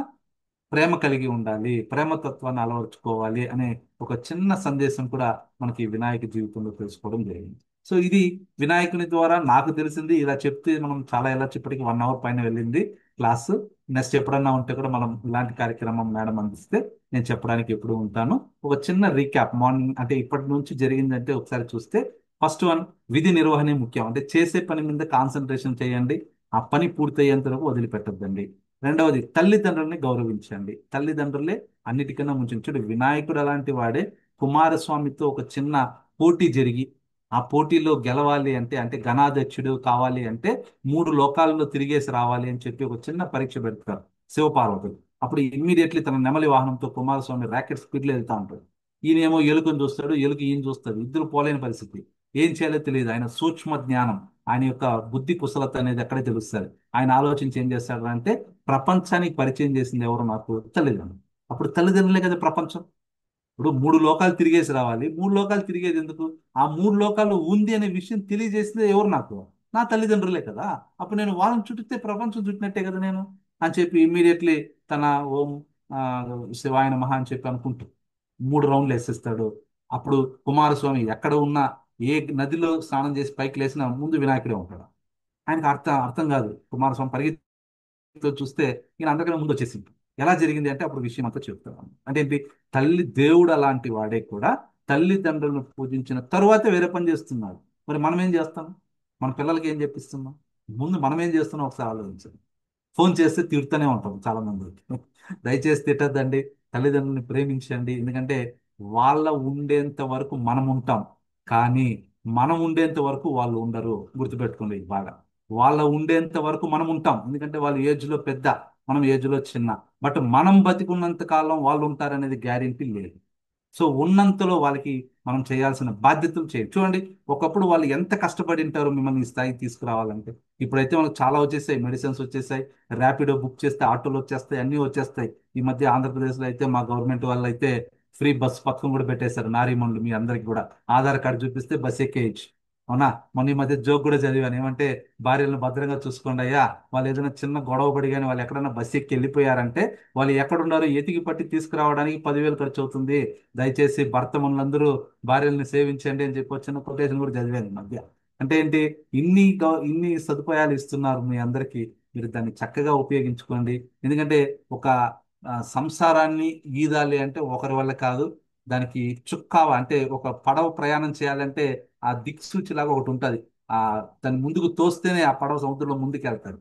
ప్రేమ కలిగి ఉండాలి, ప్రేమతత్వాన్ని అలవర్చుకోవాలి అనే ఒక చిన్న సందేశం కూడా మనకి వినాయక జీవితంలో తెలుసుకోవడం జరిగింది. సో ఇది వినాయకుని ద్వారా నాకు తెలిసింది. ఇలా చెప్తే మనం చాలా ఎలా చెప్పటికి 1 అవర్ పైన వెళ్ళింది క్లాస్. నెక్స్ట్ ఎప్పుడన్నా ఉంటే కూడా మనం ఇలాంటి కార్యక్రమం మేడం అందిస్తే నేను చెప్పడానికి ఎప్పుడు ఉంటాను. ఒక చిన్న రీక్యాప్ మార్నింగ్ అంటే ఇప్పటి నుంచి జరిగిందంటే ఒకసారి చూస్తే, ఫస్ట్ వన్, విధి నిర్వహణే ముఖ్యం. అంటే చేసే పని మీద కాన్సన్ట్రేషన్ చేయండి, ఆ పని పూర్తయ్యేంత వరకు వదిలిపెట్టద్దండి. రెండవది, తల్లిదండ్రుల్ని గౌరవించండి. తల్లిదండ్రులే అన్నిటికన్నా ముందు. వినాయకుడు అలాంటి వాడే. కుమారస్వామితో ఒక చిన్న పోటీ జరిగి ఆ పోటీలో గెలవాలి అంటే, అంటే ఘనాధ్యక్షుడు కావాలి అంటే 3 లోకాలలో తిరిగేసి రావాలి అని చెప్పి ఒక చిన్న పరీక్ష పెడతారు శివపార్వతులు. అప్పుడు ఇమ్మీడియట్లీ తన నెమలి వాహనంతో కుమారస్వామి ర్యాకెట్ స్పీడ్ లో వెళ్తా ఉంటాడు. ఈయనేమో ఎలుకను చూస్తాడు, ఎలుక ఈయన చూస్తాడు, ఇద్దరు పోలేని పరిస్థితి. ఏం చేయాలో తెలియదు. ఆయన సూక్ష్మ జ్ఞానం, ఆయన యొక్క బుద్ధి కుశలత అనేది ఎక్కడే తెలుస్తుంది. ఆయన ఆలోచించి ఏం చేస్తాడు అంటే, ప్రపంచానికి పరిచయం చేసింది ఎవరు? నాకు తల్లిదండ్రులు. అప్పుడు తల్లిదండ్రులే కదా ప్రపంచం. ఇప్పుడు 3 లోకాలు తిరిగేసి రావాలి. 3 లోకాలు తిరిగేది ఎందుకు? ఆ 3 లోకాలు ఉంది అనే విషయం తెలియజేసింది ఎవరు నాకు? నా తల్లిదండ్రులే కదా. అప్పుడు నేను వాళ్ళని చుట్టితే ప్రపంచం చుట్టినట్టే కదా నేను అని చెప్పి ఇమ్మీడియట్లీ తన ఓం ఆ, శివాయ నమః అని చెప్పి అనుకుంటూ 3 రౌండ్లు వేసేస్తాడు. అప్పుడు కుమారస్వామి ఎక్కడ ఉన్నా, ఏ నదిలో స్నానం చేసి పైకి లేసినా ముందు వినాయకుడే ఉంటాడు. ఆయనకు అర్థం అర్థం కాదు. కుమారస్వామి పరిగెత్తుతో చూస్తే ఈయన అందరికన్నా ముందు వచ్చేసింది. ఎలా జరిగింది అంటే అప్పుడు విషయం అంతా చెప్తాను. అంటే ఏంటి? తల్లి దేవుడు అలాంటి వాడే కూడా తల్లిదండ్రులను పూజించిన తరువాతే వేరే పని చేస్తున్నాడు. మరి మనం ఏం చేస్తాం? మన పిల్లలకి ఏం చెప్పిస్తున్నాం? ముందు మనం ఏం చేస్తున్నాం ఒకసారి ఆలోచించండి. ఫోన్ చేస్తే తిడుతూనే ఉంటాం చాలా మంది. దయచేసి తిట్టద్దండి, తల్లిదండ్రులని ప్రేమించండి. ఎందుకంటే వాళ్ళ ఉండేంత వరకు మనం ఉంటాం, కానీ మనం ఉండేంత వరకు వాళ్ళు ఉండరు. గుర్తుపెట్టుకోండి ఇది బాగా. వాళ్ళ ఉండేంత వరకు మనం ఉంటాం, ఎందుకంటే వాళ్ళ ఏజ్ లో పెద్ద. మనం ఏజ్లో చిన్న. బట్ మనం బతికున్నంత కాలం వాళ్ళు ఉంటారనేది గ్యారెంటీ లేదు. సో ఉన్నంతలో వాళ్ళకి మనం చేయాల్సిన బాధ్యతలు చేయాలి. చూడండి, ఒకప్పుడు వాళ్ళు ఎంత కష్టపడి ఉంటారో మిమ్మల్ని ఈ స్థాయికి తీసుకురావాలంటే. ఇప్పుడైతే మనకు చాలా వచ్చేసాయి, మెడిసిన్స్ వచ్చేసాయి, ర్యాపిడో బుక్ చేస్తే ఆటోలు వచ్చేస్తాయి, అన్నీ వచ్చేస్తాయి. ఈ మధ్య ఆంధ్రప్రదేశ్లో అయితే మా గవర్నమెంట్ వాళ్ళు అయితే ఫ్రీ బస్ పథకం కూడా పెట్టేశారు. నారీమణులు మీ అందరికి కూడా ఆధార్ కార్డు చూపిస్తే బస్ ఎక్కేయచ్చు. అవునా? మొన్న ఈ మధ్య జోక్ కూడా చదివాను, ఏమంటే భార్యలను భద్రంగా చూసుకోండి అయ్యా, వాళ్ళు ఏదైనా చిన్న గొడవ పడి కానీ వాళ్ళు ఎక్కడైనా బస్ ఎక్కి వెళ్ళిపోయారంటే వాళ్ళు ఎక్కడున్నారో ఎతికి పట్టి తీసుకురావడానికి 10,000 ఖర్చు అవుతుంది. దయచేసి భర్త మనందరూ భార్యల్ని సేవించండి అని చెప్పి వచ్చిన కొటేషన్ కూడా చదివాను ఈ మధ్య. అంటే ఏంటి, ఇన్ని సదుపాయాలు ఇస్తున్నారు మీ అందరికీ, మీరు దాన్ని చక్కగా ఉపయోగించుకోండి. ఎందుకంటే ఒక సంసారాన్ని ఈదాలి అంటే ఒకరి వల్ల కాదు. దానికి చుక్కావ అంటే ఒక పడవ ప్రయాణం చేయాలంటే ఆ దిక్సూచి లాగా ఒకటి ఉంటుంది. ఆ దాన్ని ముందుకు తోస్తేనే ఆ పడవ సముద్రంలో ముందుకు వెళ్తారు.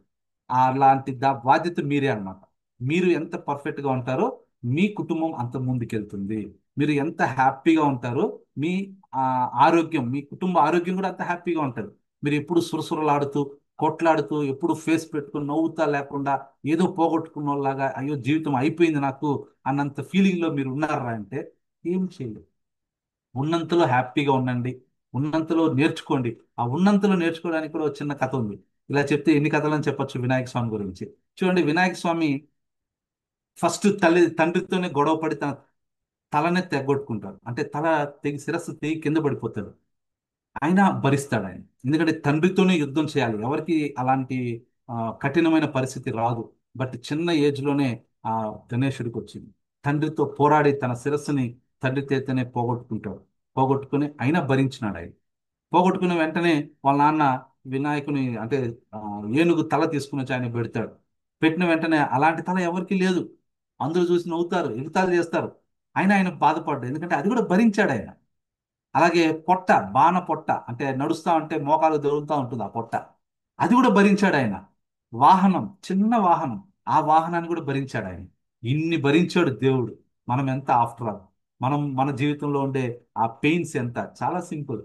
అలాంటి బాధ్యత మీరే అన్నమాట. మీరు ఎంత పర్ఫెక్ట్ గా ఉంటారో మీ కుటుంబం అంత ముందుకెళ్తుంది. మీరు ఎంత హ్యాపీగా ఉంటారో మీ ఆ, ఆరోగ్యం, మీ కుటుంబ ఆరోగ్యం కూడా అంత హ్యాపీగా ఉంటుంది. మీరు ఎప్పుడు సురసురలాడుతూ కొట్లాడుతూ ఎప్పుడు ఫేస్ పెట్టుకుని నవ్వుతా లేకుండా ఏదో పోగొట్టుకున్న వాళ్ళలాగా అయ్యో జీవితం అయిపోయింది నాకు అన్నంత ఫీలింగ్ లో మీరు ఉన్నారా అంటే ఏం చేయలేదు. ఉన్నంతలో హ్యాపీగా ఉండండి, ఉన్నంతలో నేర్చుకోండి. ఆ ఉన్నంతలో నేర్చుకోవడానికి కూడా ఒక చిన్న కథ ఉంది. ఇలా చెప్తే ఎన్ని కథలు అని చెప్పొచ్చు వినాయక స్వామి గురించి. చూడండి, వినాయక స్వామి ఫస్ట్ తండ్రితోనే గొడవ పడి తన తలనే తెగొట్టుకుంటాడు. అంటే తల తెగి శిరస్సు తెగి కింద పడిపోతాడు. ఆయన భరిస్తాడు ఆయన. ఎందుకంటే తండ్రితోనే యుద్ధం చేయాలి, ఎవరికి అలాంటి ఆ, కఠినమైన పరిస్థితి రాదు. బట్ చిన్న ఏజ్ లోనే ఆ గణేశుడికి వచ్చింది. తండ్రితో పోరాడి తన శిరస్సుని తండ్రి చేతనే పోగొట్టుకుంటాడు. పోగొట్టుకుని అయినా భరించినాడు ఆయన. పోగొట్టుకున్న వెంటనే వాళ్ళ నాన్న వినాయకుని అంటే ఆ, ఏనుగు తల తీసుకుని వచ్చి ఆయన పెడతాడు. పెట్టిన వెంటనే అలాంటి తల ఎవరికి లేదు. అందరూ చూసి నవ్వుతారు, ఎగతాళి చేస్తారు. అయినా ఆయన బాధపడ్డాడు, ఎందుకంటే అది కూడా భరించాడు ఆయన. అలాగే పొట్ట, బాణ పొట్ట, అంటే నడుస్తా ఉంటే మోకాలు దొరుకుతూ ఉంటుంది ఆ పొట్ట, అది కూడా భరించాడు ఆయన. వాహనం, చిన్న వాహనం, ఆ వాహనాన్ని కూడా భరించాడు ఆయన. ఇన్ని భరించాడు దేవుడు. మనం ఎంత ఆఫ్టర్ ఆల్, మన జీవితంలో ఉండే ఆ పెయిన్స్ ఎంత, చాలా సింపుల్.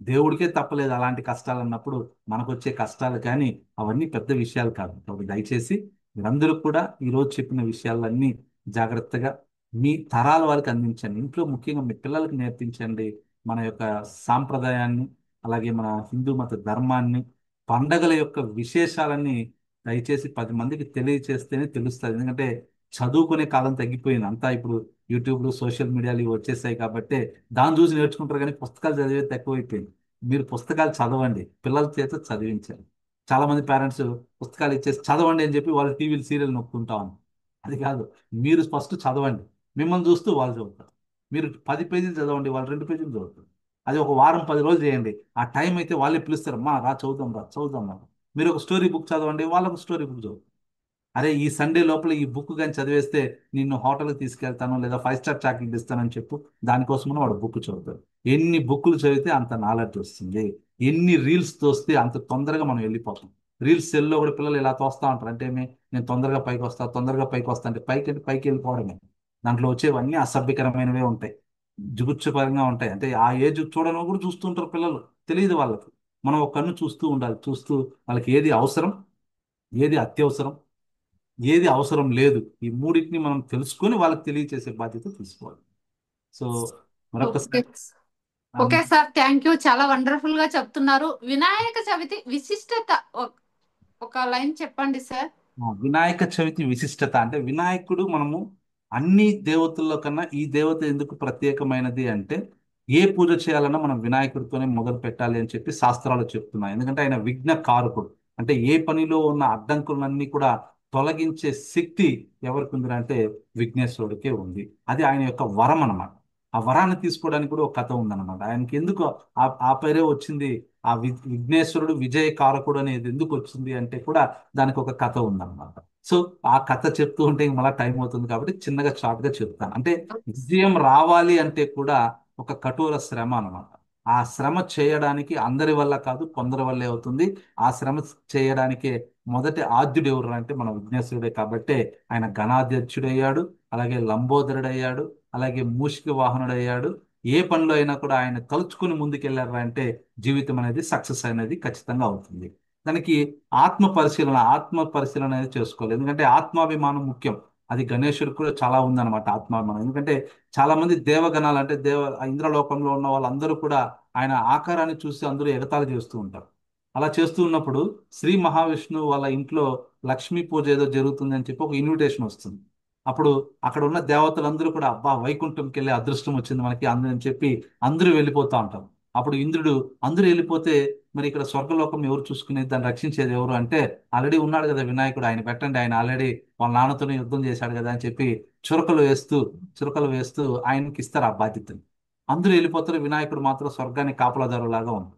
దేవుడికే తప్పలేదు అలాంటి కష్టాలు అన్నప్పుడు మనకు వచ్చే కష్టాలు కానీ అవన్నీ పెద్ద విషయాలు కాదు. కాబట్టి దయచేసి మీరందరూ కూడా ఈరోజు చెప్పిన విషయాలన్నీ జాగ్రత్తగా మీ తరాల వారికి అందించండి. ఇంట్లో ముఖ్యంగా మీ పిల్లలకి నేర్పించండి మన యొక్క సాంప్రదాయాన్ని, అలాగే మన హిందూ మత ధర్మాన్ని, పండగల యొక్క విశేషాలన్నీ దయచేసి 10 మందికి తెలియచేస్తేనే తెలుస్తుంది. ఎందుకంటే చదువుకునే కాలం తగ్గిపోయింది. అంతా ఇప్పుడు యూట్యూబ్లు, సోషల్ మీడియాలు ఇవి వచ్చేసాయి కాబట్టి దాన్ని చూసి నేర్చుకుంటారు, కానీ పుస్తకాలు చదివేది తక్కువైపోయింది. మీరు పుస్తకాలు చదవండి, పిల్లల చేత చదివించండి. చాలా మంది పేరెంట్స్ పుస్తకాలు ఇచ్చేసి చదవండి అని చెప్పి వాళ్ళు టీవీలు సీరియల్ నొక్కుంటాం. అది కాదు, మీరు ఫస్ట్ చదవండి, మిమ్మల్ని చూస్తూ వాళ్ళు చదువుతారు. మీరు 10 పేజీలు చదవండి, వాళ్ళు 2 పేజీలు చదువుతారు. అది ఒక వారం 10 రోజులు చేయండి. ఆ టైం అయితే వాళ్ళే పిలుస్తారు, మా రా చదువుదాం, రా చదువుదాం రా. మీరు ఒక స్టోరీ బుక్ చదవండి, వాళ్ళకు స్టోరీ బుక్ చదువు. అరే ఈ సండే లోపల ఈ బుక్ కానీ చదివేస్తే నిన్ను హోటల్కి తీసుకెళ్తాను లేదా 5 స్టార్ చాక్లెట్ ఇస్తానని చెప్పు. దానికోసమని వాడు బుక్ చదువుతాడు. ఎన్ని బుక్కులు చదివితే అంత నాలెడ్జ్ వస్తుంది. ఎన్ని రీల్స్ తోస్తే అంత తొందరగా మనం వెళ్ళిపోతాం. రీల్స్ సెల్లో కూడా పిల్లలు ఇలా తోస్తా ఉంటారు. అంటే నేను తొందరగా పైకి వస్తా, తొందరగా పైకి వస్తా అంటే పైకి అంటే పైకి వెళ్ళిపోవడమే. దాంట్లో వచ్చేవన్నీ అసభ్యకరమైనవే ఉంటాయి, జుగుత్సపరంగా ఉంటాయి. అంటే ఆ ఏజ్ చూడడం కూడా చూస్తుంటారు పిల్లలు, తెలియదు వాళ్ళకి. మనం ఒక కన్ను చూస్తూ ఉండాలి, చూస్తూ వాళ్ళకి ఏది అవసరం, ఏది అత్యవసరం, ఏది అవసరం లేదు, ఈ మూడింటిని మనం తెలుసుకొని వాళ్ళకి తెలియచేసే బాధ్యత తీసుకోవాలి. So okay. మరొకసారి ఓకే సార్, థ్యాంక్ యూ, చాలా వండర్ఫుల్ గా చెప్తున్నారు. వినాయక చవితి విశిష్టత ఒక లైన్ చెప్పండి సార్. వినాయక చవితి విశిష్టత అంటే వినాయకుడు మనము అన్ని దేవతల్లో కన్నా ఈ దేవత ఎందుకు ప్రత్యేకమైనది అంటే ఏ పూజ చేయాలన్నా మనం వినాయకుడితోనే మొదలు పెట్టాలి అని చెప్పి శాస్త్రాలు చెప్తున్నాయి. ఎందుకంటే ఆయన విఘ్న కారకుడు. అంటే ఏ పనిలో ఉన్న అడ్డంకులన్నీ కూడా తొలగించే శక్తి ఎవరికి ఉంది అంటే విఘ్నేశ్వరుడికే ఉంది. అది ఆయన యొక్క వరం అన్నమాట. ఆ వరాన్ని తీసుకోవడానికి కూడా ఒక కథ ఉందన్నమాట. ఆయనకి ఎందుకు ఆ పేరే వచ్చింది, ఆ విఘ్నేశ్వరుడు విజయ కారకుడు అనేది ఎందుకు వచ్చింది అంటే కూడా దానికి ఒక కథ ఉందన్నమాట. సో ఆ కథ చెప్తూ ఉంటే ఇంక మళ్ళీ టైం అవుతుంది కాబట్టి చిన్నగా షార్ట్ గా చెప్తాను. అంటే విజయం రావాలి అంటే కూడా ఒక కఠోర శ్రమ అన్నమాట. ఆ శ్రమ చేయడానికి అందరి వల్ల కాదు, కొందరి వల్లే అవుతుంది. ఆ శ్రమ చేయడానికే మొదటి ఆద్యుడు ఎవరు అంటే మన విఘ్నేశ్వరుడే. కాబట్టి ఆయన గణాధ్యక్షుడయ్యాడు, అలాగే లంబోదరుడయ్యాడు, అలాగే మూషిక వాహనుడయ్యాడు. ఏ పనిలో అయినా కూడా ఆయన తలుచుకుని ముందుకెళ్లారు అంటే జీవితం అనేది సక్సెస్ అనేది ఖచ్చితంగా అవుతుంది. దానికి ఆత్మ పరిశీలన అనేది చేసుకోవాలి. ఎందుకంటే ఆత్మాభిమానం ముఖ్యం. అది గణేశుడికి కూడా చాలా ఉందన్నమాట ఆత్మాభిమానం. ఎందుకంటే చాలా మంది దేవగణాలు అంటే ఆ ఇంద్రలోకంలో ఉన్న వాళ్ళందరూ కూడా ఆయన ఆకారాన్ని చూసి అందరూ ఎగతాళి చేస్తూ ఉంటారు. అలా చేస్తూ ఉన్నప్పుడు శ్రీ మహావిష్ణువు వాళ్ళ ఇంట్లో లక్ష్మీ పూజ ఏదో జరుగుతుంది అని చెప్పి ఒక ఇన్విటేషన్ వస్తుంది. అప్పుడు అక్కడ ఉన్న దేవతలందరూ కూడా అబ్బా వైకుంఠంకి వెళ్ళే అదృష్టం వచ్చింది మనకి అని చెప్పి అందరూ వెళ్ళిపోతా ఉంటారు. అప్పుడు ఇంద్రుడు అందరూ వెళ్ళిపోతే మరి ఇక్కడ స్వర్గలోకం ఎవరు చూసుకునేది, దాన్ని రక్షించేది ఎవరు అంటే ఆల్రెడీ ఉన్నాడు కదా వినాయకుడు, ఆయన పెట్టండి, ఆయన ఆల్రెడీ వాళ్ళ నాన్నతోనే యుద్ధం చేశాడు కదా అని చెప్పి చురకలు వేస్తూ చురకలు వేస్తూ ఆయనకి ఇస్తారు ఆ బాధ్యతని. అందరూ వెళ్ళిపోతారు, వినాయకుడు మాత్రం స్వర్గానికి కాపలాదారులాగా ఉంది.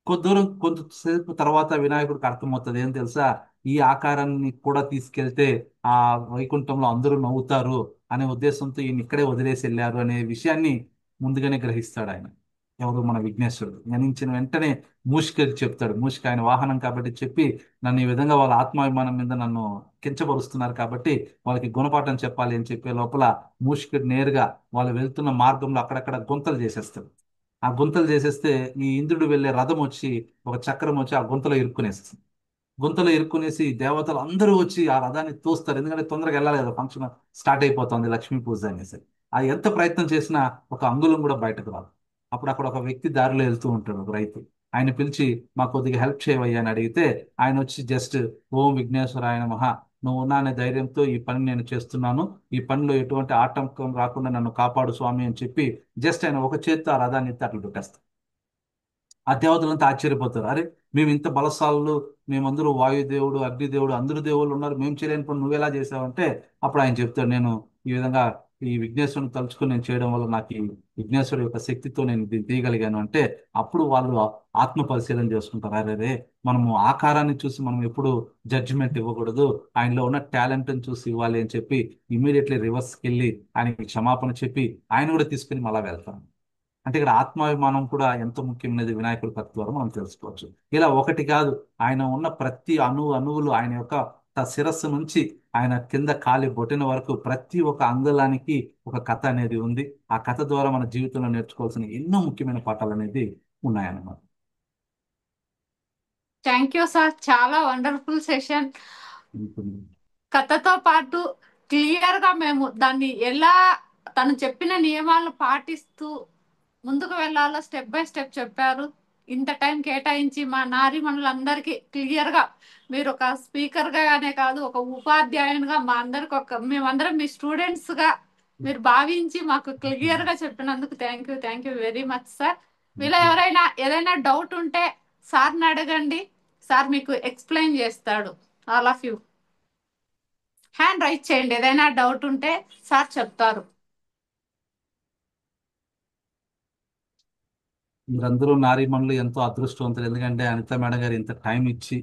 కొద్ది దూరం కొంతసేపు తర్వాత వినాయకుడికి అర్థమవుతుంది ఏం తెలుసా, ఈ ఆకారాన్ని కూడా తీసుకెళ్తే ఆ వైకుంఠంలో అందరూ నవ్వుతారు అనే ఉద్దేశంతో ఈయన ఇక్కడే వదిలేసి వెళ్ళారు అనే విషయాన్ని ముందుగానే గ్రహిస్తాడు ఆయన. ఎవరు, మన విఘ్నేశ్వరుడు. గణించిన వెంటనే మూషికకి చెప్తాడు. మూషిక ఆయన వాహనం కాబట్టి చెప్పి, నన్ను ఈ విధంగా వాళ్ళ ఆత్మాభిమానం మీద నన్ను కించపరుస్తున్నారు కాబట్టి వాళ్ళకి గుణపాఠం చెప్పాలి అని చెప్పే లోపల మూషికుడు నేరుగా వాళ్ళు వెళ్తున్న మార్గంలో అక్కడక్కడ గుంతలు చేసేస్తాడు. ఆ గుంతలు చేసేస్తే ఈ ఇంద్రుడు వెళ్ళే రథం వచ్చి ఒక చక్రం వచ్చి ఆ గుంతలో ఇరుక్కునేస్తుంది. గుంతలో ఇరుక్కునేసి దేవతలు అందరూ వచ్చి ఆ రథాన్ని తోస్తారు. ఎందుకంటే తొందరగా వెళ్ళాలి కదా, ఫంక్షన్ స్టార్ట్ అయిపోతుంది లక్ష్మీ పూజ అనేసి. అది ఎంత ప్రయత్నం చేసినా ఒక అంగుళం కూడా బయటకు రాదు. అప్పుడు అక్కడ ఒక వ్యక్తి దారిలో వెళ్తూ ఉంటాడు, ఒక రైతు. ఆయన పిలిచి మాకు కొద్దిగా హెల్ప్ చేయవయ్యా అని అడిగితే ఆయన వచ్చి జస్ట్ ఓం విఘ్నేశ్వరాయ నమః, నువ్వు ఉన్నా అనే ధైర్యంతో ఈ పని నేను చేస్తున్నాను, ఈ పనిలో ఎటువంటి ఆటంకం రాకుండా నన్ను కాపాడు స్వామి అని చెప్పి జస్ట్ ఆయన ఒక చేత్తో ఆ రథాన్ని ఎత్తి అట్లా పెట్టేస్తాడు. ఆ దేవతలంతా ఆశ్చర్యపోతారు. అరే, మేము ఇంత బలశాలు, మేమందరూ వాయుదేవుడు అగ్నిదేవుడు అందరు దేవుళ్ళు ఉన్నారు, మేము చేయలేని పని నువ్వెలా చేసావంటే అప్పుడు ఆయన చెప్తాడు, నేను ఈ విధంగా ఈ విఘ్నేశ్వరుని తలుచుకుని నేను చేయడం వల్ల నాకు ఈ విఘ్నేశ్వరుడు యొక్క శక్తితో నేను దీన్ని తీయగలిగాను అంటే అప్పుడు వాళ్ళు ఆత్మ పరిశీలన చేసుకుంటారు. అరే రే, మనము ఆకారాన్ని చూసి మనం ఎప్పుడు జడ్జిమెంట్ ఇవ్వకూడదు, ఆయనలో ఉన్న టాలెంట్ని చూసి ఇవ్వాలి అని చెప్పి ఇమీడియట్లీ రివర్స్కి వెళ్ళి ఆయనకి క్షమాపణ చెప్పి ఆయన కూడా తీసుకుని మళ్ళా వెళ్తాను. అంటే ఇక్కడ ఆత్మాభిమానం కూడా ఎంతో ముఖ్యమైనది వినాయకుడి భక్తి ద్వారా మనం తెలుసుకోవచ్చు. ఇలా ఒకటి కాదు, ఆయన ఉన్న ప్రతి అణువులు ఆయన యొక్క శిరస్సు నుంచి ఆయన కింద కాలి బొటిన వరకు ప్రతి ఒక్క అంగుళానికి ఒక కథ అనేది ఉంది. ఆ కథ ద్వారా మన జీవితంలో నేర్చుకోవాల్సిన ఎన్నో ముఖ్యమైన పాఠాలు అనేది ఉన్నాయన్నమాట. థ్యాంక్ యూ సార్, చాలా వండర్ఫుల్ సెషన్. ఉంటుంది. కథతో పాటు క్లియర్ గా మేము దాన్ని ఎలా తను చెప్పిన నియమాలను పాటిస్తూ ముందుకు వెళ్ళాలో స్టెప్ బై స్టెప్ చెప్పారు. ఇంత టైం కేటాయించి మా నారీమణులందరికీ క్లియర్ గా, మీరు ఒక స్పీకర్ గానే కాదు, ఒక ఉపాధ్యాయునిగా మా అందరికి, మేమందరం మీ స్టూడెంట్స్ గా మీరు భావించి మాకు క్లియర్ గా చెప్పినందుకు thank you very much sir. మీలో ఎవరైనా ఏదైనా డౌట్ ఉంటే సార్ని అడగండి, సార్ మీకు ఎక్స్ప్లెయిన్ చేస్తాడు. All of you hand raise చేయండి, ఏదైనా డౌట్ ఉంటే సార్ చెప్తారు. మీరందరూ నారీమణులు ఎంతో అదృష్టవంతులు. ఎందుకంటే అనిత మేడం గారు ఇంత టైం ఇచ్చి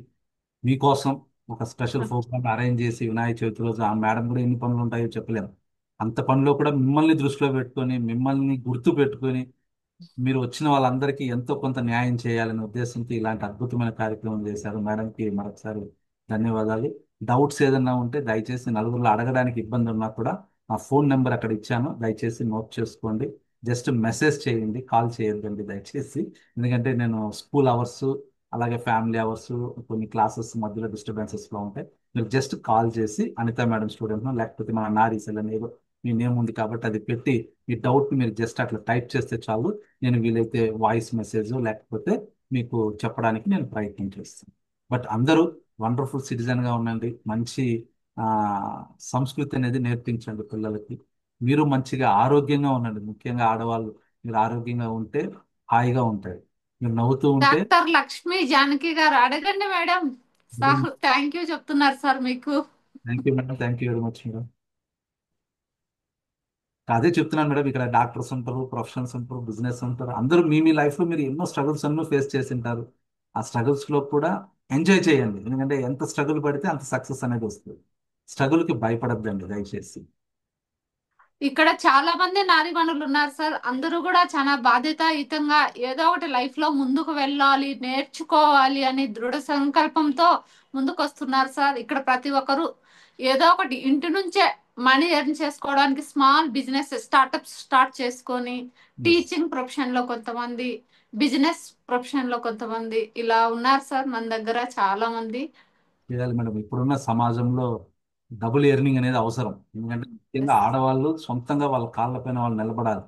మీకోసం ఒక స్పెషల్ ప్రోగ్రామ్ అరేంజ్ చేసి వినాయక చవితి రోజు, ఆ మేడం కూడా ఎన్ని పనులు ఉంటాయో చెప్పలేము, అంత పనిలో కూడా మిమ్మల్ని దృష్టిలో పెట్టుకొని మిమ్మల్ని గుర్తు పెట్టుకొని మీరు వచ్చిన వాళ్ళందరికీ ఎంతో కొంత న్యాయం చేయాలనే ఉద్దేశంతో ఇలాంటి అద్భుతమైన కార్యక్రమం చేశారు. మేడంకి మరొకసారి ధన్యవాదాలు. డౌట్స్ ఏదన్నా ఉంటే దయచేసి నలుగురిలో అడగడానికి ఇబ్బంది ఉన్నా కూడా నా ఫోన్ నెంబర్ అక్కడ ఇచ్చాను, దయచేసి నోట్ చేసుకోండి. జస్ట్ మెసేజ్ చేయండి, కాల్ చేయొద్దండి దయచేసి. ఎందుకంటే నేను స్కూల్ అవర్స్ అలాగే ఫ్యామిలీ అవర్స్ కొన్ని క్లాసెస్ మధ్యలో డిస్టర్బెన్సెస్లో ఉంటాయి. మీరు జస్ట్ కాల్ చేసి అనిత మేడం స్టూడెంట్ను లేకపోతే మన నారీసెల్ అనేదో మీ నేమ్ ఉంది కాబట్టి అది పెట్టి మీ డౌట్ మీరు జస్ట్ అట్లా టైప్ చేస్తే చాలు. నేను వీలైతే వాయిస్ మెసేజ్ లేకపోతే మీకు చెప్పడానికి నేను ప్రయత్నం చేస్తాను. బట్ అందరూ వండర్ఫుల్ సిటిజన్గా ఉండండి, మంచి ఆ, సంస్కృతి అనేది నేర్పించండి పిల్లలకి. మీరు మంచిగా ఆరోగ్యంగా ఉండండి, ముఖ్యంగా ఆడవాళ్ళు. మీరు ఆరోగ్యంగా ఉంటే హాయిగా ఉంటారు, మీరు నవ్వుతూ ఉంటే. డాక్టర్ లక్ష్మి జానకి గారు అడగండి మేడం. సార్ థ్యాంక్ యూ చెప్తున్నారు సార్ మీకు. Thank you madam, thank you very much madam. అదే చెప్తున్నాను మేడం, ఇక్కడ డాక్టర్స్ ఉంటారు, ప్రొఫెషనల్స్ ఉంటారు, బిజినెస్ ఉంటారు, అందరూ మీ లైఫ్ లో మీరు ఎన్నో స్ట్రగుల్స్ అన్నో ఫేస్ చేసి ఉంటారు. ఆ స్ట్రగుల్స్ లో కూడా ఎంజాయ్ చేయండి. ఎందుకంటే ఎంత స్ట్రగుల్ పడితే అంత సక్సెస్ అనేది వస్తుంది. స్ట్రగుల్ కి భయపడద్దండి దయచేసి. ఇక్కడ చాలా మంది నారీమణులు ఉన్నారు సార్, అందరూ కూడా చాలా బాధ్యతాయుతంగా ఏదో ఒకటి లైఫ్ లో ముందుకు వెళ్ళాలి, నేర్చుకోవాలి అని దృఢ సంకల్పంతో ముందుకు వస్తున్నారు సార్. ఇక్కడ ప్రతి ఒక్కరు ఏదో ఒకటి ఇంటి నుంచే మనీ ఎర్న్ చేసుకోవడానికి స్మాల్ బిజినెస్ స్టార్టప్స్ స్టార్ట్ చేసుకొని ఎస్. టీచింగ్ ప్రొఫెషన్ లో కొంతమంది, బిజినెస్ ప్రొఫెషన్ లో కొంతమంది ఇలా ఉన్నారు సార్ మన దగ్గర చాలా మంది. చేయాలి మేడం. ఇప్పుడున్న సమాజంలో డబుల్ ఎర్నింగ్ అనేది అవసరం. ఎందుకంటే ముఖ్యంగా ఎస్. ఆడవాళ్ళు సొంతంగా వాళ్ళ కాళ్ళపైన వాళ్ళు నిలబడాలి.